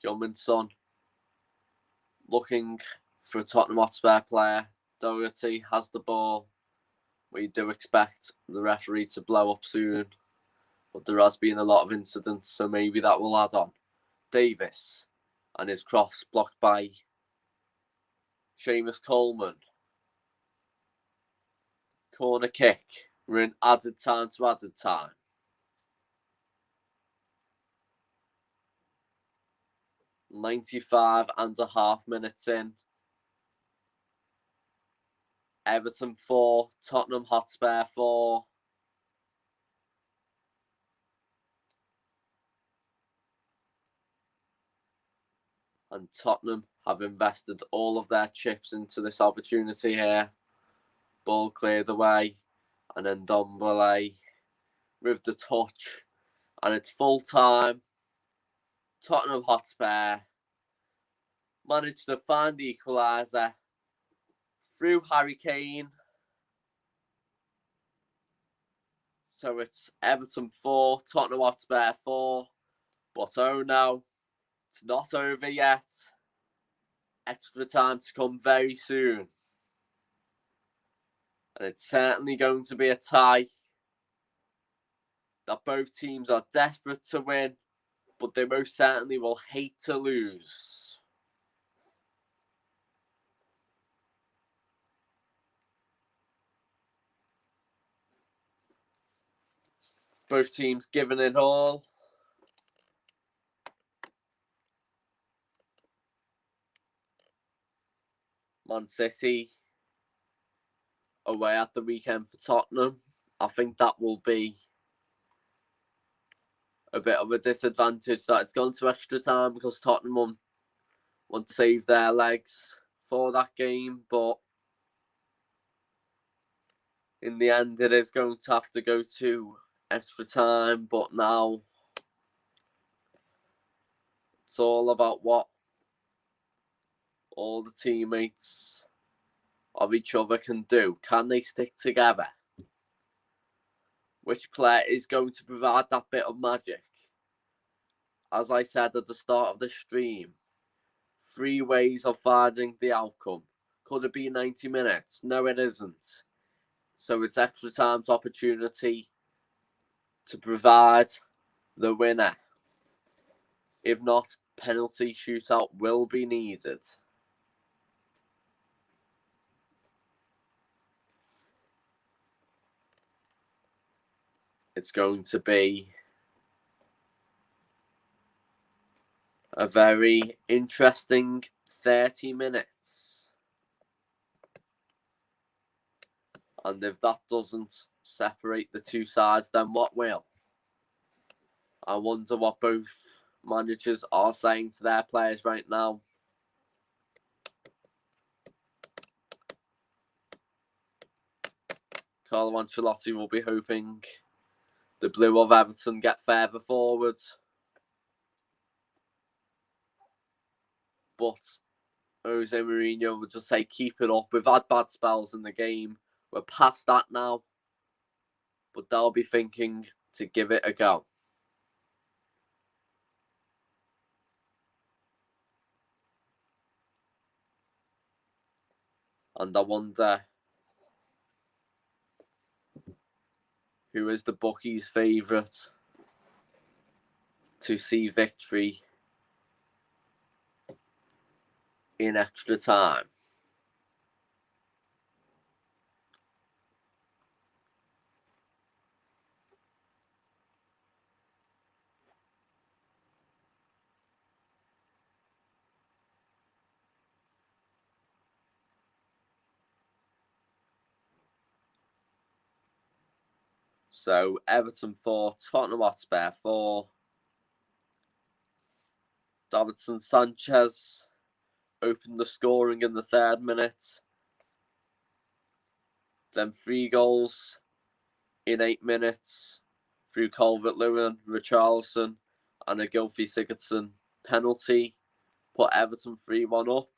Heung-min Son. Looking for a Tottenham Hotspur player. Doherty has the ball. We do expect the referee to blow up soon, but there has been a lot of incidents, so maybe that will add on. Davis and his cross blocked by Seamus Coleman. Corner kick. We're in added time to added time. .95 minutes in. Everton 4, Tottenham Hotspur 4. And Tottenham have invested all of their chips into this opportunity here. Ball cleared away. And then Ndombele with the touch. And it's full time. Tottenham Hotspur managed to find the equaliser through Harry Kane. So it's Everton 4, Tottenham Hotspur 4. But oh no, it's not over yet. Extra time to come very soon. And it's certainly going to be a tie that both teams are desperate to win, but they most certainly will hate to lose. Both teams giving it all. Man City away at the weekend for Tottenham. I think that will be a bit of a disadvantage that it's gone to extra time because Tottenham want to save their legs for that game, but in the end it is going to have to go to extra time, but now it's all about what all the teammates of each other can do. Can they stick together? Which player is going to provide that bit of magic? As I said at the start of the stream, 3 ways of finding the outcome. Could it be 90 minutes? No, it isn't. So it's extra time's opportunity to provide the winner. If not, penalty shootout will be needed. It's going to be a very interesting 30 minutes. And if that doesn't separate the two sides, then what will? I wonder what both managers are saying to their players right now. Carlo Ancelotti will be hoping the blue of Everton get further forward. But Jose Mourinho would just say, keep it up. We've had bad spells in the game. We're past that now. But they'll be thinking to give it a go. And I wonder who is the bookies' favourite to see victory in extra time. So Everton 4, Tottenham Hotspur 4. Davinson Sanchez opened the scoring in the 3rd minute. Then 3 goals in 8 minutes through Calvert-Lewin, Richarlison, and a Gylfi Sigurdsson penalty put Everton 3-1 up.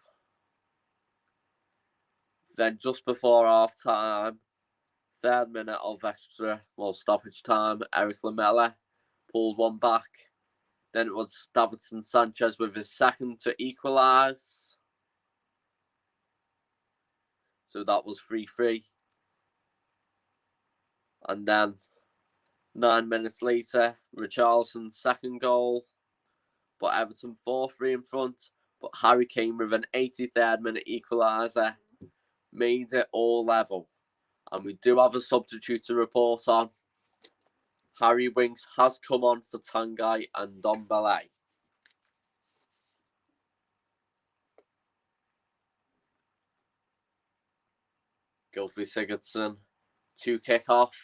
Then just before half time, 3rd minute of stoppage time, Eric Lamela pulled one back. Then it was Davinson Sanchez with his 2nd to equalise. So that was 3-3. And then 9 minutes later, Richarlison's 2nd goal. But Everton 4-3 in front. But Harry Kane with an 83rd minute equaliser made it all level. And we do have a substitute to report on. Harry Winks has come on for Tanguy and Ndombele. Gylfi Sigurdsson to kick off.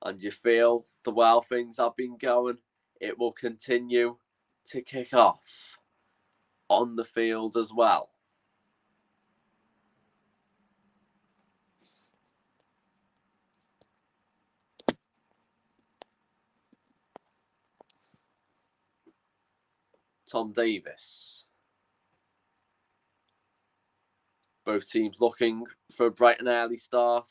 And you feel the well things have been going, it will continue to kick off on the field as well. Tom Davies. Both teams looking for a bright and early start.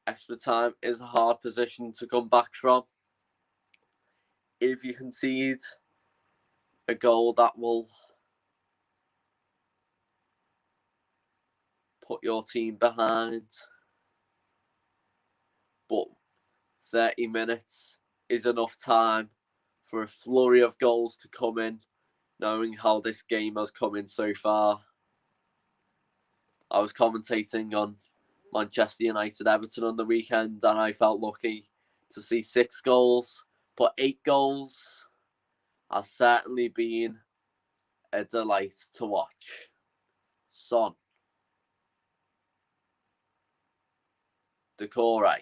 Extra time is a hard position to come back from. If you concede a goal, that will put your team behind. But 30 minutes is enough time for a flurry of goals to come in, knowing how this game has come in so far. I was commentating on Manchester United Everton on the weekend, and I felt lucky to see 6 goals, but 8 goals has certainly been a delight to watch. Son, Decore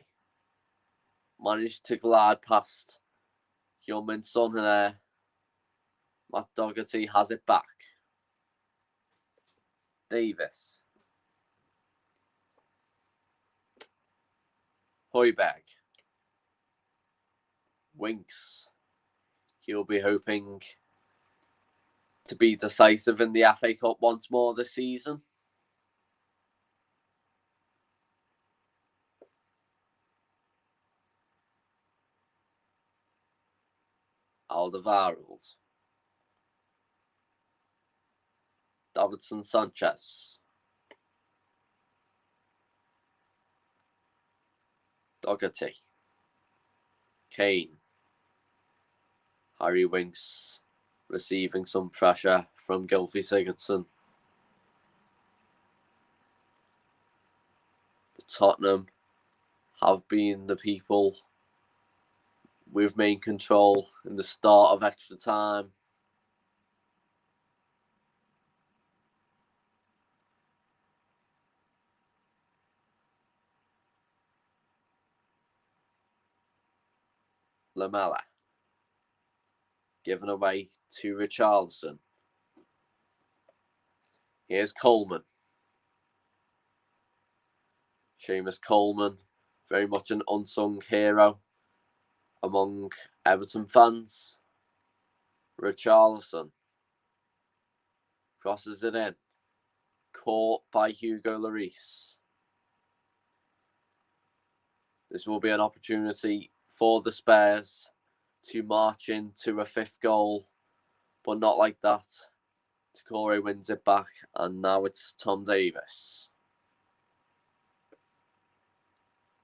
managed to glide past Heung-min Son there. Matt Doherty has it back. Davis. Højbjerg. Winks. He'll be hoping to be decisive in the FA Cup once more this season. Alderweireld. Davinson Sanchez. Doherty. Kane. Harry Winks receiving some pressure from Gylfi Sigurdsson. But Tottenham have been the people with main control in the start of extra time. Lamela. Given away to Richarlison. Here's Coleman. Seamus Coleman, very much an unsung hero among Everton fans. Richarlison crosses it in. Caught by Hugo Lloris. This will be an opportunity for the Spurs to march into a 5th goal, but not like that. Doucouré wins it back, and now it's Tom Davies.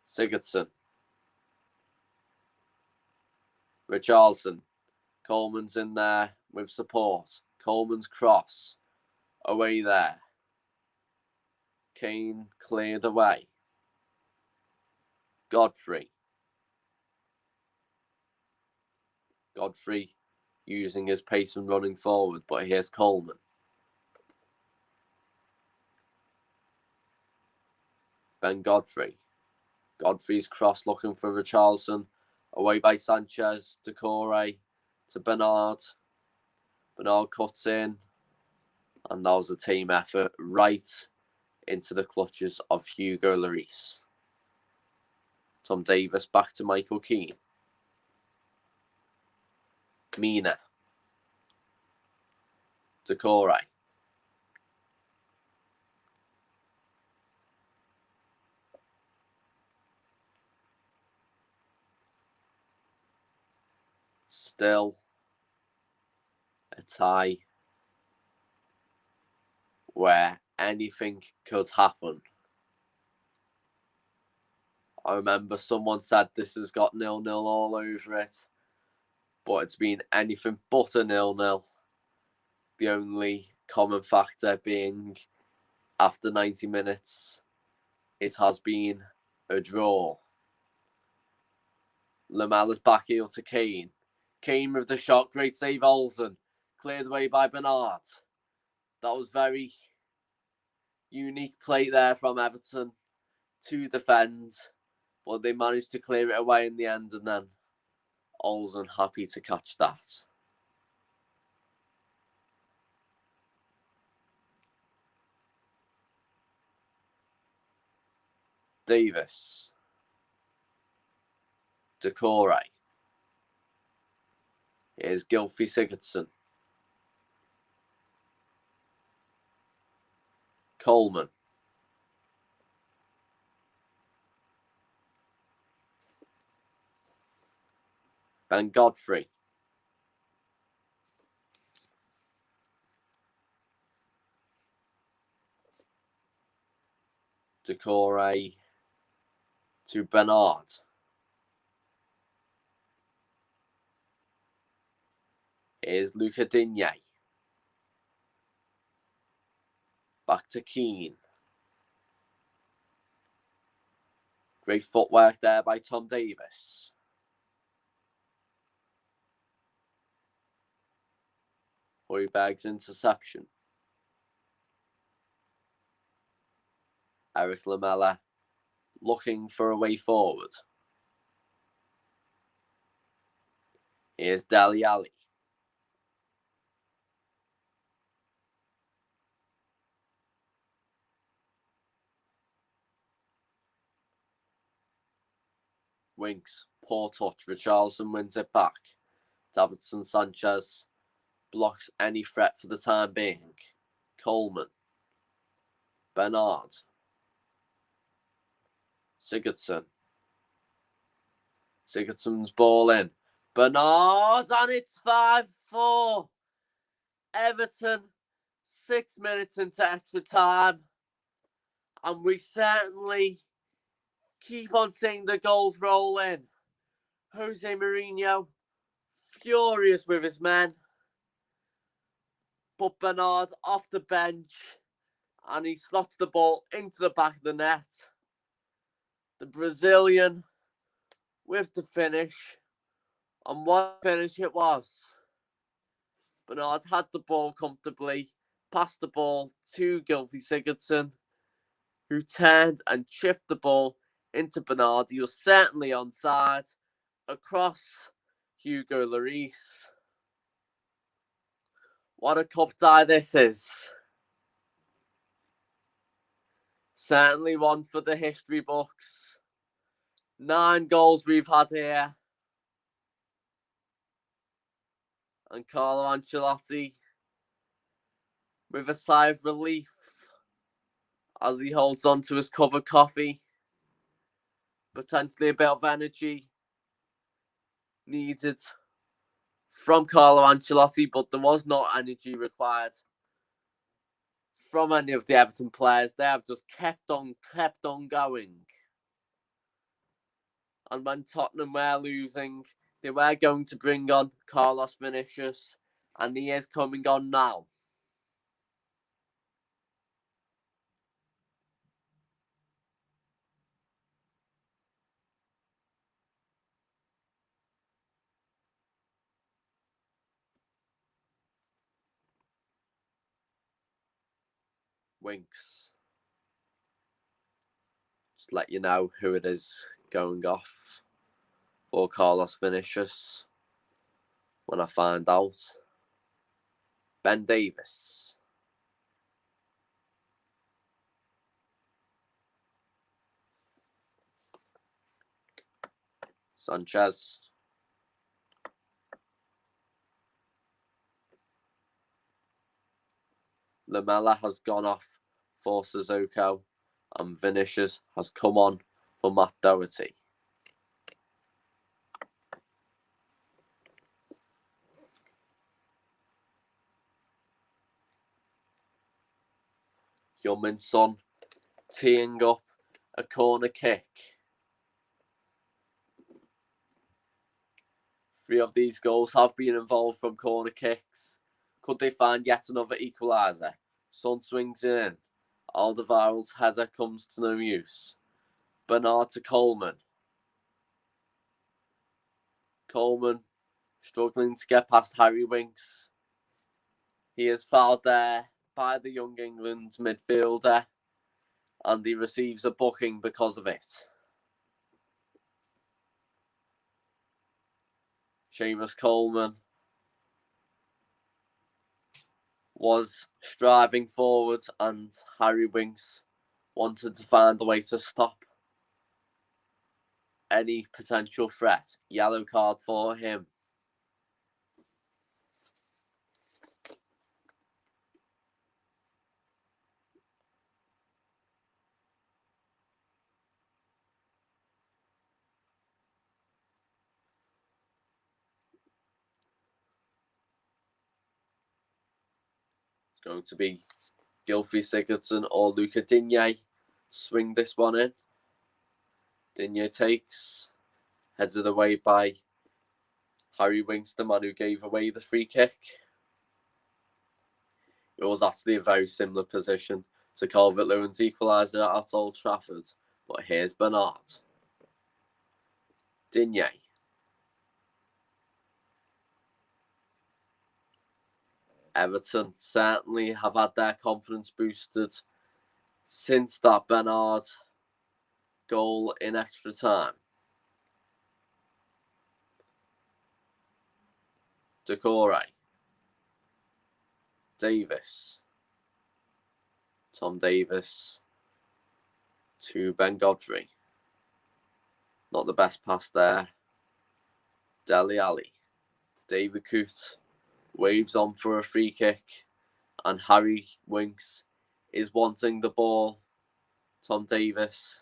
Sigurdsson. Richarlison. Coleman's in there with support. Coleman's cross. Away there. Kane cleared away. Godfrey using his pace and running forward, but here's Coleman. Ben Godfrey. Godfrey's cross looking for Richarlison. Away by Sanchez. Doucouré to Bernard. Bernard cuts in. And that was a team effort right into the clutches of Hugo Lloris. Tom Davies back to Michael Keane. Mina. Doucouré. Still a tie where anything could happen. I remember someone said this has got 0-0 all over it, but it's been anything but a 0-0. The only common factor being after 90 minutes, it has been a draw. Lamela's back heel to Kane. Kane with the shot, great save Olsen. Cleared away by Bernard. That was very unique play there from Everton to defend, but they managed to clear it away in the end, and then Olsen happy to catch that. Davis. Doucouré. Here's Gylfi Sigurdsson. Coleman. Ben Godfrey. Doucouré to Bernard. Here's Luca Digne. Back to Keane. Great footwork there by Tom Davies. Højbjerg's interception. Eric Lamela looking for a way forward. Here's Dele Alli. Winks. Poor touch. Richarlison wins it back. Davinson Sanchez blocks any threat for the time being. Coleman. Bernard. Sigurdsson. Sigurdsson's ball in. Bernard, and it's 5-4. Everton, 6 minutes into extra time. And we certainly keep on seeing the goals roll in. Jose Mourinho, furious with his men. But Bernard off the bench, and he slots the ball into the back of the net. The Brazilian with the finish, and what a finish it was. Bernard had the ball comfortably, passed the ball to Gylfi Sigurdsson, who turned and chipped the ball into Bernard. He was certainly onside, across Hugo Lloris. What a cup tie this is. Certainly one for the history books. 9 goals we've had here. And Carlo Ancelotti with a sigh of relief as he holds on to his cup of coffee. Potentially a bit of energy needed from Carlo Ancelotti, but there was no energy required from any of the Everton players. They have just kept on going. And when Tottenham were losing, they were going to bring on Carlos Vinicius, and he is coming on now. Winks. Just let you know who it is going off for Carlos Vinicius when I find out. Ben Davies. Sanchez. Lamella has gone off for Sissoko, and Vinicius has come on for Matt Doherty. Heung-min Son teeing up a corner kick. 3 of these goals have been involved from corner kicks. Could they find yet another equaliser? Son swings in. Alderweireld's header comes to no use. Bernard to Coleman. Coleman struggling to get past Harry Winks. He is fouled there by the Young England midfielder, and he receives a booking because of it. Seamus Coleman was striving forward, and Harry Winks wanted to find a way to stop any potential threat. Yellow card for him. It's going to be Gylfi Sigurdsson or Luca Digne swing this one in. Digne takes, headed away by Harry Winks, the man who gave away the free kick. It was actually a very similar position to Calvert-Lewin's equaliser at Old Trafford. But here's Bernard. Digne. Everton certainly have had their confidence boosted since that Bernard goal in extra time. Decore. Davis. Tom Davis to Ben Godfrey. Not the best pass there Dele Alli. David Coote waves on for a free kick, and Harry Winks is wanting the ball. Tom Davies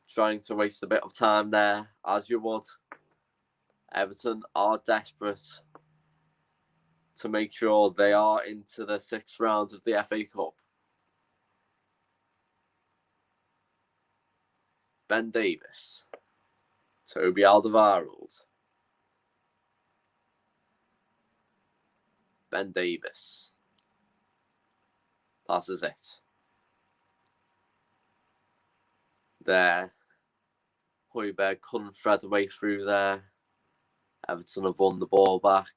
trying to waste a bit of time there, as you would. Everton are desperate to make sure they are into the 6th round of the FA Cup. Ben Davies. Toby Alderweireld. Ben Davies. Passes it. There. Højbjerg couldn't thread a way through there. Everton have won the ball back.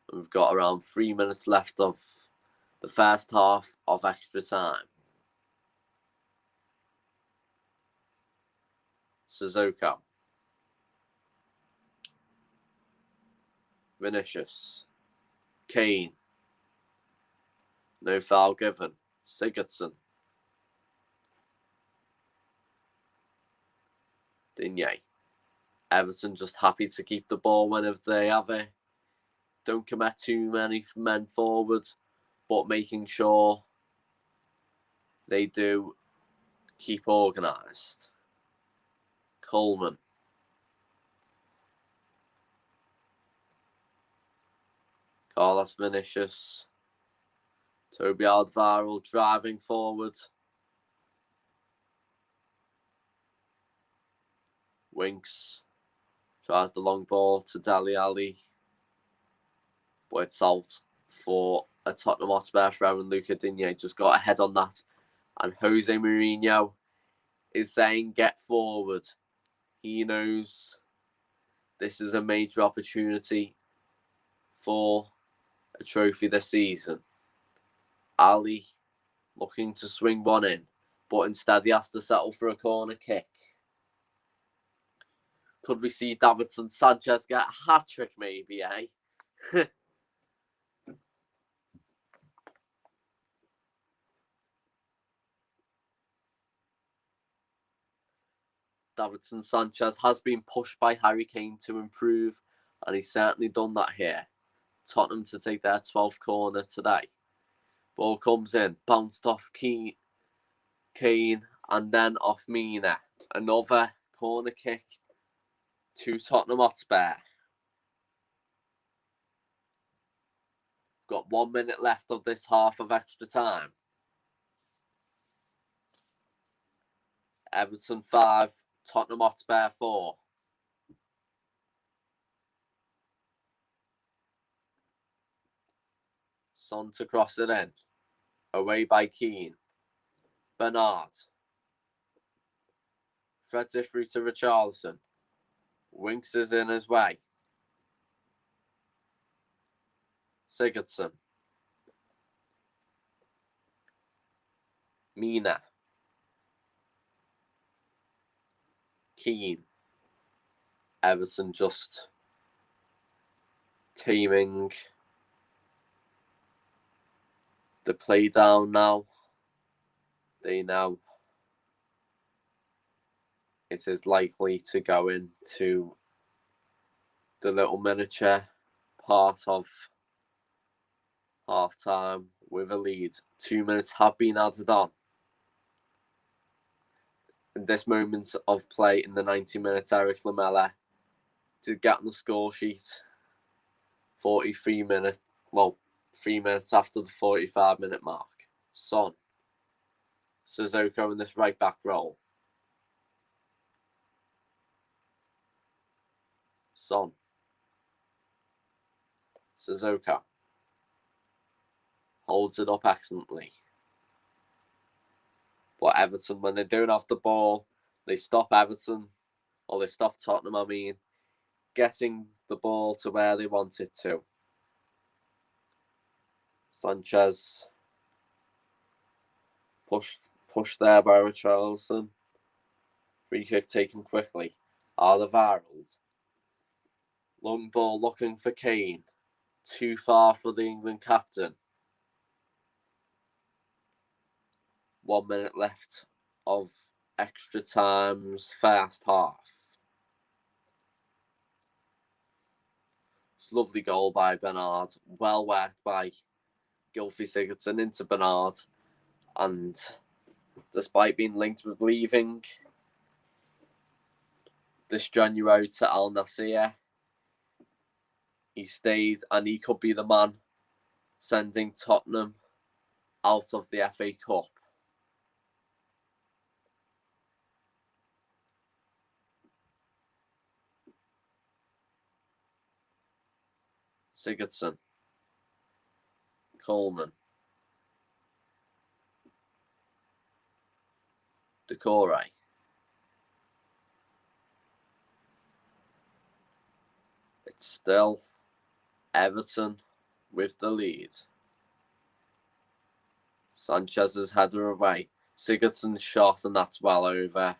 And we've got around 3 minutes left of the first half of extra time. Suzuka. Vinicius. Kane. No foul given. Sigurdsson. Digne. Everton just happy to keep the ball whenever they have it. Don't commit too many men forward, but making sure they do keep organised. Coleman. Carlos Vinicius. Toby Alderweireld driving forward. Winks tries the long ball to Dele Alli, but it's out for a Tottenham Hotspur throw, and Luca Digne just got ahead on that. And Jose Mourinho is saying, get forward. He knows this is a major opportunity for a trophy this season. Ali looking to swing one in, but instead he has to settle for a corner kick. Could we see Davinson Sanchez get a hat-trick maybe, eh? Davinson Sanchez has been pushed by Harry Kane to improve, and he's certainly done that here. Tottenham to take their 12th corner today. Ball comes in, bounced off Kane, and then off Mina. Another corner kick to Tottenham Hotspur. Got 1 minute left of this half of extra time. Everton 5, Tottenham Hotspur 4. Son to cross it in. Away by Keane. Bernard. Threads it through to Richarlison. Winks is in his way. Sigurdsson. Mina. Keane. Everton just taming the play down now. They know it is likely to go into the little miniature part of half time with a lead. 2 minutes have been added on. In this moment of play in the 90 minutes, Eric Lamela did get on the score sheet 43 minutes, 3 minutes after the 45-minute mark. Son. Sissoko in this right back role. Son. Sissoko. Holds it up excellently. But Everton, when they don't have the ball, they stop Everton, or they stop Tottenham, getting the ball to where they want it to. Sanchez pushed there by Richarlison. Free kick taken quickly. Alderweireld. Long ball looking for Kane. Too far for the England captain. 1 minute left of extra time's first half. It's a lovely goal by Bernard. Well worked by Gylfi Sigurdsson into Bernard. And despite being linked with leaving this January to Al Nassr, he stayed and he could be the man sending Tottenham out of the FA Cup. Sigurdsson, Coleman, Decore. It's still Everton with the lead. Sanchez's header away. Sigurdsson's shot, and that's well over.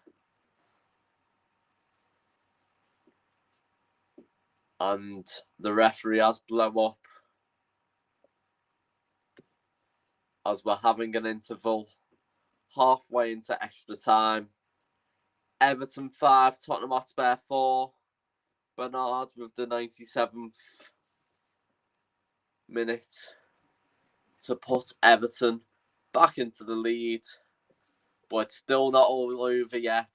And the referee has blown up as we're having an interval halfway into extra time. Everton 5, Tottenham Hotspur 4. Bernard with the 97th minute to put Everton back into the lead. But it's still not all over yet.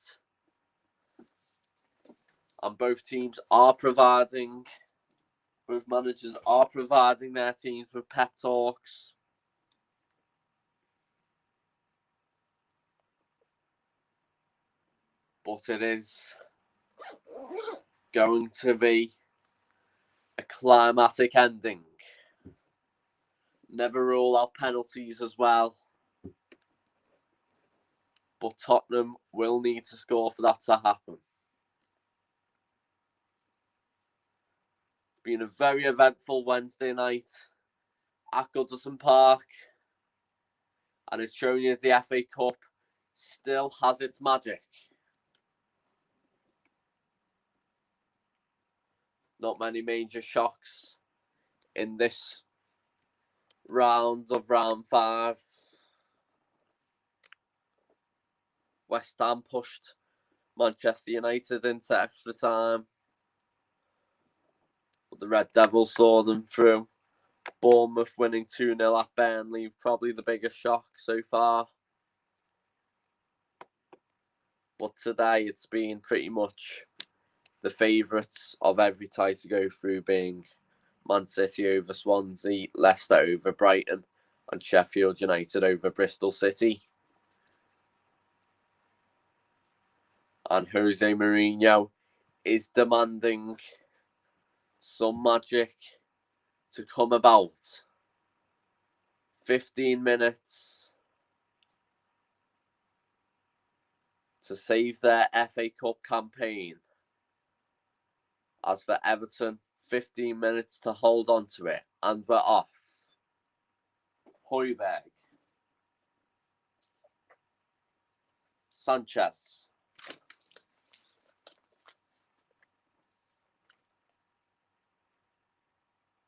And both managers are providing their teams with pep talks. But it is going to be a climatic ending. Never rule out penalties as well. But Tottenham will need to score for that to happen. It's been a very eventful Wednesday night at Goodison Park. And it's shown you the FA Cup still has its magic. Not many major shocks in this round of round 5. West Ham pushed Manchester United into extra time. But the Red Devils saw them through. Bournemouth winning 2-0 at Burnley, probably the biggest shock so far. But today it's been pretty much the favourites of every tie to go through, being Man City over Swansea, Leicester over Brighton, and Sheffield United over Bristol City. And Jose Mourinho is demanding some magic to come about. 15 minutes to save their FA Cup campaign. As for Everton, 15 minutes to hold on to it. And we're off. Højbjerg. Sanchez.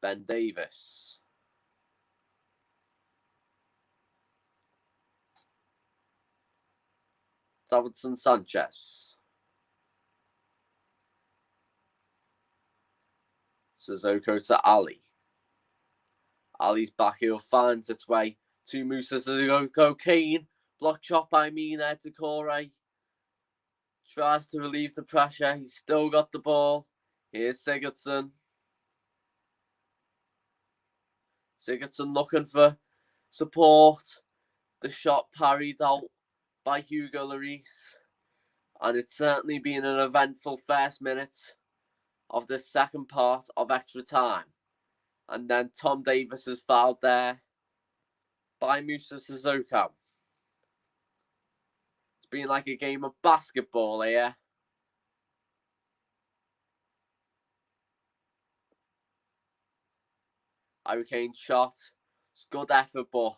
Ben Davis. Davinson Sanchez. Sissoko to Ali. Ali's back heel finds its way to Musa Sissoko. Kane. Block shot by Mina Decore. Tries to relieve the pressure. He's still got the ball. Here's Sigurdsson. Sigurdsson looking for support. The shot parried out by Hugo Lloris. And it's certainly been an eventful first minute of the second part of extra time. And then Tom Davies is fouled there by Musa Sissoko. It's been like a game of basketball here. Harry Kane's shot. It's good effort, but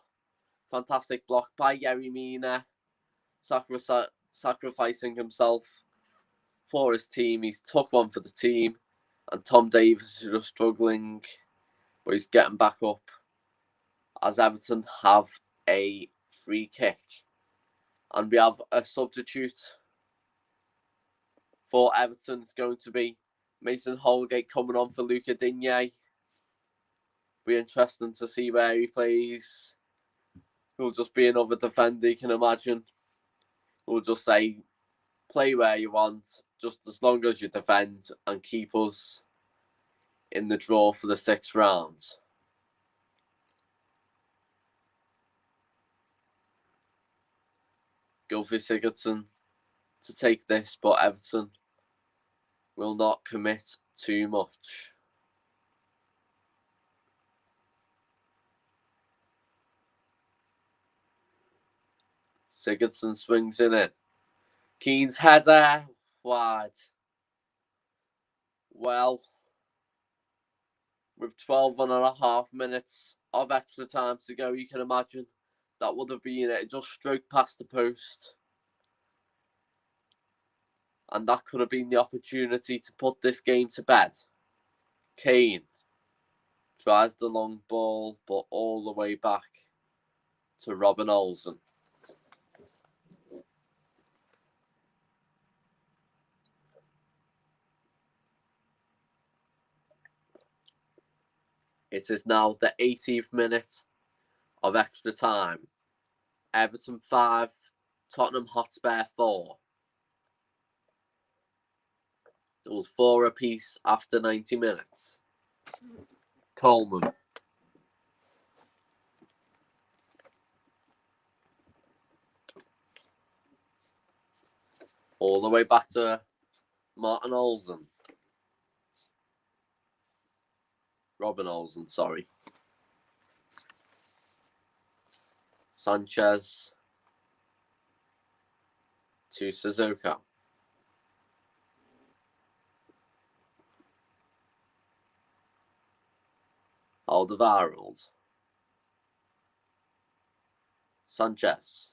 fantastic block by Yerry Mina. Sacrificing himself for his team. He's took one for the team. And Tom Davies is just struggling. But he's getting back up. As Everton have a free kick And we have a substitute for Everton. It's going to be Mason Holgate coming on for Luca Digne. Be interesting to see where he plays. He'll just be another defender, you can imagine. He'll just say, play where you want, just as long as you defend and keep us in the draw for the 6th round. Gylfi Sigurdsson to take this, but Everton will not commit too much. Sigurdsson swings in. Keane's header, wide. Well, with 12.5 minutes of extra time to go, you can imagine that would have been it. Just stroked past the post. And that could have been the opportunity to put this game to bed. Kane tries the long ball, but all the way back to Robin Olsen. It is now the 18th minute of extra time. Everton 5, Tottenham Hotspur 4. It was 4 apiece after 90 minutes. Coleman. All the way back to Martin Olsen. Robin Olsen, sorry. Sanchez to Suzuka. Alderweireld. Sanchez.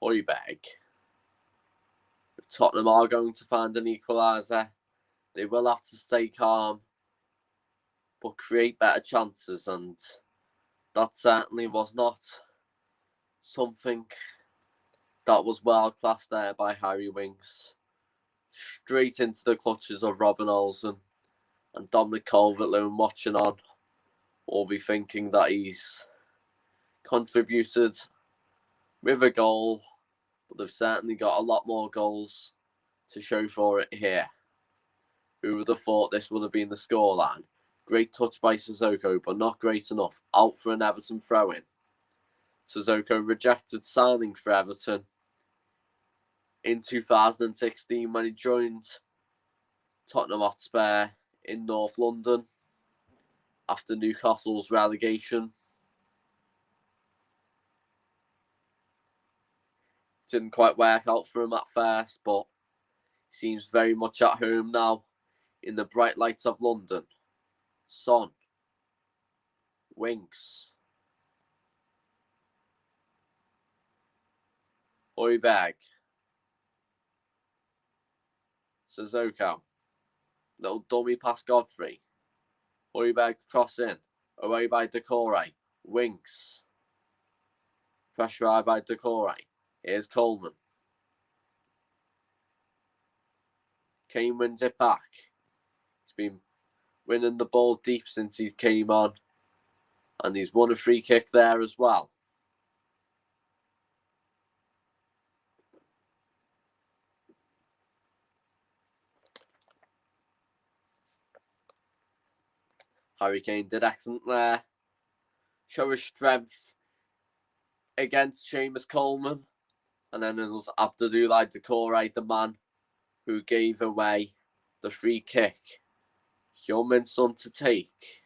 Højbjerg. If Tottenham are going to find an equaliser, they will have to stay calm, but create better chances, and that certainly was not something that was world class there by Harry Winks. Straight into the clutches of Robin Olsen, and Dominic Calvert-Lewin watching on will be thinking that he's contributed with a goal, but they've certainly got a lot more goals to show for it here. Who would have thought this would have been the scoreline? Great touch by Sissoko, but not great enough. Out for an Everton throw-in. Sissoko rejected signing for Everton in 2016 when he joined Tottenham Hotspur in North London after Newcastle's relegation. Didn't quite work out for him at first, but he seems very much at home now in the bright lights of London. Son. Winks. Højbjerg. Sissoko. Little dummy past Godfrey. Højbjerg cross in. Away by Decore. Winks. Pressure by Decore. Here's Coleman. Kane wins it back. He's been winning the ball deep since he came on. And he's won a free kick there as well. Harry Kane did excellent there. Show his strength against Seamus Coleman. And then it was Abdoulaye Doucouré, the man who gave away the free kick. Heung-min Son to take.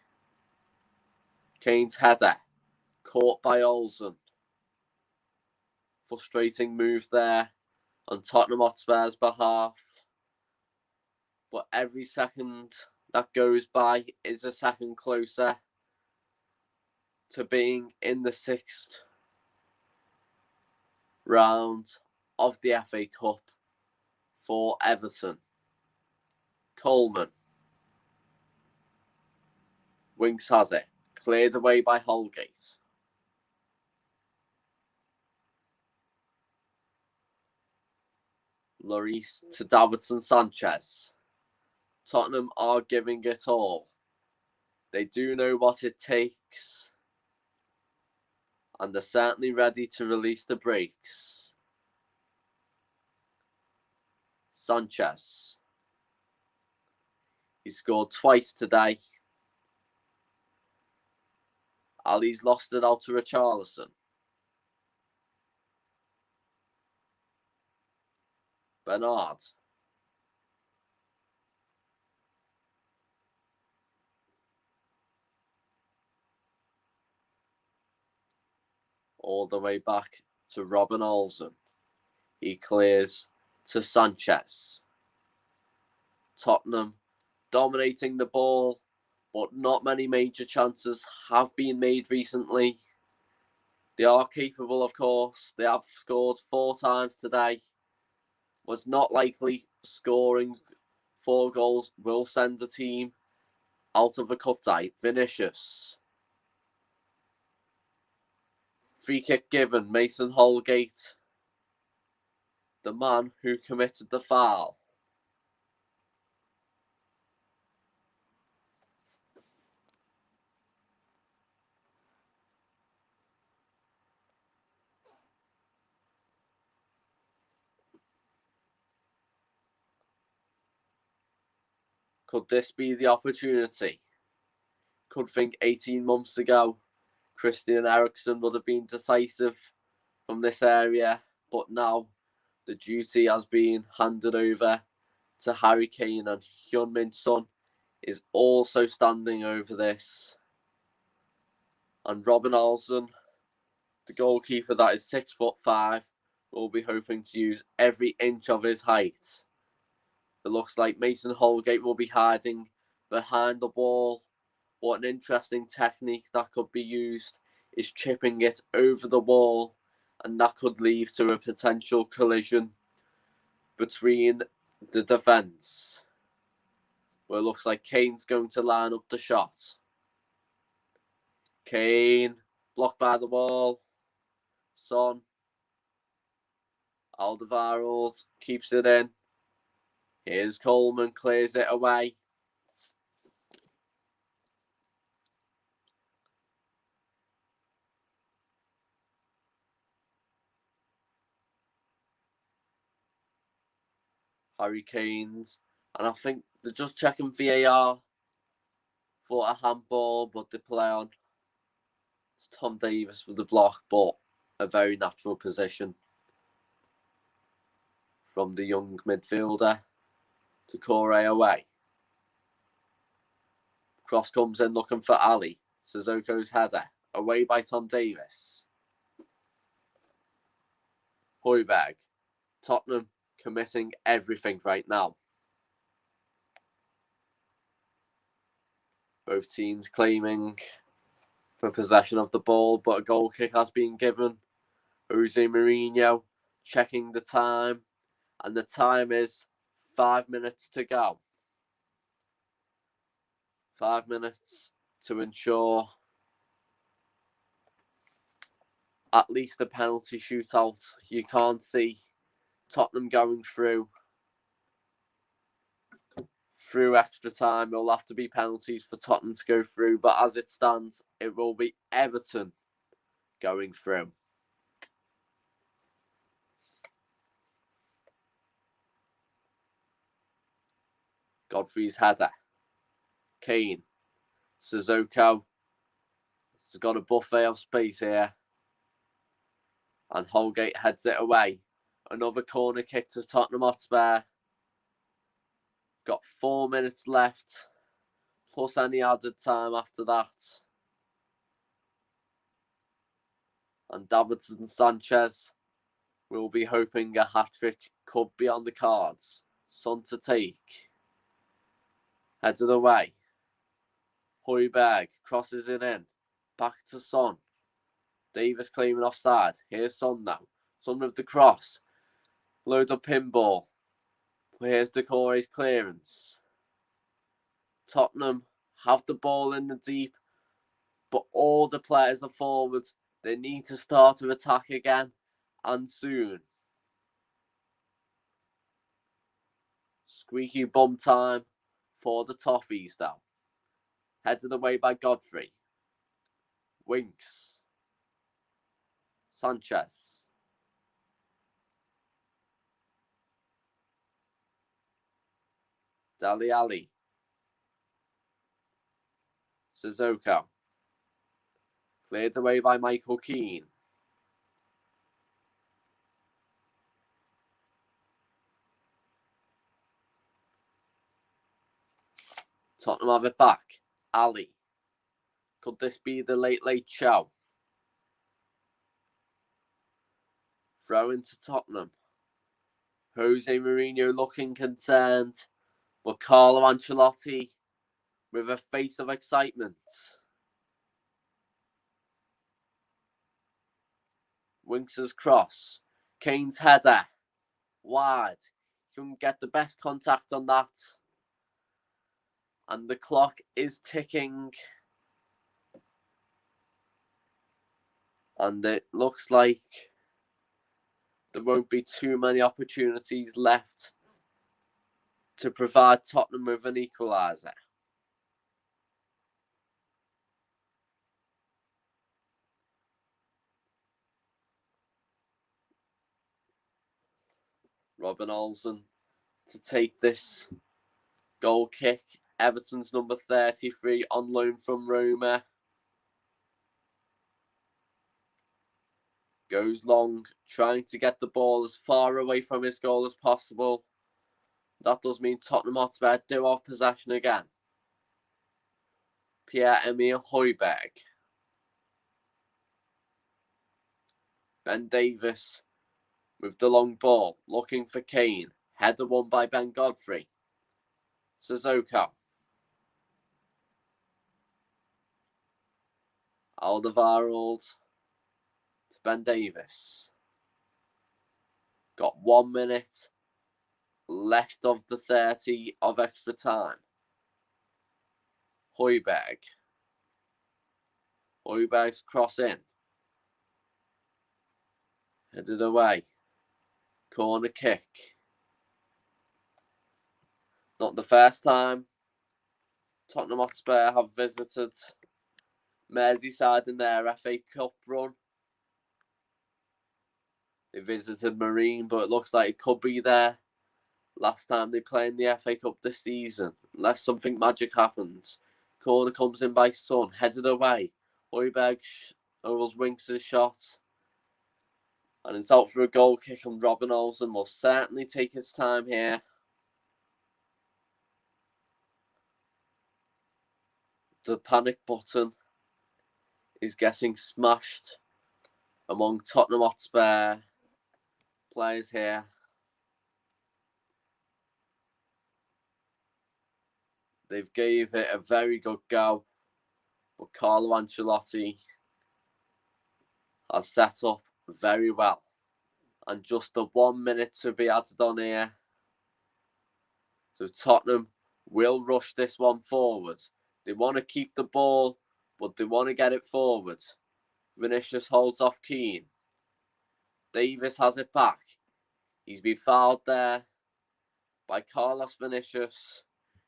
Kane's header. Caught by Olsen. Frustrating move there on Tottenham Hotspur's behalf. But every second that goes by is a second closer to being in the 6th round of the FA Cup for Everton. Coleman. Winks has it. Cleared away by Holgate. Lloris to Davidson Sanchez. Tottenham are giving it all. They do know what it takes. And they're certainly ready to release the brakes. Sanchez. He scored twice today. Ali's lost it out to Richarlison. Bernard. All the way back to Robin Olsen. He clears to Sanchez. Tottenham dominating the ball, but not many major chances have been made recently. They are capable, of course. They have scored 4 times today. Was not likely scoring 4 goals will send the team out of a cup tie. Vinicius. Free kick given. Mason Holgate. The man who committed the foul. Could this be the opportunity? Could think 18 months ago, Christian Eriksen would have been decisive from this area, but now the duty has been handed over to Harry Kane, and Heung-min Son is also standing over this. And Robin Olsen, the goalkeeper that is 6'5", will be hoping to use every inch of his height. It looks like Mason Holgate will be hiding behind the ball. What an interesting technique that could be used is chipping it over the wall, and that could lead to a potential collision between the defence. Well, it looks like Kane's going to line up the shot. Kane, blocked by the wall. Son. Alderweireld keeps it in. Here's Coleman, clears it away. Harry Kane's. And I think they're just checking VAR for a handball, but they play on. It's Tom Davies with the block, but a very natural position from the young midfielder to Corey away. Cross comes in looking for Ali. Sissoko's header. Away by Tom Davies. Højbjerg. Tottenham committing everything right now. Both teams claiming for possession of the ball, but a goal kick has been given. Jose Mourinho checking the time, and the time is 5 minutes to go. 5 minutes to ensure at least a penalty shootout. You can't see Tottenham going through extra time. It'll have to be penalties for Tottenham to go through, but as it stands, it will be Everton going through. Godfrey's header. Kane. Sissoko has got a buffet of space here. And Holgate heads it away. Another corner kick to Tottenham Hotspur. Got 4 minutes left, plus any added time after that. And Davidson Sanchez will be hoping a hat-trick could be on the cards. Son to take. Headed away. Højbjerg crosses it in. Back to Son. Davis claiming offside. Here's Son now. Son with the cross. Load up pinball. Here's Decore's clearance. Tottenham have the ball in the deep, but all the players are forward. They need to start to attack again, and soon. Squeaky bum time for the Toffees though. Headed away by Godfrey. Winks. Sanchez. Dele Alli. Sissoko. Cleared away by Michael Keane. Tottenham have it back. Ali. Could this be the late show? Throw into Tottenham. Jose Mourinho looking concerned, but Carlo Ancelotti with a face of excitement. Winks' cross. Kane's header. Wide. Couldn't get the best contact on that. And the clock is ticking. And it looks like there won't be too many opportunities left to provide Tottenham with an equaliser. Robin Olsen to take this goal kick. Everton's number 33 on loan from Roma. Goes long, trying to get the ball as far away from his goal as possible. That does mean Tottenham Hotspur do have possession again. Pierre-Emile Højbjerg. Ben Davies with the long ball, looking for Kane. Header won by Ben Godfrey. Sissoko. Alderweireld to Ben Davies. Got 1 minute left of the 30 of extra time. Højbjerg. Højbjerg's cross in. Headed away. Corner kick. Not the first time Tottenham Hotspur have visited Merseyside in their FA Cup run. They visited Marine, but it looks like it could be their last time they play in the FA Cup this season, unless something magic happens. Corner comes in by Son, headed away. Højbjerg Winks' shot. And it's out for a goal kick, and Robin Olsen will certainly take his time here. The panic button is getting smashed among Tottenham Hotspur players here. They've gave it a very good go, but Carlo Ancelotti has set up very well. And just the 1 minute to be added on here. So Tottenham will rush this one forward. They want to keep the ball, but they want to get it forward. Vinicius holds off Keane. Davis has it back. He's been fouled there by Carlos Vinicius,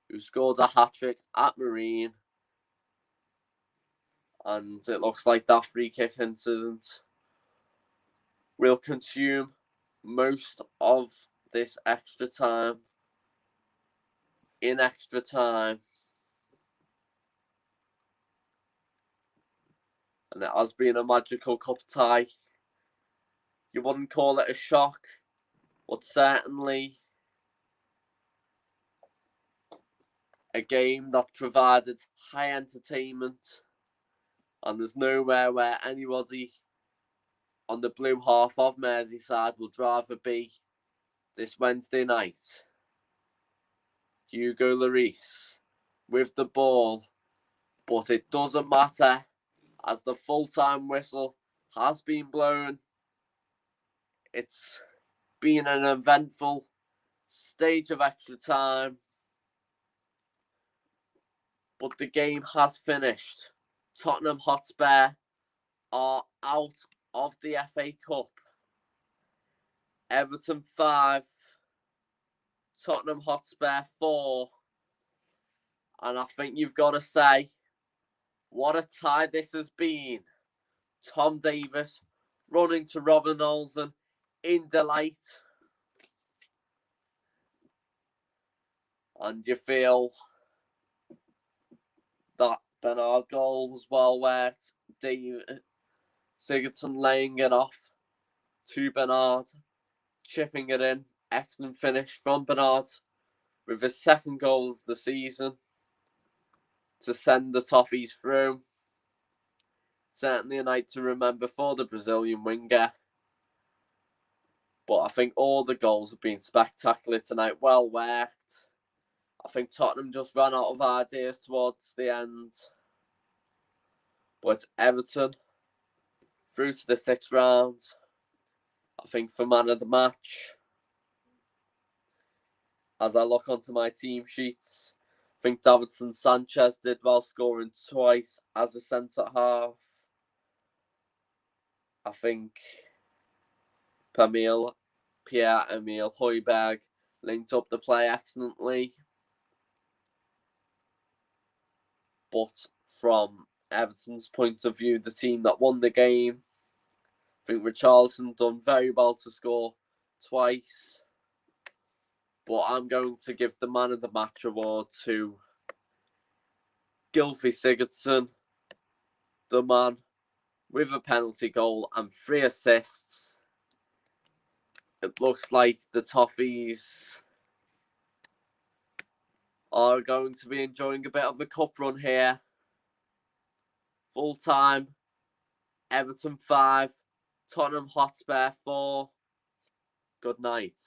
who scored a hat-trick at Marine. And it looks like that free kick incident will consume most of this extra time. In extra time. And it has been a magical cup tie. You wouldn't call it a shock, but certainly a game that provided high entertainment. And there's nowhere where anybody on the blue half of Merseyside would rather be this Wednesday night. Hugo Lloris with the ball, but it doesn't matter as the full-time whistle has been blown. It's been an eventful stage of extra time, but the game has finished. Tottenham Hotspur are out of the FA Cup. Everton 5, Tottenham Hotspur 4. And I think you've got to say, what a tie this has been. Tom Davis running to Robin Olsen in delight. And you feel that Bernard goal was well worked. Sigurdsson laying it off to Bernard, chipping it in. Excellent finish from Bernard with his second goal of the season to send the Toffees through. Certainly a night to remember for the Brazilian winger. But I think all the goals have been spectacular tonight, well worked. I think Tottenham just ran out of ideas towards the end. But Everton through to the 6th round. I think for man of the match. As I look onto my team sheets, I think Davinson Sanchez did well, scoring twice as a centre half. I think Pierre-Emile Højbjerg linked up the play excellently. But from Everton's point of view, the team that won the game, I think Richarlison done very well to score twice. But I'm going to give the man of the match award to Gylfi Sigurdsson, the man with a penalty goal and 3 assists. It looks like the Toffees are going to be enjoying a bit of a cup run here. Full time, Everton 5, Tottenham Hotspur 4. Good night.